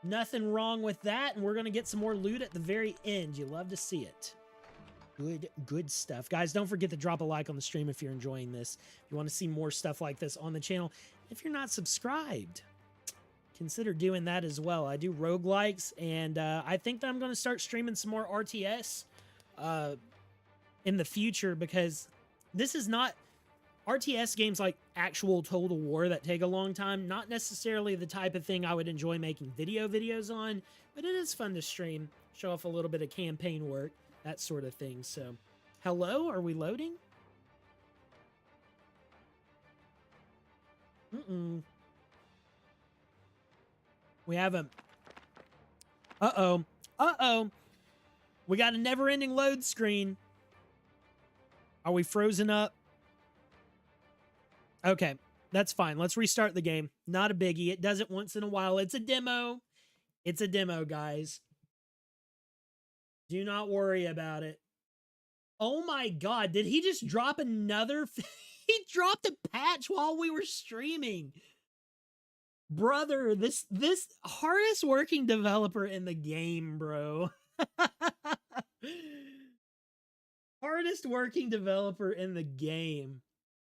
Nothing wrong with that, and we're going to get some more loot at the very end. You love to see it. Good stuff. Guys, don't forget to drop a like on the stream if you're enjoying this. If you want to see more stuff like this on the channel. If you're not subscribed, consider doing that as well. I do roguelikes, and I think that I'm going to start streaming some more RTS in the future, because this is not... RTS games like actual Total War that take a long time, not necessarily the type of thing I would enjoy making videos on, but it is fun to stream, show off a little bit of campaign work, that sort of thing. So, hello? Are we loading? We haven't. Uh-oh. Uh-oh. We got a never-ending load screen. Are we frozen up? Okay, that's fine. Let's restart the game. Not a biggie. It does it once in a while. It's a demo. It's a demo, guys. Do not worry about it. Oh my god, did he just drop another... He dropped a patch while we were streaming. Brother, this hardest working developer in the game, bro. Hardest working developer in the game.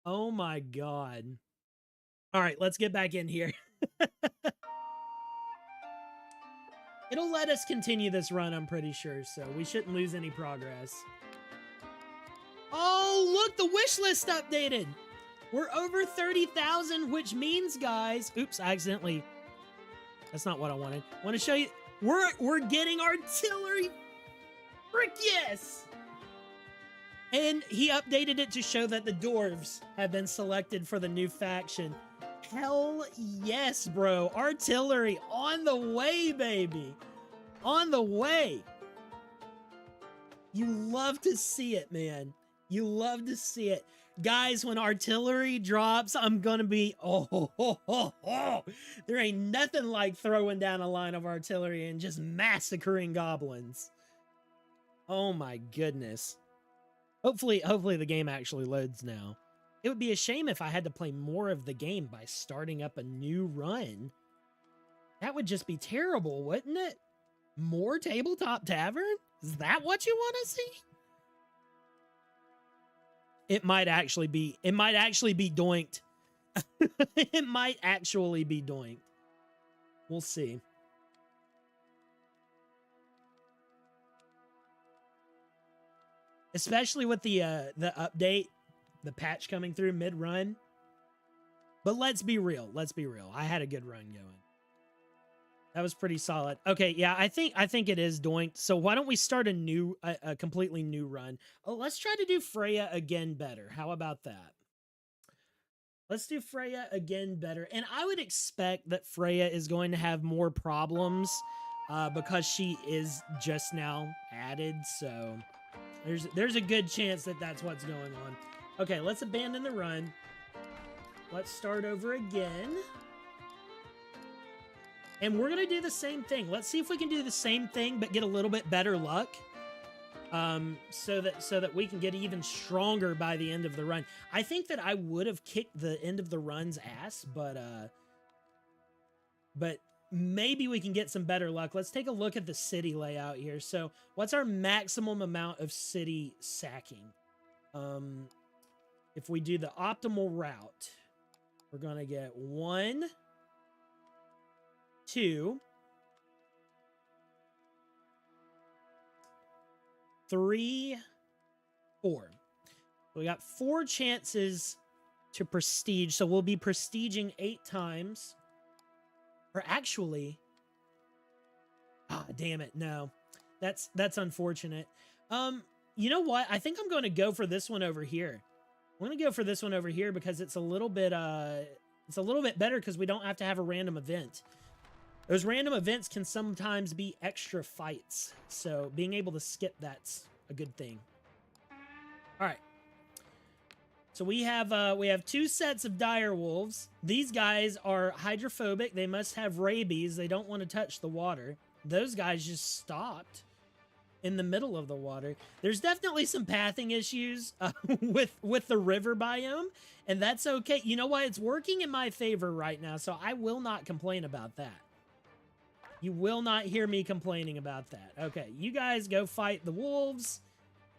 Oh my god. All right, let's get back in here. It'll let us continue this run, I'm pretty sure, so we shouldn't lose any progress. Oh, look, the wish list updated. We're over 30,000, which means, guys... Oops, I accidentally... That's not what I wanted. I want to show you... We're getting artillery. Frick yes! And he updated it to show that the dwarves have been selected for the new faction. Hell yes, bro. Artillery on the way, baby. On the way. You love to see it, man. You love to see it. Guys, when artillery drops, I'm gonna be... Oh. There ain't nothing like throwing down a line of artillery and just massacring goblins. Oh my goodness. Hopefully the game actually loads now. It would be a shame if I had to play more of the game by starting up a new run. That would just be terrible, wouldn't it? More Tabletop Tavern? Is that what you want to see? It might actually be doinked. It might actually be doinked. We'll see. Especially with the update, the patch coming through mid-run. But let's be real. Let's be real. I had a good run going. That was pretty solid. Okay, yeah, I think it is doinked. So why don't we start a completely new run? Oh, let's try to do Freya again better. How about that? Let's do Freya again better. And I would expect that Freya is going to have more problems because she is just now added. So there's a good chance that that's what's going on. Okay, let's abandon the run. Let's start over again. And we're going to do the same thing. Let's see if we can do the same thing, but get a little bit better luck. So that we can get even stronger by the end of the run. I think that I would have kicked the end of the run's ass, but maybe we can get some better luck. Let's take a look at the city layout here. So what's our maximum amount of city sacking? If we do the optimal route, we're going to get 1, 2, 3, 4. We got 4 chances to prestige, so we'll be prestiging 8 times. Or actually, damn it, no. That's unfortunate. You know what? I think I'm going to go for this one over here. I'm going to go for this one over here because it's a little bit better because we don't have to have a random event. Those random events can sometimes be extra fights, so being able to skip that's a good thing. All right. So we have 2 sets of dire wolves. These guys are hydrophobic. They must have rabies. They don't want to touch the water. Those guys just stopped in the middle of the water. There's definitely some pathing issues with the river biome, and that's okay. You know what? It's working in my favor right now, so I will not complain about that. You will not hear me complaining about that. Okay, you guys go fight the wolves.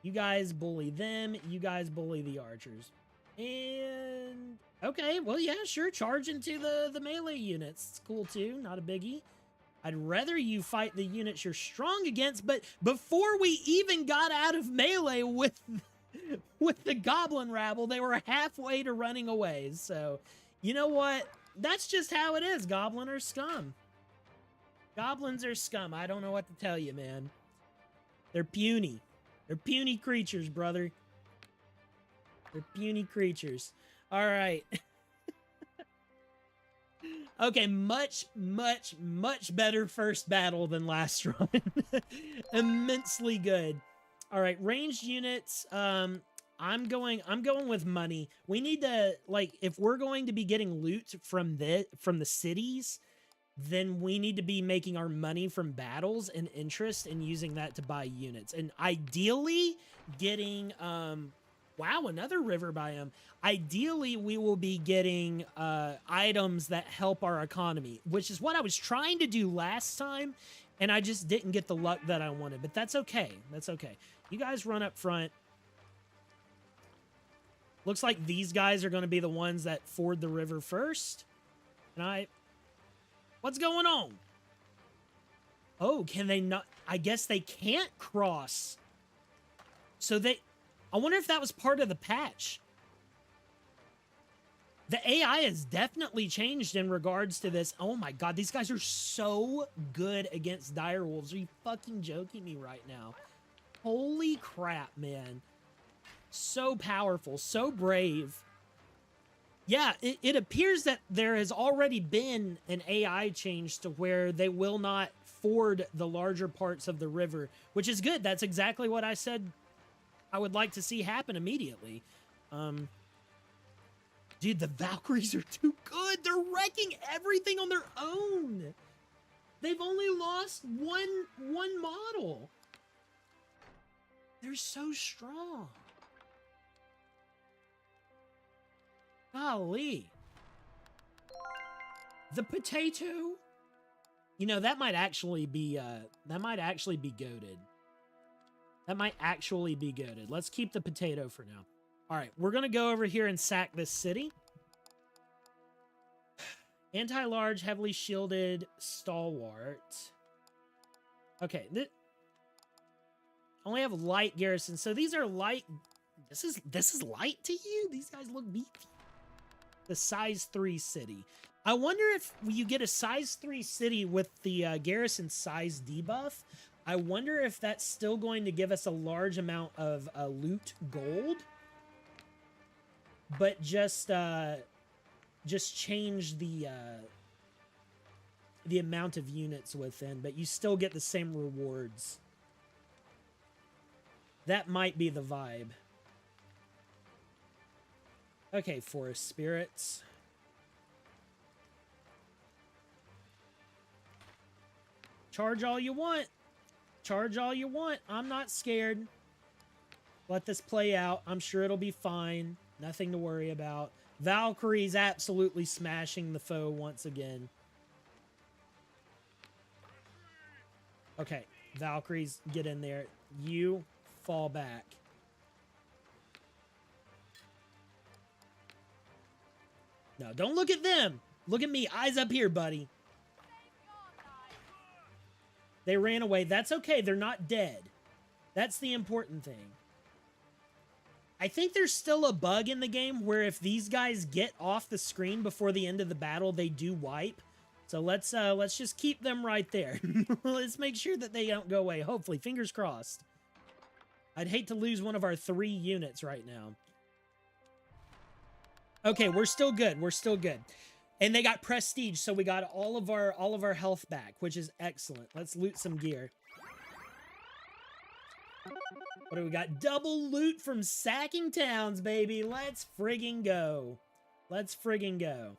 You guys bully them. You guys bully the archers. And, okay, well, yeah, sure. Charge into the melee units. It's cool, too. Not a biggie. I'd rather you fight the units you're strong against, but before we even got out of melee with the goblin rabble, they were halfway to running away. So, you know what? That's just how it is. Goblin are scum. Goblins are scum. I don't know what to tell you, man. They're puny. They're puny creatures, brother. They're puny creatures. All right. Okay, much better first battle than last run. Immensely good. All right, ranged units. I'm going with money. We need to, like, if we're going to be getting loot from the cities, then we need to be making our money from battles and interest and using that to buy units. And ideally getting, wow, another river biome. Ideally, we will be getting items that help our economy, which is what I was trying to do last time, and I just didn't get the luck that I wanted. But that's okay. That's okay. You guys run up front. Looks like these guys are going to be the ones that ford the river first. And what's going on? Oh, can they not? I guess they can't cross. So I wonder if that was part of the patch. The AI has definitely changed in regards to this. Oh my god, these guys are so good against dire wolves. Are you fucking joking me right now? Holy crap, man. So powerful, so brave. Yeah, it appears that there has already been an AI change to where they will not ford the larger parts of the river, which is good. That's exactly what I said I would like to see happen immediately. Dude, the Valkyries are too good. They're wrecking everything on their own. They've only lost one model. They're so strong. Golly. The potato. You know, that might actually be goaded. That might actually be goaded. Let's keep the potato for now. All right, we're gonna go over here and sack this city. Anti-large, heavily shielded, stalwart. Okay, only have light garrison. So these are light. This is light to you? These guys look beefy. The size 3 city. I wonder if you get a size 3 city with the garrison size debuff. I wonder if that's still going to give us a large amount of loot gold, but just change the amount of units within, but you still get the same rewards. That might be the vibe. Okay, forest spirits. Charge all you want. Charge all you want. I'm not scared. Let this play out. I'm sure it'll be fine. Nothing to worry about. Valkyrie's absolutely smashing the foe once again. Okay, Valkyries, get in there. You fall back. No, don't look at them. Look at me. Eyes up here, buddy. They ran away. That's okay. They're not dead. That's the important thing. I think there's still a bug in the game where if these guys get off the screen before the end of the battle, they do wipe. So let's just keep them right there. Let's make sure that they don't go away. Hopefully, fingers crossed. I'd hate to lose one of our 3 units right now. Okay, we're still good. We're still good. And they got prestige, so we got all of our health back, which is excellent. Let's loot some gear. What do we got? Double loot from sacking towns, baby. Let's friggin' go. Let's friggin' go.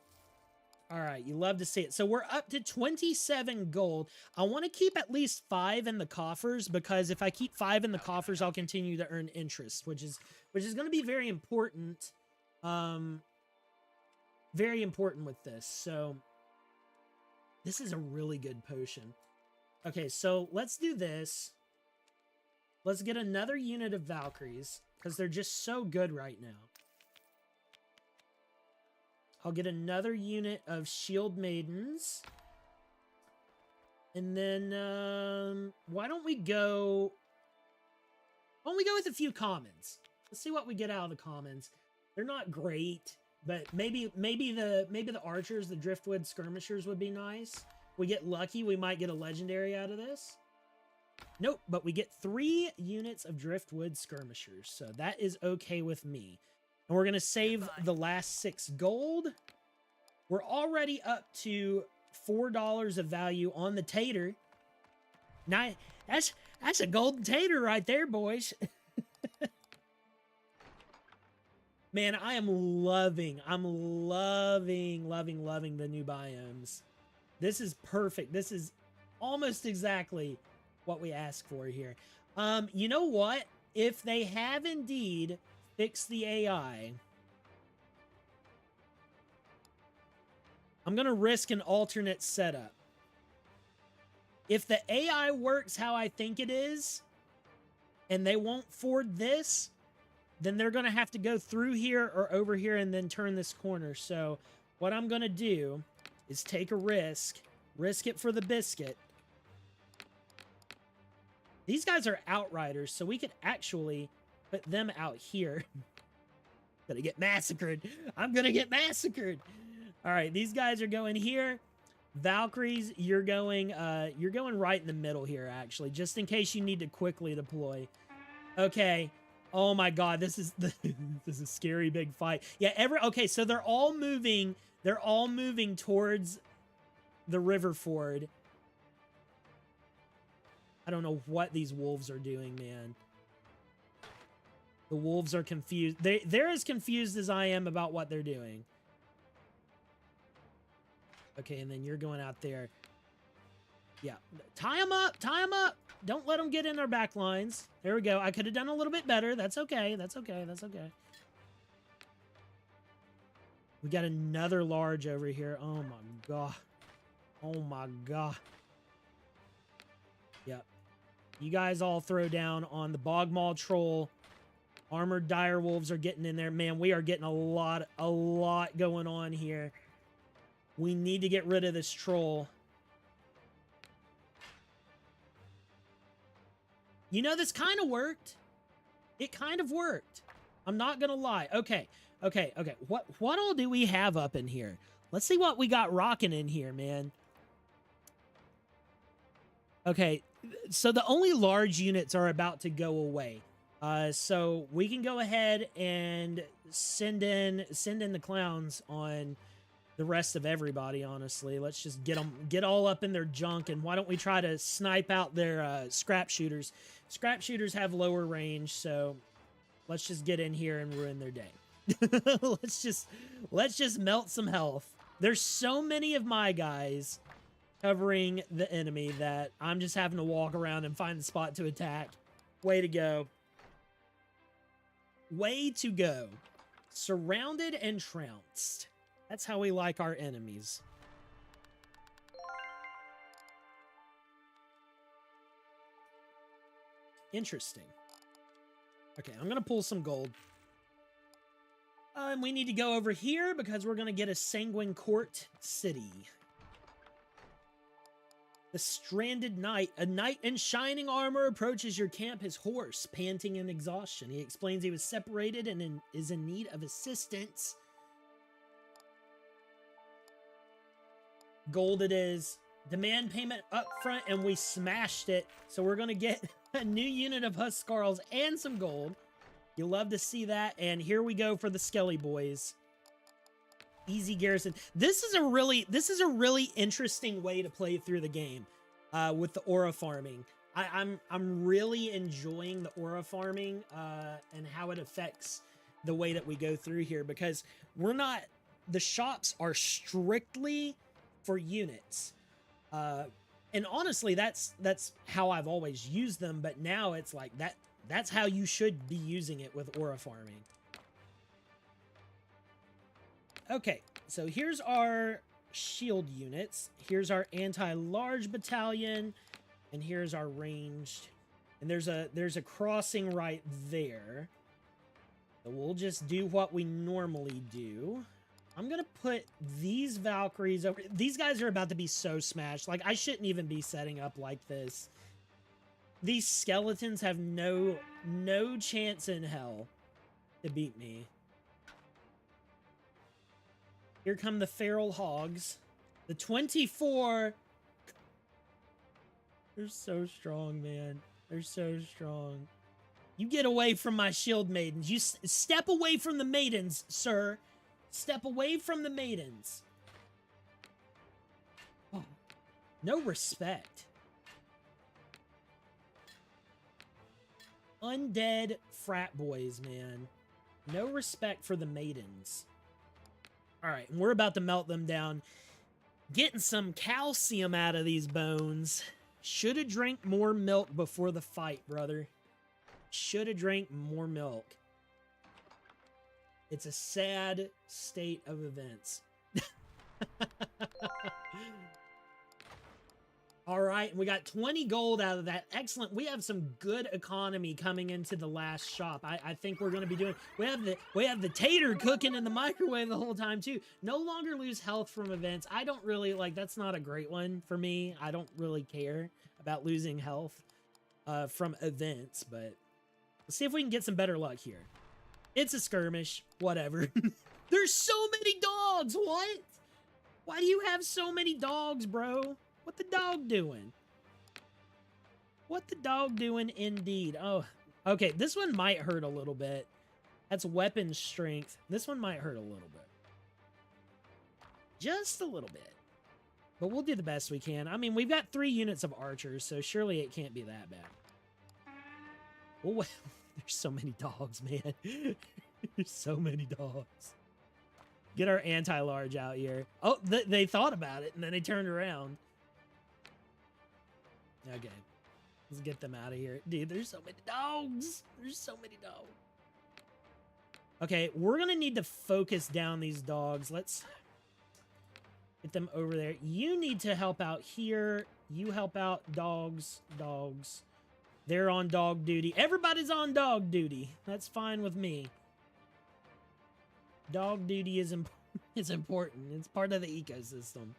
All right, you love to see it. So we're up to 27 gold. I want to keep at least 5 in the coffers, because if I keep 5 in the coffers, I'll continue to earn interest, which is going to be very important. Very important with this. So this is a really good potion. Okay, so let's do this. Let's get another unit of Valkyries, because they're just so good right now. I'll get another unit of Shield Maidens. And then, why don't we go with a few commons? Let's see what we get out of the commons. They're not great, but maybe the archers, the driftwood skirmishers would be nice. We get lucky, we might get a legendary out of this. Nope, but we get 3 units of driftwood skirmishers, so that is okay with me. And we're gonna save the last 6 gold. We're already up to $4 of value on the tater. Now, that's a golden tater right there, boys. Man, I'm loving the new biomes. This is perfect. This is almost exactly what we asked for here. You know what? If they have indeed fixed the AI, I'm going to risk an alternate setup. If the AI works how I think it is, and they won't ford this, then they're going to have to go through here or over here and then turn this corner. So what I'm going to do is take a risk it for the biscuit. These guys are outriders, so we could actually put them out here. Gonna get massacred. I'm gonna get massacred. All right, these guys are going here. Valkyries, you're going right in the middle here, actually, just in case you need to quickly deploy. Okay. Oh my God, this is this is a scary big fight. Yeah, okay, so they're all moving towards the river ford. I don't know what these wolves are doing, man. The wolves are confused. They're as confused as I am about what they're doing. Okay, and then you're going out there. Yeah. Tie them up! Tie them up! Don't let them get in our back lines. There we go. I could have done a little bit better. That's okay. That's okay. That's okay. We got another large over here. Oh my God. Oh my God. You guys all throw down on the Bogmaw Troll. Armored dire wolves are getting in there. Man, we are getting a lot going on here. We need to get rid of this troll. You know, this kind of worked. It kind of worked. I'm not gonna lie. Okay. What all do we have up in here? Let's see what we got rocking in here, man. Okay, so the only large units are about to go away. So we can go ahead and send in the clowns on the rest of everybody, honestly. Let's just get all up in their junk, and why don't we try to snipe out their scrap shooters? Scrap shooters have lower range, so let's just get in here and ruin their day. let's just melt some health. There's so many of my guys covering the enemy that I'm just having to walk around and find the spot to attack. Way to go. Way to go. Surrounded and trounced. That's how we like our enemies. Interesting. Okay, I'm gonna pull some gold. And we need to go over here because we're gonna get a Sanguine Court City. The Stranded Knight. A knight in shining armor approaches your camp, his horse, panting in exhaustion. He explains he was separated and is in need of assistance. Gold it is. Demand payment up front, and we smashed it. So we're going to get a new unit of Huskarls and some gold. You'll love to see that. And here we go for the Skelly Boys. Easy garrison. This is a really interesting way to play through the game with the aura farming. I'm really enjoying the aura farming and how it affects the way that we go through here, because the shops are strictly for units. And honestly, that's how I've always used them, but now it's like that's how you should be using it with aura farming. Okay, so here's our shield units. Here's our anti-large battalion, and here's our ranged. And there's a crossing right there. So we'll just do what we normally do. I'm gonna put these Valkyries over. These guys are about to be so smashed. Like, I shouldn't even be setting up like this. These skeletons have no chance in hell to beat me. Here come the feral hogs. The 24. They're so strong, man. They're so strong. You get away from my shield maidens. You step away from the maidens, sir. Step away from the maidens. Oh, no respect. Undead frat boys, man. No respect for the maidens. All right, and we're about to melt them down. Getting some calcium out of these bones. Should have drank more milk before the fight, brother. Should have drank more milk. It's a sad state of events. All right, we got 20 gold out of that. Excellent. We have some good economy coming into the last shop. I think we're going to be doing... We have the tater cooking in the microwave the whole time, too. No longer lose health from events. I don't really... Like, that's not a great one for me. I don't really care about losing health from events, but... Let's see if we can get some better luck here. It's a skirmish. Whatever. There's so many dogs! What? Why do you have so many dogs, bro? What the dog doing? What the dog doing indeed? Oh, okay. This one might hurt a little bit. That's weapon strength. This one might hurt a little bit. Just a little bit. But we'll do the best we can. I mean, we've got 3 units of archers, so surely it can't be that bad. Oh, well, there's so many dogs, man. There's so many dogs. Get our anti-large out here. Oh, they thought about it, and then they turned around. Okay. Let's get them out of here. Dude, there's so many dogs. There's so many dogs. Okay, we're going to need to focus down these dogs. Let's get them over there. You need to help out here. You help out dogs, dogs. They're on dog duty. Everybody's on dog duty. That's fine with me. Dog duty is important. It's part of the ecosystem.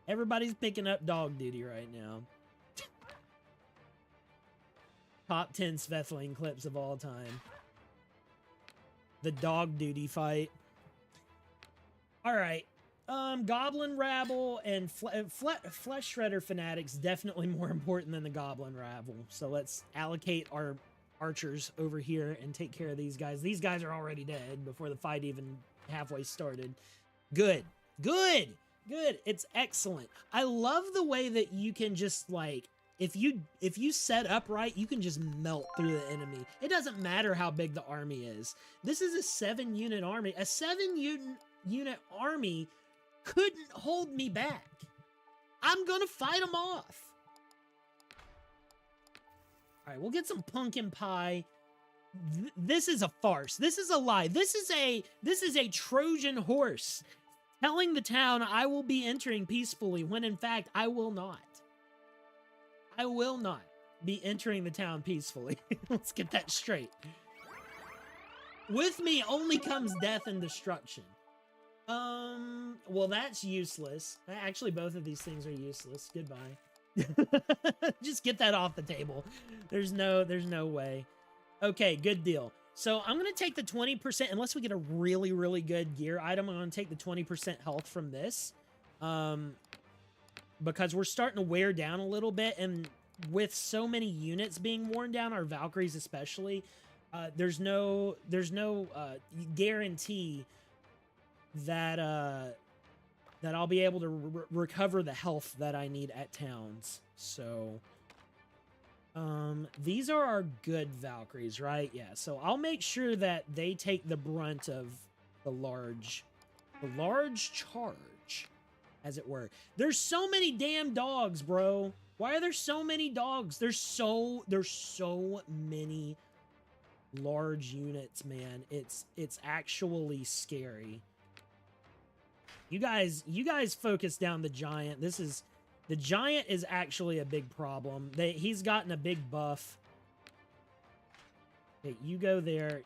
Everybody's picking up dog duty right now. Top 10 Svethlane clips of all time. The dog duty fight. Alright. Goblin Rabble and Flesh Shredder Fanatics definitely more important than the Goblin Rabble. So let's allocate our archers over here and take care of these guys. These guys are already dead before the fight even halfway started. Good. Good. Good. It's excellent. I love the way that you can just, like, if you set up right, you can just melt through the enemy. It doesn't matter how big the army is. This is a 7-unit army. A 7-unit army couldn't hold me back. I'm gonna fight them off. All right, we'll get some pumpkin pie. This is a farce. This is a lie. This is a Trojan horse telling the town I will be entering peacefully when in fact I will not. I will not be entering the town peacefully. Let's get that straight. With me only comes death and destruction. Well, that's useless. Actually, both of these things are useless. Goodbye. Just get that off the table. There's no way. Okay, good deal. So I'm going to take the 20%, unless we get a really, really good gear item, I'm going to take the 20% health from this. Because we're starting to wear down a little bit, and with so many units being worn down, our Valkyries especially, there's no guarantee that that I'll be able to recover the health that I need at towns. So these are our good Valkyries, right? Yeah, so I'll make sure that they take the brunt of the large charge, as it were. There's so many damn dogs, bro. Why are there so many dogs? There's so many large units, man. It's actually scary. You guys focus down the giant. The giant is actually a big problem. He's gotten a big buff. Okay, you go there.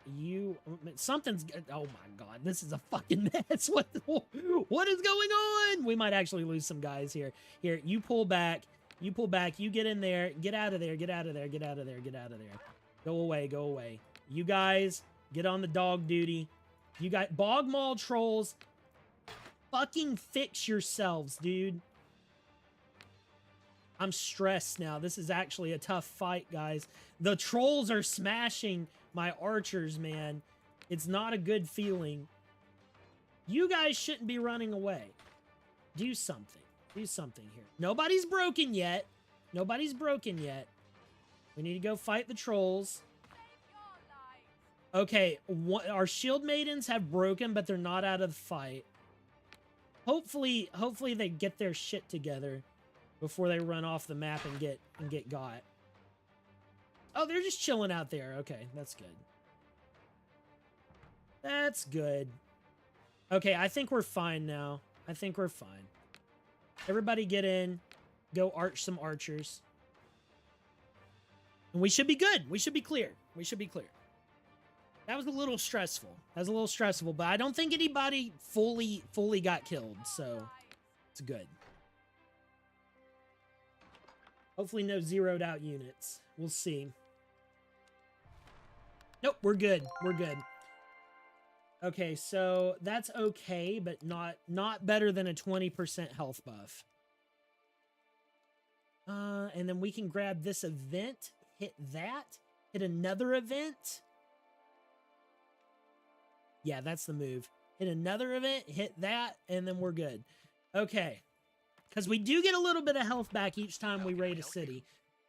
Something's, oh my god, this is a fucking mess. What is going on? We might actually lose some guys here. Here, you pull back. You pull back. You get in there. Get out of there. Get out of there. Get out of there. Get out of there. Go away. Go away. You guys, get on the dog duty. You got bog maul trolls. Fucking fix yourselves, dude. I'm stressed now. This is actually a tough fight, guys. The trolls are smashing my archers, man. It's not a good feeling. You guys shouldn't be running away. Do something. Do something here. Nobody's broken yet. Nobody's broken yet. We need to go fight the trolls. Okay, our shield maidens have broken, but they're not out of the fight. Hopefully they get their shit together before they run off the map and get got. Oh, they're just chilling out there. Okay, that's good. That's good. Okay, I think we're fine now. I think we're fine. Everybody get in. Go arch some archers. And we should be good. We should be clear. We should be clear. That was a little stressful. That was a little stressful, but I don't think anybody fully got killed, so it's good. Hopefully no zeroed out units. We'll see. Nope, we're good. We're good. Okay, so that's okay, but not better than a 20% health buff. And then we can grab this event, hit that, hit another event. Yeah, that's the move. Hit another event, hit that, and then we're good. Okay. Because we do get a little bit of health back each time we raid a city.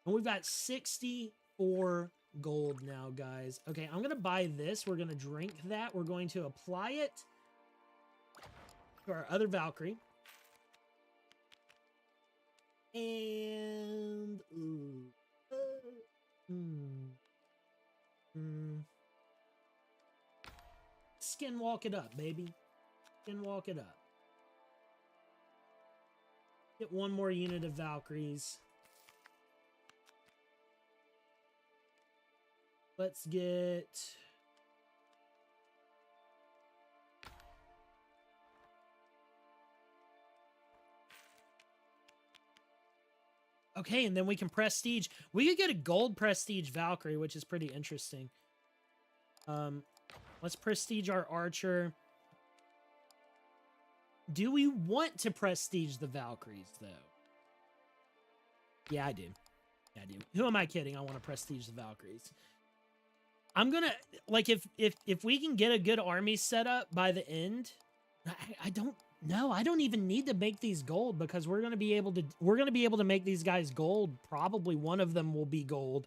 And we've got 64 gold now, guys. Okay, I'm going to buy this. We're going to drink that. We're going to apply it to our other Valkyrie. And... Skinwalk it up, baby. Skinwalk it up. Get one more unit of Valkyries. Let's get... Okay, and then we can prestige. We could get a gold prestige Valkyrie, which is pretty interesting. Let's prestige our archer. Do we want to prestige the Valkyries, though? Yeah, I do. Yeah, I do. Who am I kidding? I want to prestige the Valkyries. I'm gonna, like, if we can get a good army set up by the end, I don't know. I don't even need to make these gold because we're gonna be able to make these guys gold. Probably one of them will be gold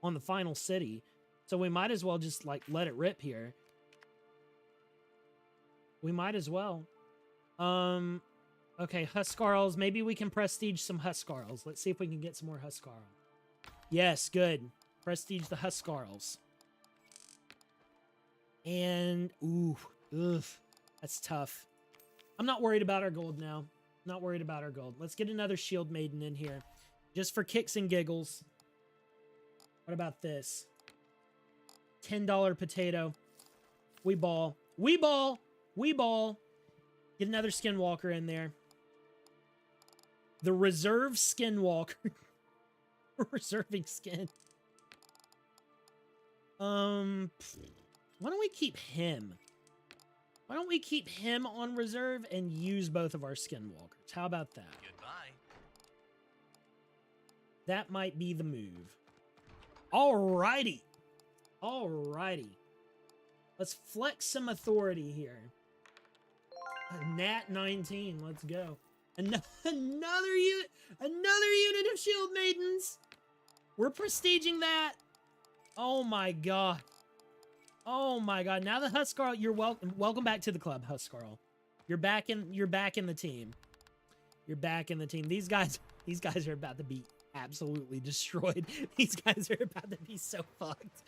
on the final city. So we might as well just, like, let it rip here. We might as well. Okay, Huskarls. Maybe we can prestige some Huskarls. Let's see if we can get some more Huskarls. Yes, good. Prestige the Huskarls. And, ooh, that's tough. I'm not worried about our gold now. Not worried about our gold. Let's get another Shield Maiden in here. Just for kicks and giggles. What about this? $10 potato. We ball. We ball. We ball. Get another Skinwalker in there. The reserve Skinwalker. Reserving skin. Why don't we keep him? Why don't we keep him on reserve and use both of our Skinwalkers? How about that? Goodbye. That might be the move. Alrighty. Alrighty. Let's flex some authority here. Nat 19. Let's go. Another unit of Shield Maidens. We're prestiging that. Oh my god. Oh my god. Now the Huskarl, you're welcome back to the club, Huskarl. You're back in the team. You're back in the team. These guys are about to be absolutely destroyed. These guys are about to be so fucked.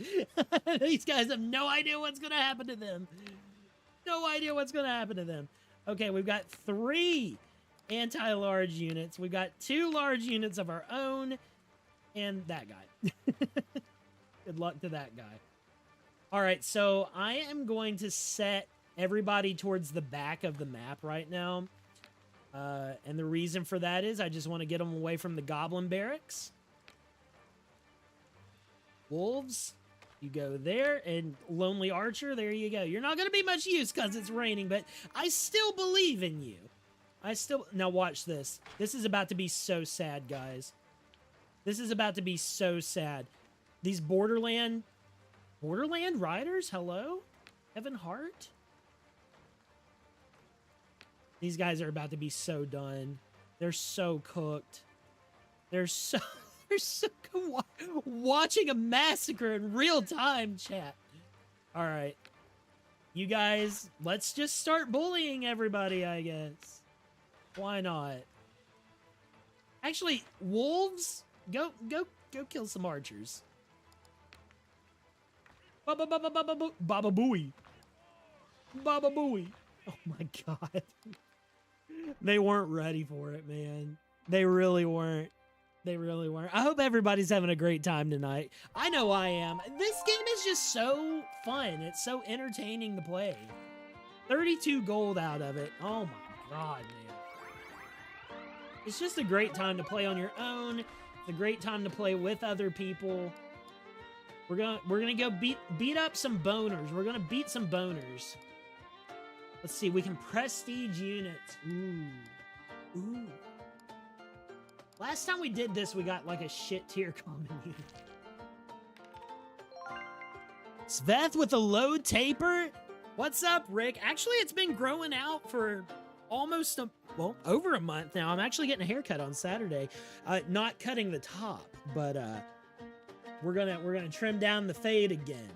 These guys have no idea what's going to happen to them. No idea what's going to happen to them. Okay, we've got 3 anti-large units. We've got 2 large units of our own. And that guy. Good luck to that guy. All right, so I am going to set everybody towards the back of the map right now. And the reason for that is I just want to get them away from the goblin barracks. Wolves, you go there. And Lonely Archer, there you go. You're not going to be much use because it's raining, but I still believe in you. Now watch this. This is about to be so sad, guys. This is about to be so sad. These Borderland riders, hello? Heaven Heart? These guys are about to be so done. They're so cooked. They're so watching a massacre in real time, chat. All right. You guys, let's just start bullying everybody, I guess. Why not? Actually, wolves, go kill some archers. Baba booey. Baba booey. Oh my god. They weren't ready for it, man. They really weren't. They really weren't. I hope everybody's having a great time tonight. I know I am. This game is just so fun. It's so entertaining to play. 32 gold out of it. Oh my god, man. It's just a great time to play on your own. It's a great time to play with other people. We're gonna go beat up some boners. We're gonna beat some boners. Let's see. We can prestige units. Ooh. Last time we did this, we got like a shit tier common unit. Sveth with a low taper. What's up, Rick? Actually, it's been growing out for almost over a month now. I'm actually getting a haircut on Saturday. Not cutting the top, but we're gonna trim down the fade again.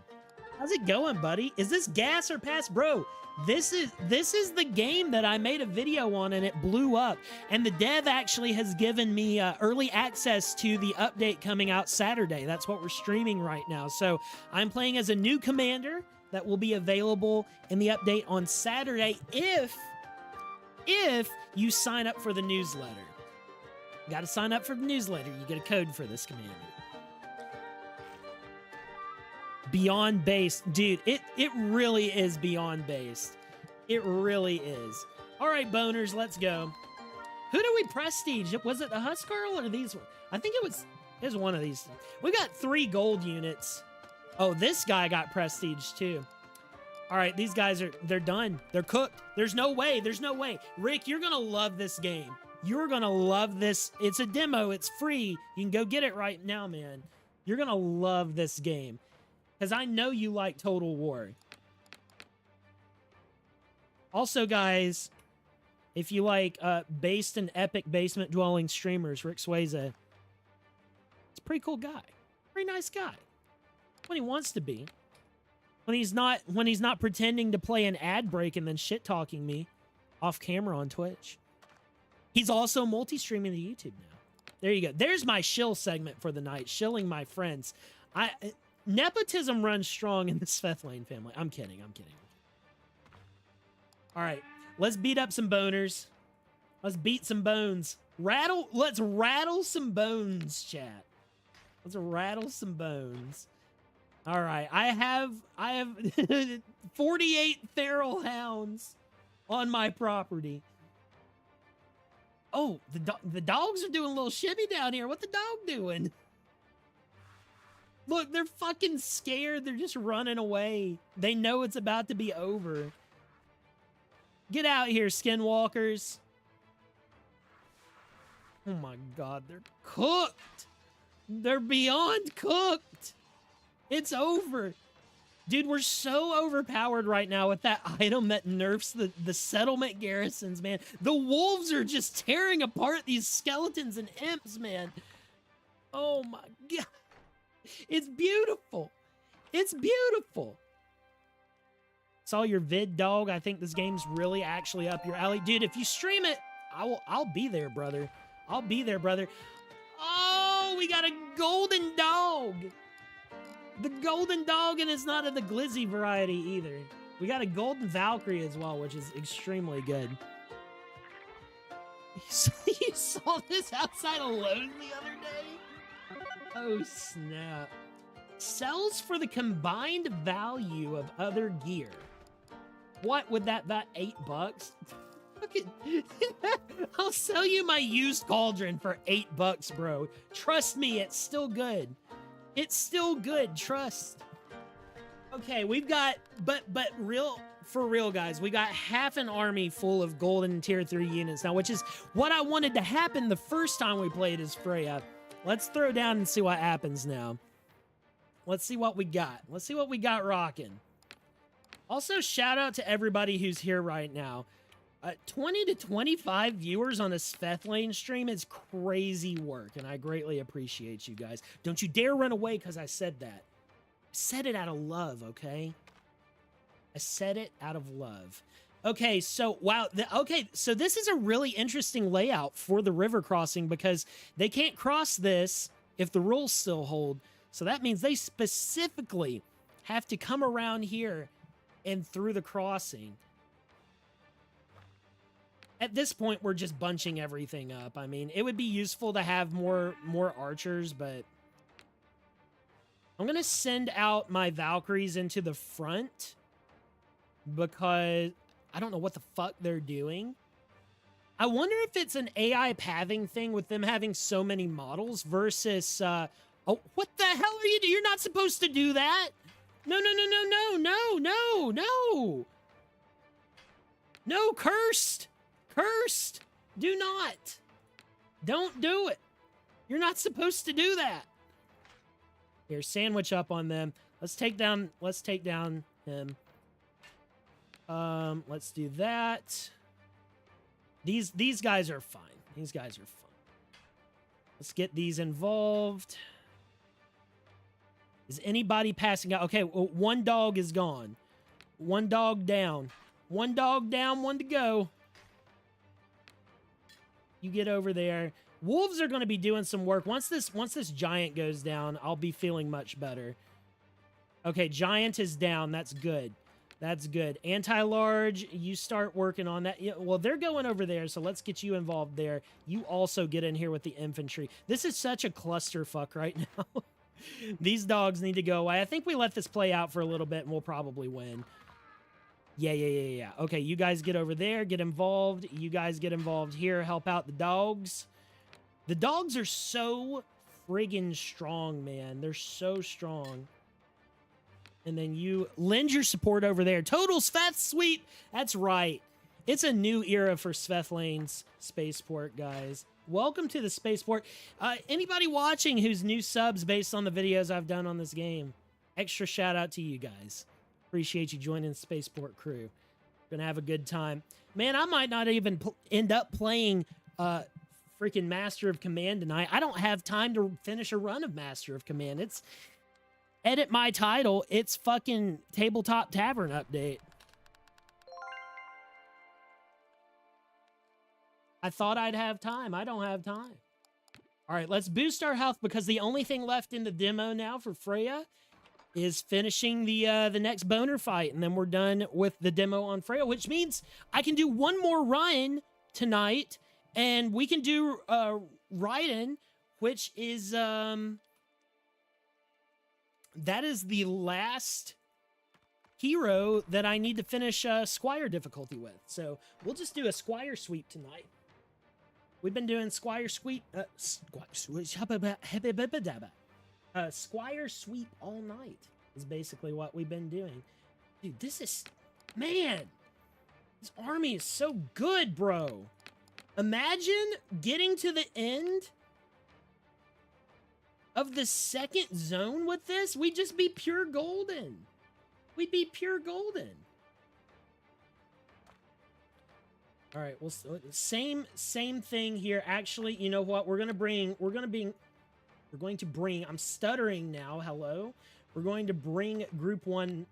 How's it going, buddy? Is this gas or pass? Bro, this is the game that I made a video on and it blew up. And the dev actually has given me early access to the update coming out Saturday. That's what we're streaming right now. So I'm playing as a new commander that will be available in the update on Saturday if you sign up for the newsletter. You got to sign up for the newsletter. You get a code for this commander. beyond based. Dude, it really is beyond based. It really is. All right, boners, let's go. Who do we prestige? Was it the Huskarl or these? I think it was one of these. We got 3 gold units. Oh, this guy got prestige too. All right, these guys they're done. They're cooked. There's no way. There's no way. Rick, you're going to love this game. You're going to love this. It's a demo. It's free. You can go get it right now, man. You're going to love this game. Because I know you like Total War. Also, guys, if you like based and epic basement dwelling streamers, Rick Swayze, it's a pretty cool guy. Pretty nice guy. When he wants to be. When he's not pretending to play an ad break and then shit talking me off camera on Twitch. He's also multi-streaming to YouTube now. There you go. There's my shill segment for the night. Shilling my friends. Nepotism runs strong in the Svethlane family. I'm kidding. All right. Let's beat up some boners. Let's beat some bones. Let's rattle some bones, chat. Let's rattle some bones. All right. I have 48 feral hounds on my property. Oh, the dogs are doing a little shimmy down here. What the dog doing? Look, they're fucking scared. They're just running away. They know it's about to be over. Get out here, skinwalkers. Oh my God, they're cooked. They're beyond cooked. It's over. Dude, we're so overpowered right now with that item that nerfs the settlement garrisons, man. The wolves are just tearing apart these skeletons and imps, man. Oh my God. It's beautiful. It's beautiful. Saw your vid, dog. I think this game's really actually up your alley. Dude, if you stream it, I'll be there, brother. I'll be there, brother. Oh, we got a golden dog. The golden dog, and it's not of the glizzy variety either. We got a golden Valkyrie as well, which is extremely good. You saw this outside alone the other day? Oh, snap. Sells for the combined value of other gear. What would that $8? I'll sell you my used cauldron for $8, bro. Trust me, it's still good. It's still good, trust. Okay, we've got, but for real, guys, we got half an army full of golden tier 3 units now, which is what I wanted to happen the first time we played as Freya. Let's throw down and see what happens now. Let's see what we got. Let's see what we got rocking. Also, shout out to everybody who's here right now. 20 to 25 viewers on a Svethlane stream is crazy work, and I greatly appreciate you guys. Don't you dare run away because I said that. I said it out of love, okay? I said it out of love. Okay, so, wow. Okay, so this is a really interesting layout for the river crossing because they can't cross this if the rules still hold. So that means they specifically have to come around here and through the crossing. At this point, we're just bunching everything up. I mean, it would be useful to have more archers, but I'm going to send out my Valkyries into the front because I don't know what the fuck they're doing. I wonder if it's an AI pathing thing with them having so many models versus... oh, what the hell are you doing? You're not supposed to do that. No. No, cursed. Cursed! Do not! Don't do it! You're not supposed to do that! Here, sandwich up on them. Let's take down him. Let's do that. These guys are fine. These guys are fine. Let's get these involved. Is anybody passing out? Okay, well, one dog is gone. One dog down. One dog down, one to go. You get over there. Wolves are going to be doing some work. Once this giant goes down, I'll be feeling much better. Okay, giant is down. That's good. That's good. Anti-large, you start working on that. Yeah, well, they're going over there, so let's get you involved there. You also get in here with the infantry. This is such a clusterfuck right now. These dogs need to go away. I think we let this play out for a little bit and we'll probably win. Yeah. Okay, you guys get over there, get involved. You guys get involved here, help out the dogs. The dogs are so friggin' strong, man. They're so strong. And then you lend your support over there. Total Svet Sweep. That's right. It's a new era for Svethlane's Spaceport, guys. Welcome to the Spaceport. Anybody watching who's new subs based on the videos I've done on this game, extra shout out to you guys. Appreciate you joining the Spaceport crew. Gonna have a good time. Man, I might not even end up playing freaking Master of Command tonight. I don't have time to finish a run of Master of Command. It's edit my title. It's fucking Tabletop Tavern update. I thought I'd have time. I don't have time. All right, let's boost our health because the only thing left in the demo now for Freya is finishing the next boner fight, and then we're done with the demo on Freya, which means I can do one more run tonight, and we can do Raiden, which is that is the last hero that I need to finish Squire difficulty with. So we'll just do a Squire sweep tonight. We've been doing Squire sweep, Squire sweep all night is basically what we've been doing. Dude, this is, man, this army is so good, bro. Imagine getting to the end of the second zone with this. We'd just be pure golden. We'd be pure golden. All right, well, same thing here. Actually, you know what? We're going to bring, I'm stuttering now. Hello. We're going to bring group 1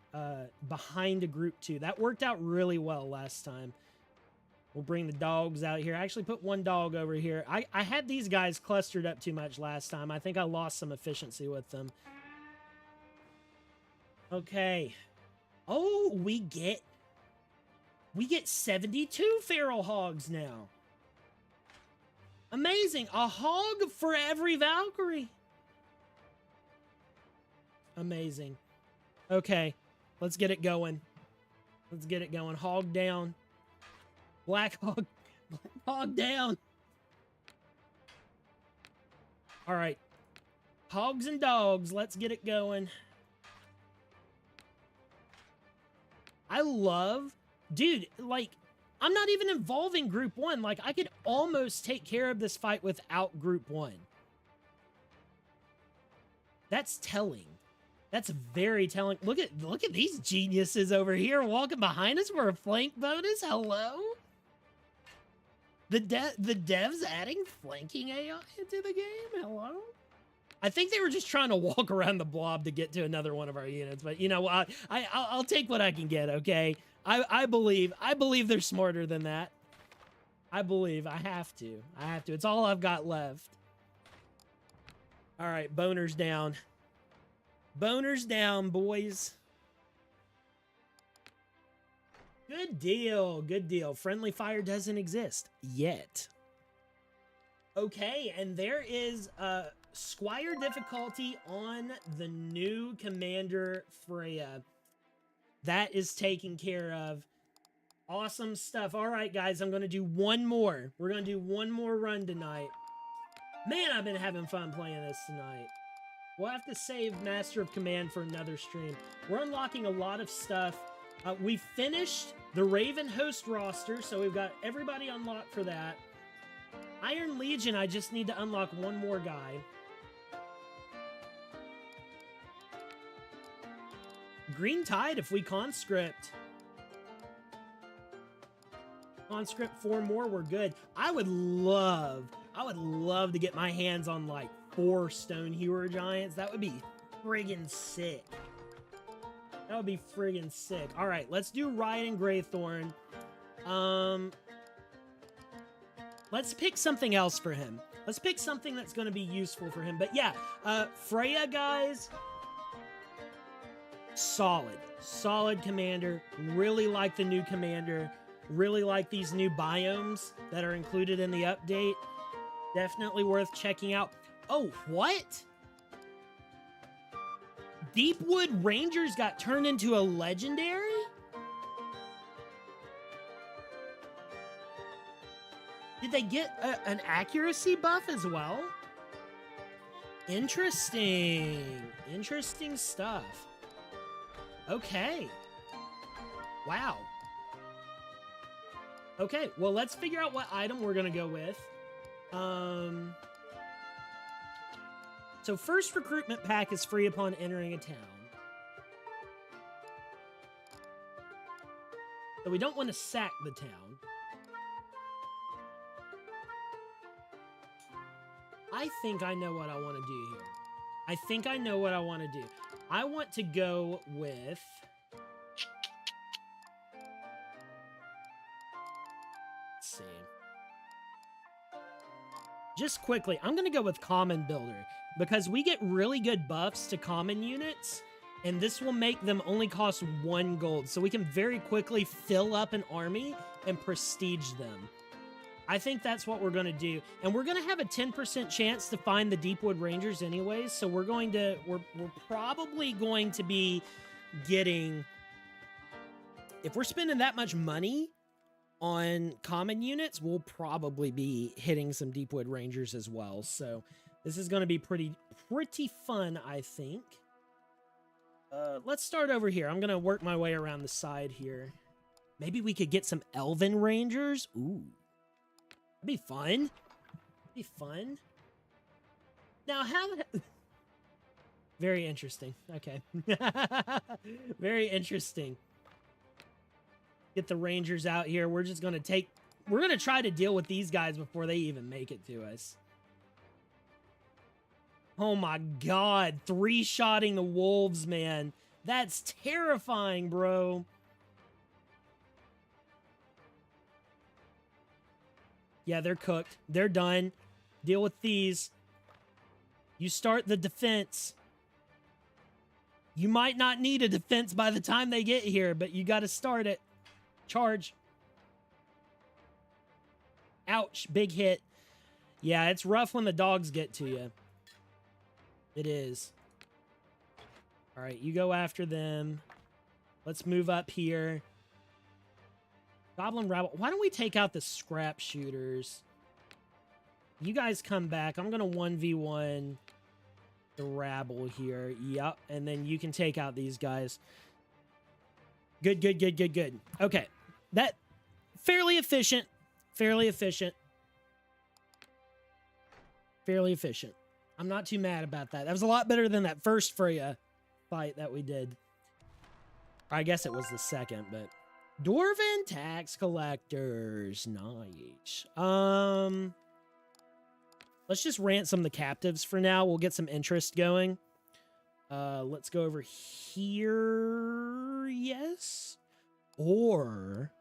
behind a group 2. That worked out really well last time. We'll bring the dogs out here. I actually put one dog over here. I had these guys clustered up too much last time. I think I lost some efficiency with them. Okay. Oh, we get 72 feral hogs now. Amazing. A hog for every Valkyrie. Amazing. Okay. Let's get it going. Let's get it going. Hog down. Black hog. Black hog down. All right. Hogs and dogs. Let's get it going. I love... Dude, like, I'm not even involving group 1. Like, I could almost take care of this fight without group 1. That's telling. That's very telling. Look at these geniuses over here walking behind us for a flank bonus. Hello? The devs adding flanking AI into the game? Hello? I think they were just trying to walk around the blob to get to another one of our units, but you know, I'll take what I can get, okay? I believe they're smarter than that. I believe. I have to. It's all I've got left. All right, boners down. Boners down, boys. Good deal. Good deal. Friendly fire doesn't exist yet. Okay, and there is Squire difficulty on the new Commander Freya. That is taken care of. Awesome stuff. All right, guys, I'm going to do one more. We're going to do one more run tonight. Man, I've been having fun playing this tonight. We'll have to save Master of Command for another stream. We're unlocking a lot of stuff. We finished the Raven host roster, so we've got everybody unlocked for that. Iron Legion, I just need to unlock one more guy. Green Tide, if we conscript 4 more, we're good. I would love to get my hands on like 4 Stone Hewer Giants. That would be friggin' sick. That would be friggin' sick. All right, let's do Raiden Greythorn. Let's pick something else for him. Let's pick something that's going to be useful for him. But yeah, Freya, guys, solid commander. Really like the new commander. Really like these new biomes that are included in the update. Definitely worth checking out. Oh, what? Deepwood Rangers got turned into a legendary? Did they get an accuracy buff as well? Interesting. Interesting stuff. Okay. Wow. Okay, well, let's figure out what item we're going to go with. So first recruitment pack is free upon entering a town. So we don't want to sack the town. I think I know what I want to do here. I think I know what I want to do. I want to go with... Let's see. Just quickly, I'm going to go with Common Builder because we get really good buffs to common units, and this will make them only cost 1 gold. So we can very quickly fill up an army and prestige them. I think that's what we're going to do. And we're going to have a 10% chance to find the Deepwood Rangers anyways. So we're probably going to be getting, if we're spending that much money on common units, we'll probably be hitting some Deepwood Rangers as well. So this is going to be pretty fun, I think. Let's start over here. I'm going to work my way around the side here. Maybe we could get some Elven Rangers. Ooh. That'd be fun. Be fun. Now, how... Very interesting. Okay. Very interesting. Get the Rangers out here. We're just going to we're going to try to deal with these guys before they even make it to us. Oh my God. 3-shotting the wolves, man. That's terrifying, bro. Yeah, they're cooked. They're done. Deal with these. You start the defense. You might not need a defense by the time they get here, but you got to start it. Charge. Ouch. Big hit. Yeah, it's rough when the dogs get to you. It is. All right, you go after them. Let's move up here. Goblin Rabble. Why don't we take out the scrap shooters? You guys come back. I'm going to 1v1 the rabble here. Yep. And then you can take out these guys. Good, good, good, good, good. Okay. That, fairly efficient. Fairly efficient. Fairly efficient. I'm not too mad about that. That was a lot better than that first Freya fight that we did. I guess it was the second, but... Dwarven tax collectors. Nice. Let's just ransom the captives for now. We'll get some interest going. Let's go over here. Yes. Or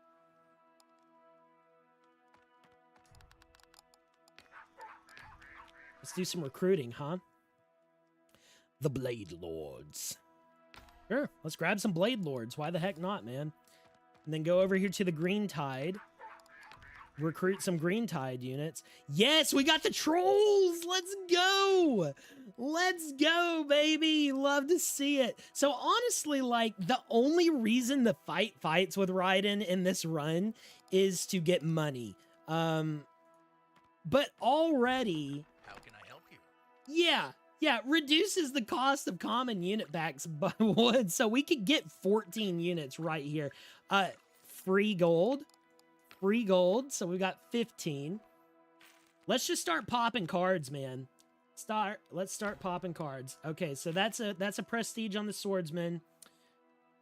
let's do some recruiting, huh? The Blade Lords. Sure. Let's grab some Blade Lords. Why the heck not, man? And then go over here to the Green Tide. Recruit some Green Tide units. Yes, we got the trolls. Let's go. Let's go, baby. Love to see it. So honestly, like, the only reason the fights with Raiden in this run is to get money. But already... How can I help you? Yeah, reduces the cost of common unit packs by 1. So we could get 14 units right here. Free gold. Free gold. So we got 15. Let's just start popping cards, man. Let's start popping cards. Okay, so that's a prestige on the swordsman.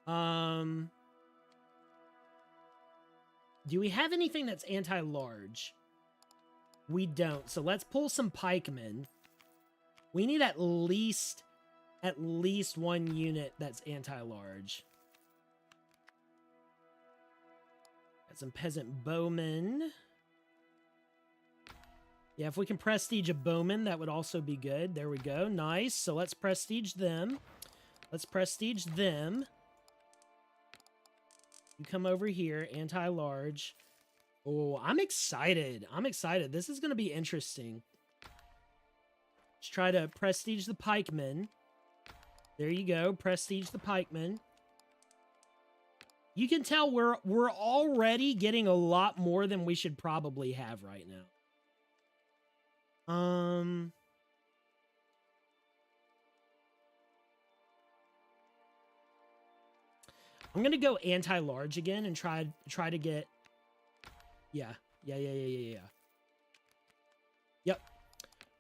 Do we have anything that's anti-large? We don't. So let's pull some pikemen. We need at least 1 unit that's anti-large. Got some peasant bowmen. Yeah, if we can prestige a bowman, that would also be good. There we go. Nice. So let's prestige them. Let's prestige them. You come over here, anti-large. Oh, I'm excited. I'm excited. This is going to be interesting. Let's try to prestige the pikemen. There you go. Prestige the pikeman. You can tell we're already getting a lot more than we should probably have right now. I'm gonna go anti-large again and try to get. Yeah. Yep.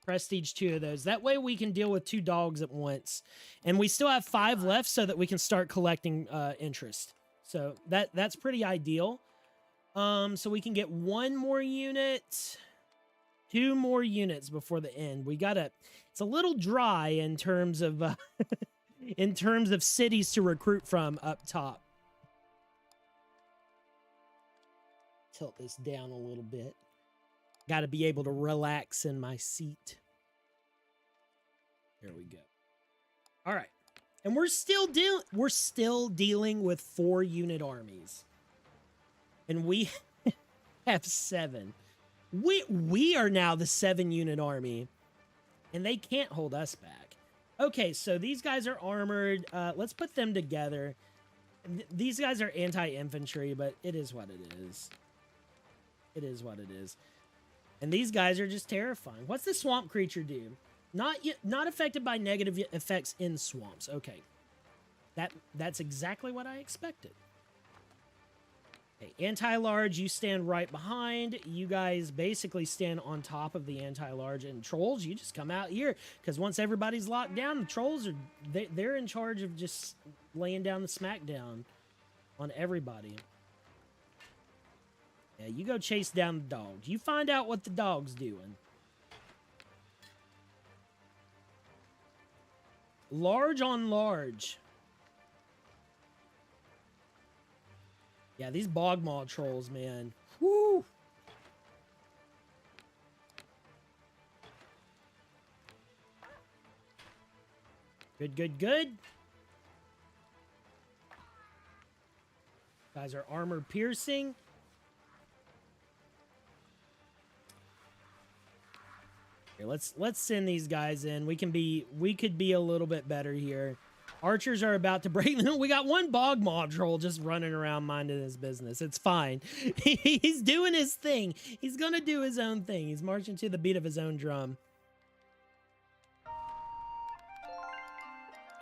Prestige 2 of those. That way we can deal with 2 dogs at once, and we still have 5 left, so that we can start collecting interest. So that's pretty ideal. So we can get 1 more unit, 2 more units before the end. We gotta. It's a little dry in terms of in terms of cities to recruit from up top. Tilt this down a little bit. Got to be able to relax in my seat. There we go. All right. And we're still dealing with 4 unit armies. And we have 7. We are now the 7 unit army, and they can't hold us back. Okay, so these guys are armored. Let's put them together. These guys are anti-infantry, but it is what it is. It is what it is. And these guys are just terrifying. What's the swamp creature do? Not affected by negative effects in swamps. Okay. That's exactly what I expected. Okay, anti-large, you stand right behind. You guys basically stand on top of the anti-large. And trolls, you just come out here. Because once everybody's locked down, the trolls they're in charge of just laying down the smackdown on everybody. Yeah, you go chase down the dogs. You find out what the dog's doing. Large on large. Yeah, these bog maw trolls, man. Woo! Good. Guys are armor piercing. Here, let's send these guys in. We could be a little bit better here. Archers are about to break. We got 1 bog maw troll just running around minding his business. It's fine. He's doing his thing. He's gonna do his own thing. He's marching to the beat of his own drum.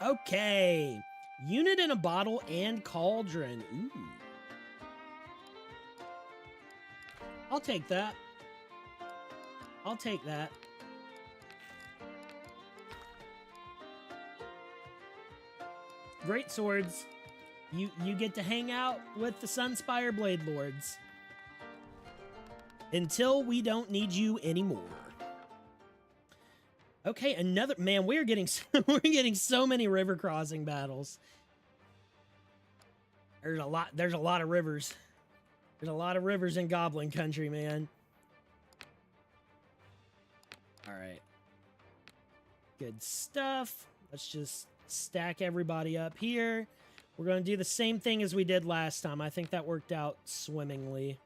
Okay. Unit in a bottle and cauldron. Ooh. I'll take that. I'll take that. Great swords. You get to hang out with the Sunspire Blade Lords until we don't need you anymore. Okay, another man. We're getting so many river crossing battles. There's a lot of rivers. There's a lot of rivers in Goblin Country, man. All right. Good stuff. Let's just stack everybody up here. We're going to do the same thing as we did last time. I think that worked out swimmingly.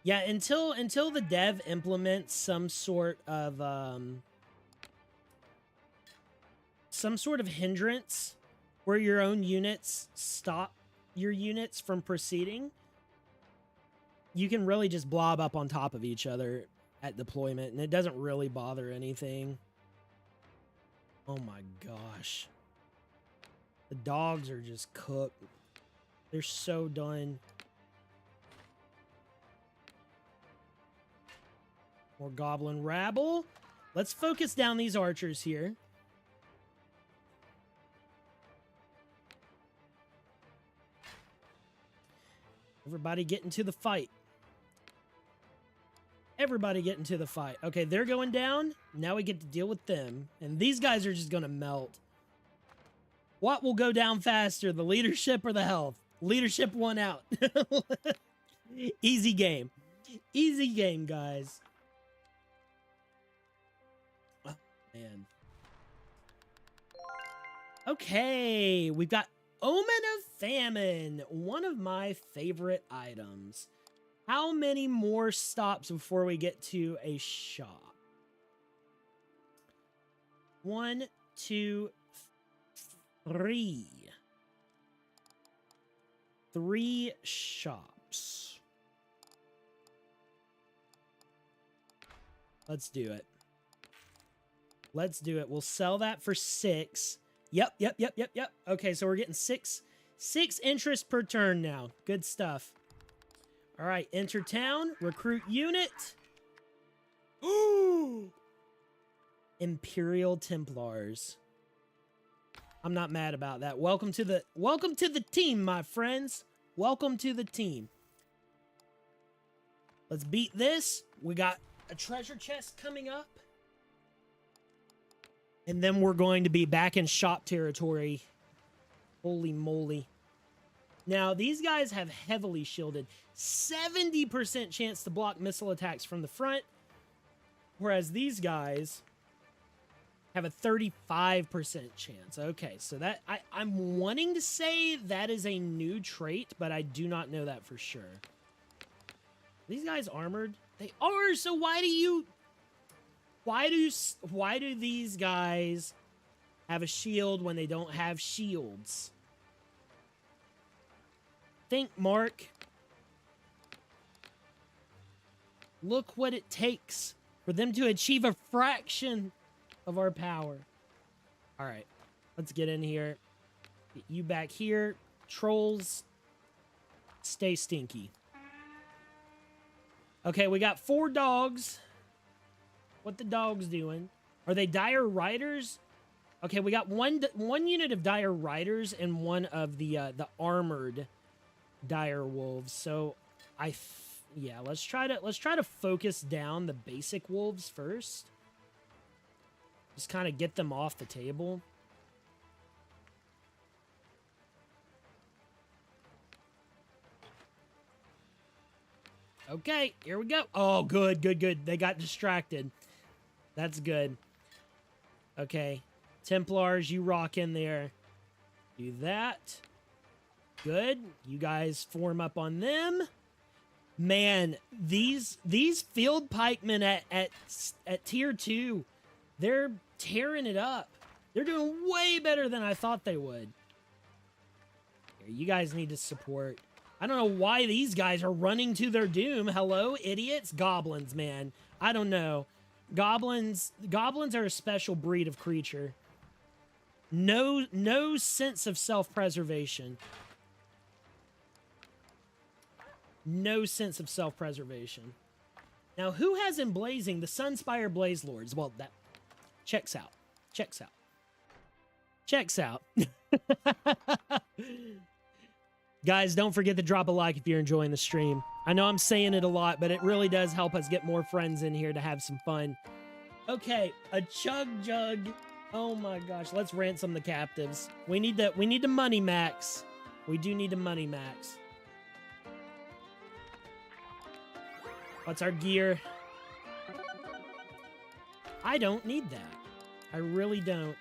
Yeah, until the dev implements some sort of hindrance where your own units stop your units from proceeding, you can really just blob up on top of each other at deployment, and it doesn't really bother anything. Oh my gosh. The dogs are just cooked. They're so done. More goblin rabble. Let's focus down these archers here. Everybody get into the fight. Everybody get into the fight. Okay, they're going down. Now we get to deal with them. And these guys are just going to melt. What will go down faster, the leadership or the health? Leadership won out. Easy game. Easy game, guys. Oh, man. Okay, we've got Omen of Famine, one of my favorite items. How many more stops before we get to a shop? 1, 2, 3. 3 shops. Let's do it. Let's do it. We'll sell that for 6. Yep. Okay, so we're getting 6 interest per turn now. Good stuff. All right, enter town, recruit unit. Ooh! Imperial Templars. I'm not mad about that. Welcome to the team, my friends. Welcome to the team. Let's beat this. We got a treasure chest coming up. And then we're going to be back in shop territory. Holy moly. Now, these guys have heavily shielded. 70% chance to block missile attacks from the front. Whereas these guys have a 35% chance. Okay, so that I'm wanting to say that is a new trait, but I do not know that for sure. These guys armored? They are, so why do these guys have a shield when they don't have shields? Think, Mark. Look what it takes for them to achieve a fraction of our power. All right, let's get in here. Get you back here. Trolls, stay stinky. Okay, we got 4 dogs. What the dogs doing? Are they dire riders? Okay, we got one unit of dire riders and one of the armored dire wolves. So yeah, let's try to focus down the basic wolves first. Just kind of get them off the table. Okay, here we go. Oh, good. They got distracted. That's good. Okay, Templars, you rock in there. Do that. Good. You guys form up on them. Man, these field pikemen at tier 2, they're tearing it up. They're doing way better than I thought they would. Here, you guys need to support. I don't know why these guys are running to their doom. Hello, idiots? Goblins, man. I don't know. Goblins are a special breed of creature. No sense of self-preservation. No sense of self-preservation. Now, who has Emblazing? The Sunspire Blaze Lords. Well, that checks out. Checks out. Checks out. Guys, don't forget to drop a like if you're enjoying the stream. I know I'm saying it a lot, but it really does help us get more friends in here to have some fun. Okay, a chug jug. Oh my gosh, let's ransom the captives. We need to money max. We do need to money max. What's our gear? I don't need that. I really don't.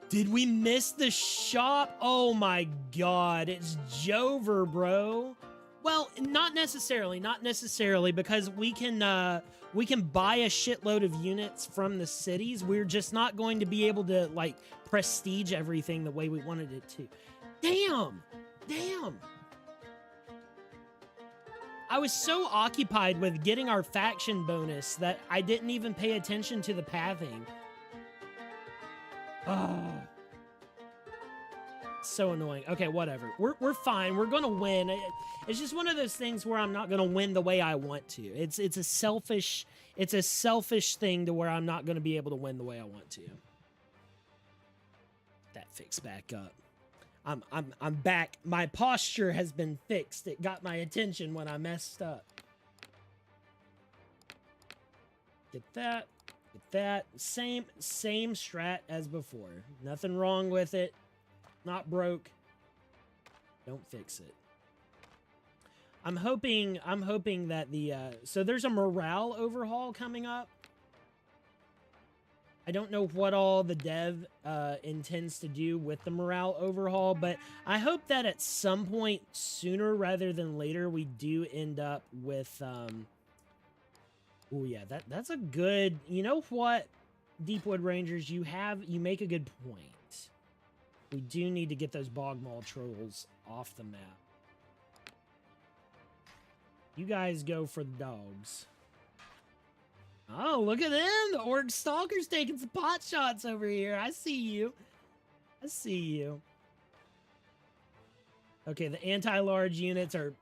Did we miss the shop? Oh my god, it's Jover, bro. Well, not necessarily, because we can buy a shitload of units from the cities. We're just not going to be able to like prestige everything the way we wanted it to. Damn. I was so occupied with getting our faction bonus that I didn't even pay attention to the pathing. Oh, so annoying. Okay, whatever. We're fine. We're gonna win. It's just one of those things where I'm not gonna win the way I want to. It's a selfish thing to where I'm not gonna be able to win the way I want to. That fixed back up. I'm back. My posture has been fixed. It got my attention when I messed up. Get that. Get that. Same strat as before. Nothing wrong with it. Not broke. Don't fix it. I'm hoping that the so there's a morale overhaul coming up. I don't know what all the dev intends to do with the morale overhaul, but I hope that at some point sooner rather than later we do end up with oh yeah, that's a good, you know what? Deepwood Rangers, you make a good point. We do need to get those bog maul trolls off the map. You guys go for the dogs. Oh, look at them! The Orc Stalker's taking some pot shots over here. I see you. I see you. Okay, the anti-large units are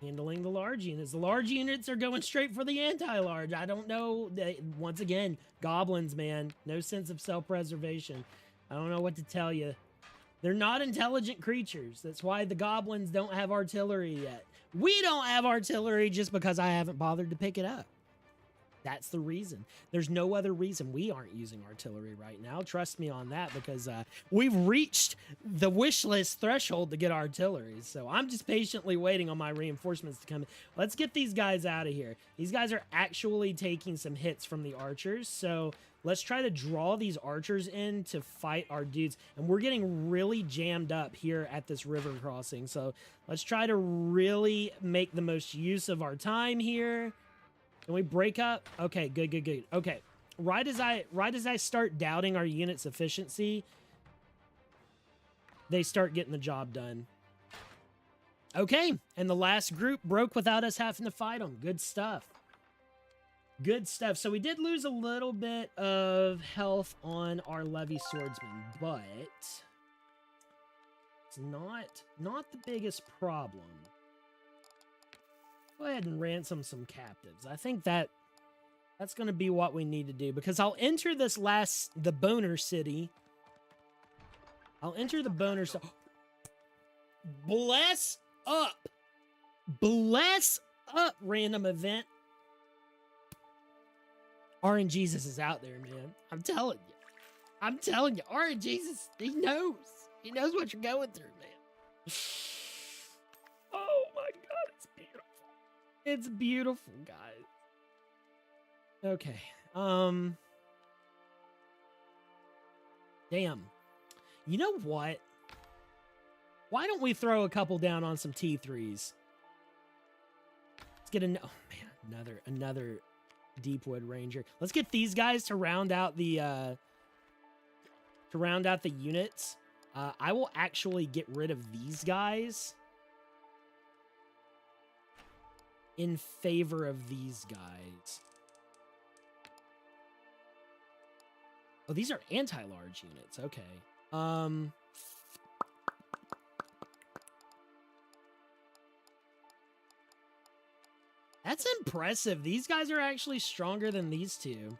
handling the large units. The large units are going straight for the anti-large. I don't know. Once again, goblins, man. No sense of self-preservation. I don't know what to tell you. They're not intelligent creatures. That's why the goblins don't have artillery yet. We don't have artillery just because I haven't bothered to pick it up. That's the reason. There's no other reason we aren't using artillery right now. Trust me on that, because we've reached the wish list threshold to get artillery. So I'm just patiently waiting on my reinforcements to come in. Let's get these guys out of here. These guys are actually taking some hits from the archers. So let's try to draw these archers in to fight our dudes. And we're getting really jammed up here at this river crossing. So let's try to really make the most use of our time here. Can we break up? Okay, good, good, good. Okay, right as I start doubting our unit's efficiency, they start getting the job done. Okay, and the last group broke without us having to fight them. Good stuff. Good stuff. So we did lose a little bit of health on our levy swordsman, but it's not the biggest problem. Go ahead and ransom some captives. I think that's going to be what we need to do, because I'll enter the boner city. I'll enter the boner city. Bless up. Bless up, random event. RNGesus is out there, man. I'm telling you. I'm telling you. RNGesus, he knows. He knows what you're going through, man. Oh my God, it's beautiful. It's beautiful, guys. Okay. Damn. You know what? Why don't we throw a couple down on some T3s? Let's get oh man, another Deepwood Ranger. Let's get these guys to round out the units. I will actually get rid of these guys in favor of these guys. Oh, these are anti-large units. Okay. That's impressive. These guys are actually stronger than these two.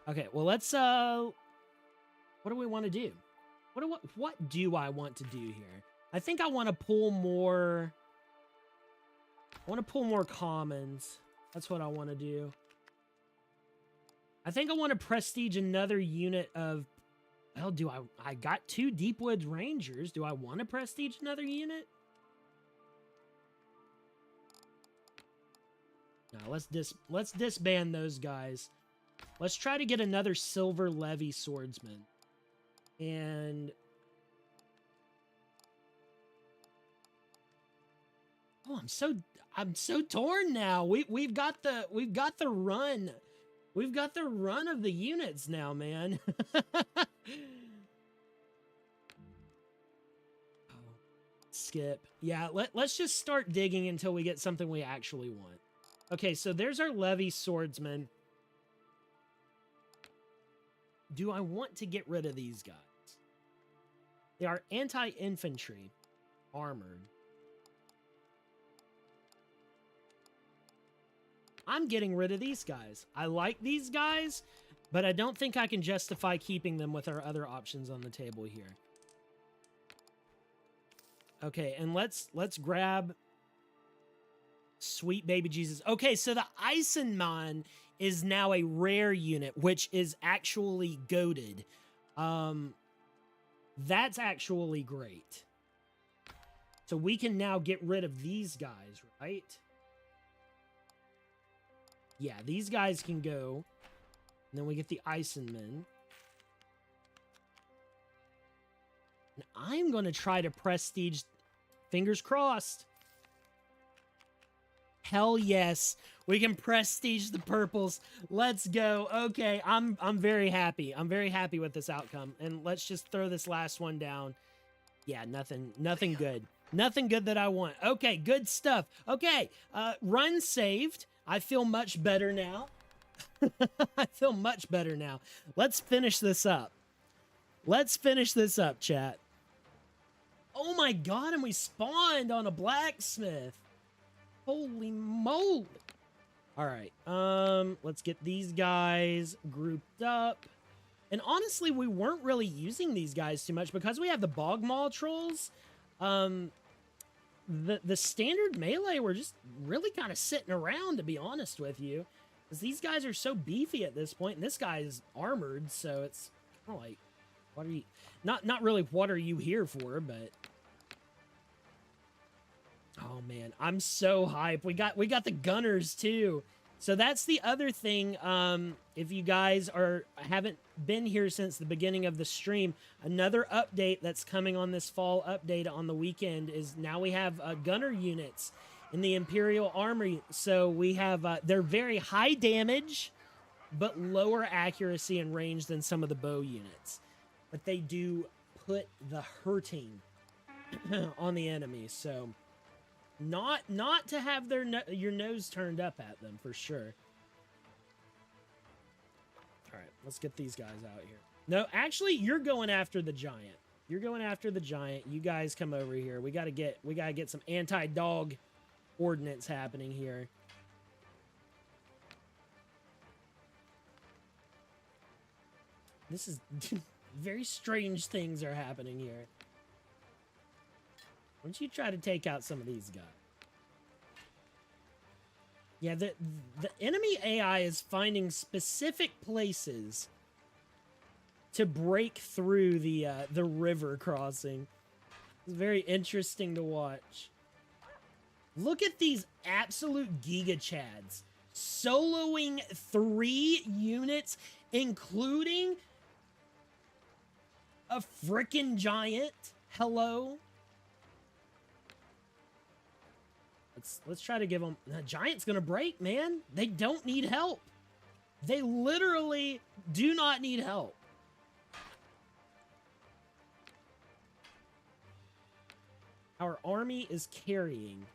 Okay, well, let's what do we want to do? What do I want to do here? I think I want to pull more commons. That's what I want to do. I think I want to prestige another unit of... Well, I got 2 Deepwood Rangers. Do I want to prestige another unit? No, let's disband those guys. Let's try to get another Silver Levy Swordsman. And... Oh, I'm so torn now. We've got the run. We've got the run of the units now, man. Oh, skip. Yeah, let's just start digging until we get something we actually want. Okay, so there's our Levy Swordsman. Do I want to get rid of these guys? They are anti-infantry, armored. I'm getting rid of these guys. I like these guys, but I don't think I can justify keeping them with our other options on the table here. Okay, and let's grab Sweet Baby Jesus. Okay, so the Eisenman is now a rare unit, which is actually goated. That's actually great. So we can now get rid of these guys, right? Yeah, these guys can go. And then we get the Eisenman. And I'm going to try to prestige. Fingers crossed. Hell yes. We can prestige the purples. Let's go. Okay, I'm very happy. I'm very happy with this outcome. And let's just throw this last one down. Yeah, nothing good. Nothing good that I want. Okay, good stuff. Okay, run saved. I feel much better now. I feel much better now. Let's finish this up. Let's finish this up, chat. Oh my god, and we spawned on a blacksmith. Holy moly. All right, let's get these guys grouped up. And honestly, we weren't really using these guys too much because we have the bog maul trolls. The standard melee were just really kind of sitting around, to be honest with you. Because these guys are so beefy at this point, and this guy is armored, so it's kind of like, what are you... Not really what are you here for, but... Oh, man, I'm so hyped. We got the gunners, too. So that's the other thing. If you guys haven't been here since the beginning of the stream, another update that's coming on this fall update on the weekend is now we have gunner units in the Imperial Army. So we have, they're very high damage, but lower accuracy and range than some of the bow units. But they do put the hurting on the enemy. So not to have your nose turned up at them, for sure. All right, let's get these guys out here. No, actually, you're going after the giant. You're going after the giant. You guys come over here. We gotta get some anti-dog ordnance happening here. This is very strange things are happening here. Why don't you try to take out some of these guys? Yeah, the enemy AI is finding specific places to break through the river crossing. It's very interesting to watch. Look at these absolute Giga Chads. Soloing 3 units, including a frickin' giant. Hello? Let's try to give them... The giant's gonna break, man. They don't need help. They literally do not need help. Our army is carrying.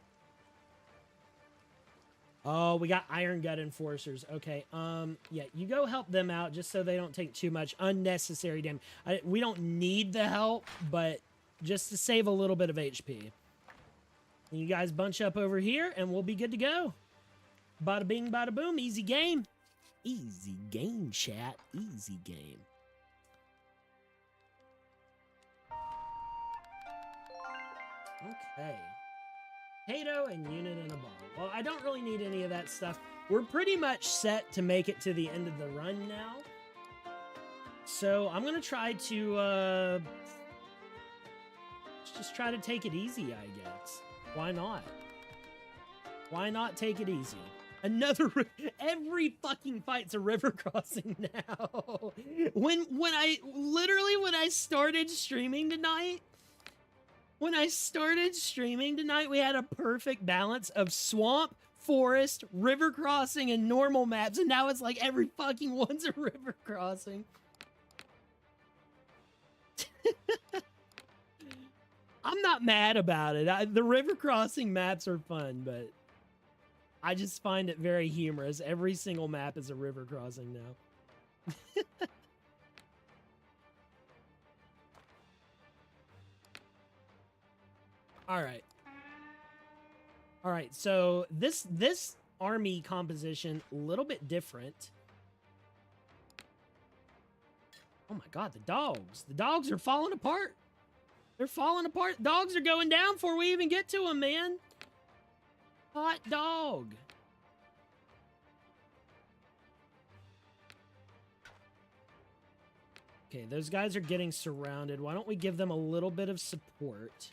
Oh, we got Iron Gut Enforcers. Okay, yeah, you go help them out just so they don't take too much unnecessary damage. We don't need the help, but just to save a little bit of HP. And you guys bunch up over here, and we'll be good to go. Bada bing, bada boom, easy game. Easy game, chat. Easy game. Okay. Potato and unit in a ball. Well, I don't really need any of that stuff. We're pretty much set to make it to the end of the run now. So I'm going to try to just try to take it easy, I guess. Why not? Why not take it easy? Every fucking fight's a river crossing now. When I started streaming tonight, we had a perfect balance of swamp, forest, river crossing, and normal maps, and now it's like every fucking one's a river crossing. I'm not mad about it. The river crossing maps are fun, but I just find it very humorous. Every single map is a river crossing now. All right, so this army composition, a little bit different. Oh my god, the dogs are falling apart. They're falling apart. Dogs are going down before we even get to them, man. Hot dog. Okay, those guys are getting surrounded. Why don't we give them a little bit of support?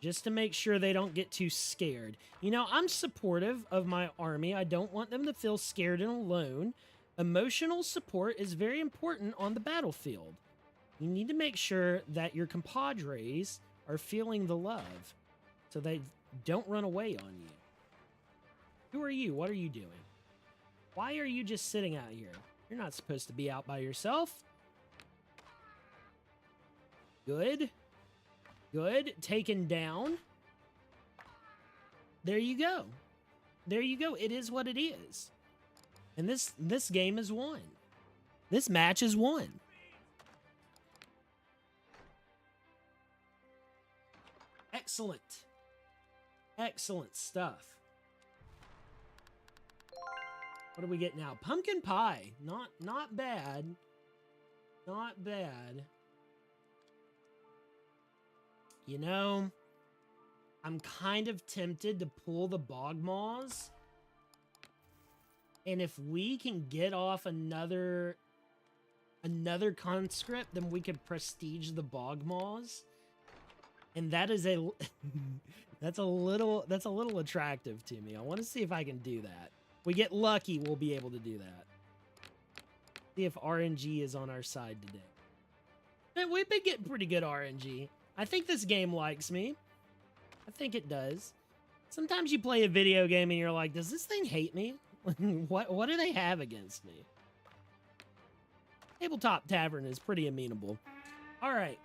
Just to make sure they don't get too scared. You know, I'm supportive of my army. I don't want them to feel scared and alone. Emotional support is very important on the battlefield. You need to make sure that your compadres are feeling the love so they don't run away on you. Who are you? What are you doing? Why are you just sitting out here? You're not supposed to be out by yourself. Good. Good. Taken down. There you go. There you go. It is what it is. And this game is won. This match is won. Excellent. Excellent stuff. What do we get now? Pumpkin pie. Not bad. Not bad. You know, I'm kind of tempted to pull the bog maws. And if we can get off another conscript, then we could prestige the bog maws. And that is that's a little attractive to me. I want to see if I can do that. We get lucky, we'll be able to do that. See if RNG is on our side today. Man, we've been getting pretty good RNG. I think this game likes me. I think it does. Sometimes you play a video game and you're like, does this thing hate me? What do they have against me? Tabletop Tavern is pretty amenable. All right.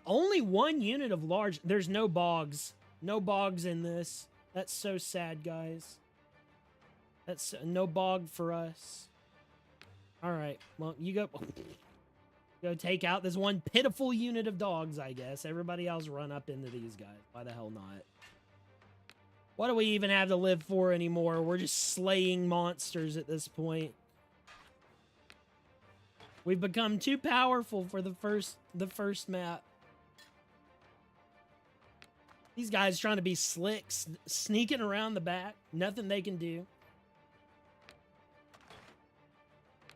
Only one unit of large. There's no bogs. No bogs in this. That's so sad, guys. That's no bog for us. All right. Well, you go. Go take out this one pitiful unit of dogs, I guess. Everybody else run up into these guys. Why the hell not? What do we even have to live for anymore? We're just slaying monsters at this point. We've become too powerful for the first map. These guys trying to be slick, sneaking around the back. Nothing they can do.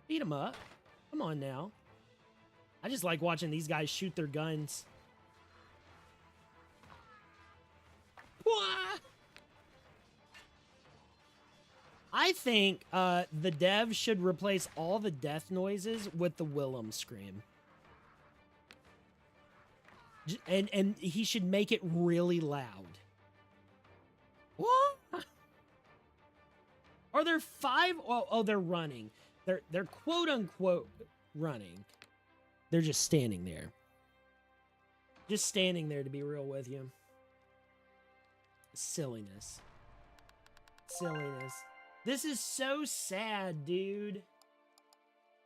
Beat them up. Come on now. I just like watching these guys shoot their guns. Wah! I think the devs should replace all the death noises with the Willem scream. And he should make it really loud. What? Are there 5? Oh, they're running. They're quote unquote running. They're just standing there. Just standing there, to be real with you. Silliness. Silliness. This is so sad, dude.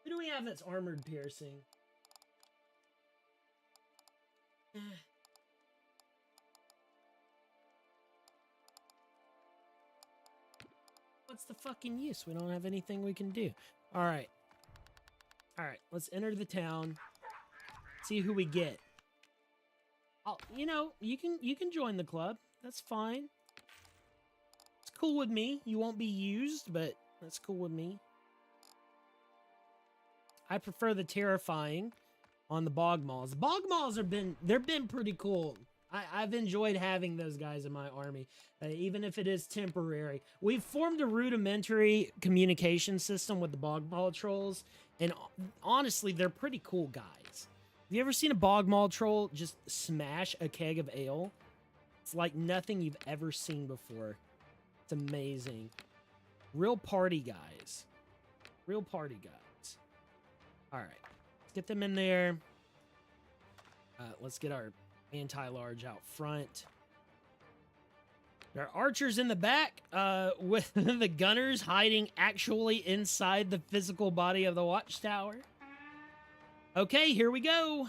Who do we have that's armored piercing? What's the fucking use? We don't have anything we can do. All right. All right, let's enter the town. See who we get. Oh, you know, you can join the club. That's fine. It's cool with me. You won't be used, but that's cool with me. I prefer the terrifying on the bog maws. Bog maws they've been pretty cool. I've enjoyed having those guys in my army, even if it is temporary. We've formed a rudimentary communication system with the bog maw trolls, and honestly, they're pretty cool guys. Have you ever seen a bog maw troll just smash a keg of ale? It's like nothing you've ever seen before. It's amazing. Real party guys. Real party guys. All right. Let's get them in there. Let's get our anti-large out front. There are archers in the back with the gunners hiding actually inside the physical body of the watchtower. Okay, here we go.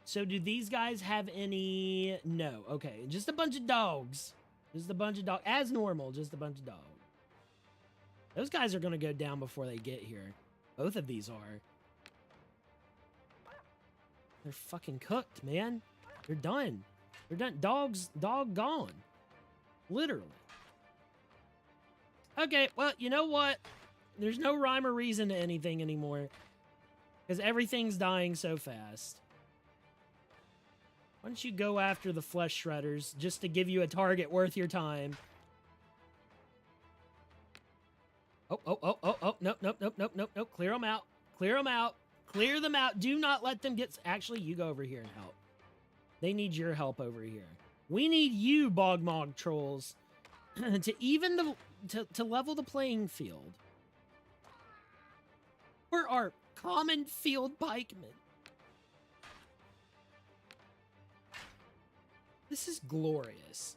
So do these guys have any... No, okay. Just a bunch of dogs. Just a bunch of dogs. As normal, just a bunch of dogs. Those guys are going to go down before they get here. Both of these are. They're fucking cooked, man. They're done. They're done. Dog gone. Literally. Okay, well, you know what? There's no rhyme or reason to anything anymore. Because everything's dying so fast. Why don't you go after the flesh shredders just to give you a target worth your time? Oh, nope. Clear them out. Clear them out. Clear them out. Do not let them get... Actually, you go over here and help. They need your help over here. We need you, bog mog trolls. to even to level the playing field for our common field pikemen. This is glorious.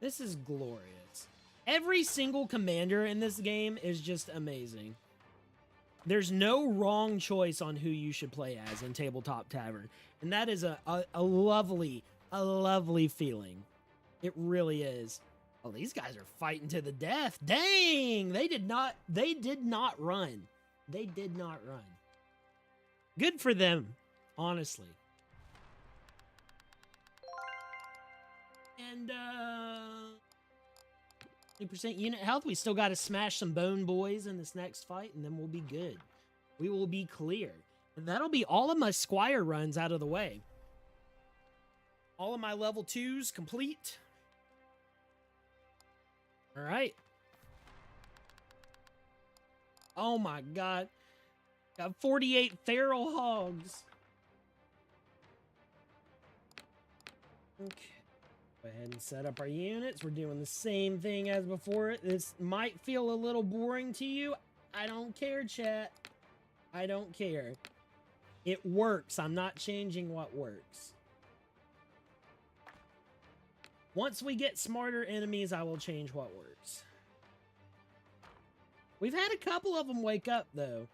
This is glorious. Every single commander in this game is just amazing. There's no wrong choice on who you should play as in Tabletop Tavern. And that is a lovely feeling. It really is. Oh, these guys are fighting to the death. Dang! They did not run. They did not run. Good for them, honestly. And 2% unit health. We still got to smash some bone boys in this next fight, and then we'll be good. We will be clear. And that'll be all of my squire runs out of the way. All of my level 2s complete. All right. Oh my god. Got 48 feral hogs. Okay. Go ahead and set up our units. We're doing the same thing as before. This might feel a little boring to you. I don't care, chat. I don't care. It works. I'm not changing what works. Once we get smarter enemies, I will change what works. We've had a couple of them wake up, though.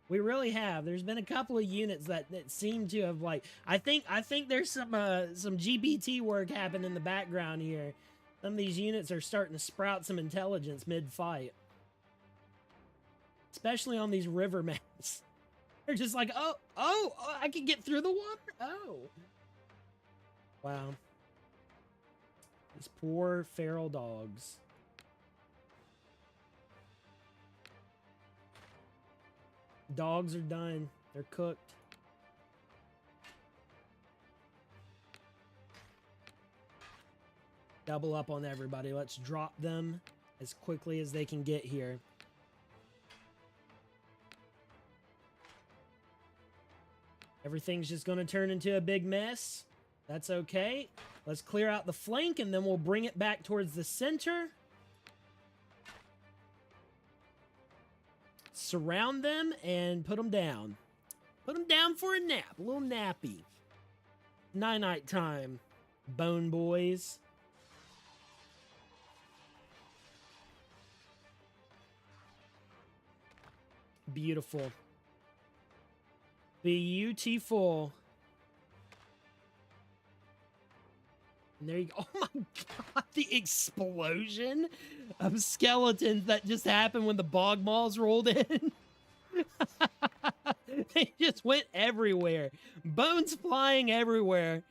We really have. There's been a couple of units that seem to have, like... I think there's some GPT work happening in the background here. Some of these units are starting to sprout some intelligence mid-fight. Especially on these river maps. They're just like, oh, I can get through the water? Oh. Wow. These poor feral dogs. Dogs are done. They're cooked. Double up on everybody. Let's drop them as quickly as they can get here. Everything's just going to turn into a big mess. That's okay. Let's clear out the flank, and then we'll bring it back towards the center. Surround them and put them down. Put them down for a nap. A little nappy. Night-night time, bone boys. Beautiful. Beautiful. And there you go. Oh my god, the explosion of skeletons that just happened when the bog malls rolled in. They just went everywhere. Bones flying everywhere.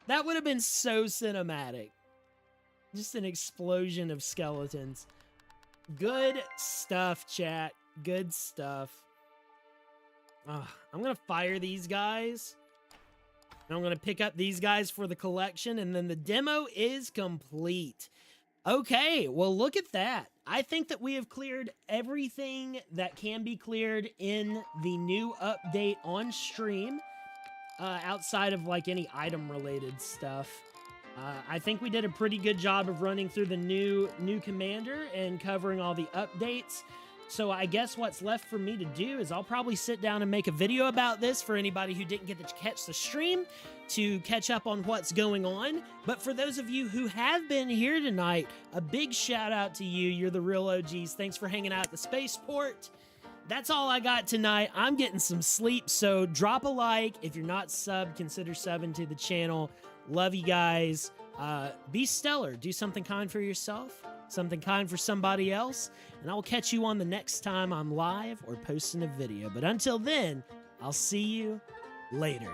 That would have been so cinematic. Just an explosion of skeletons. Good stuff, chat. Good stuff. I'm going to fire these guys. And I'm going to pick up these guys for the collection, and then the demo is complete. Okay, well, look at that. I think that we have cleared everything that can be cleared in the new update on stream, outside of, like, any item-related stuff. I think we did a pretty good job of running through the new commander and covering all the updates. So I guess what's left for me to do is I'll probably sit down and make a video about this for anybody who didn't get to catch the stream to catch up on what's going on. But for those of you who have been here tonight, a big shout out to you. You're the real OGs. Thanks for hanging out at the spaceport. That's all I got tonight. I'm getting some sleep, so drop a like. If you're not subbed, consider subbing to the channel. Love you guys. Be stellar. Do something kind for yourself, something kind for somebody else, and I'll catch you on the next time I'm live or posting a video. But until then, I'll see you later.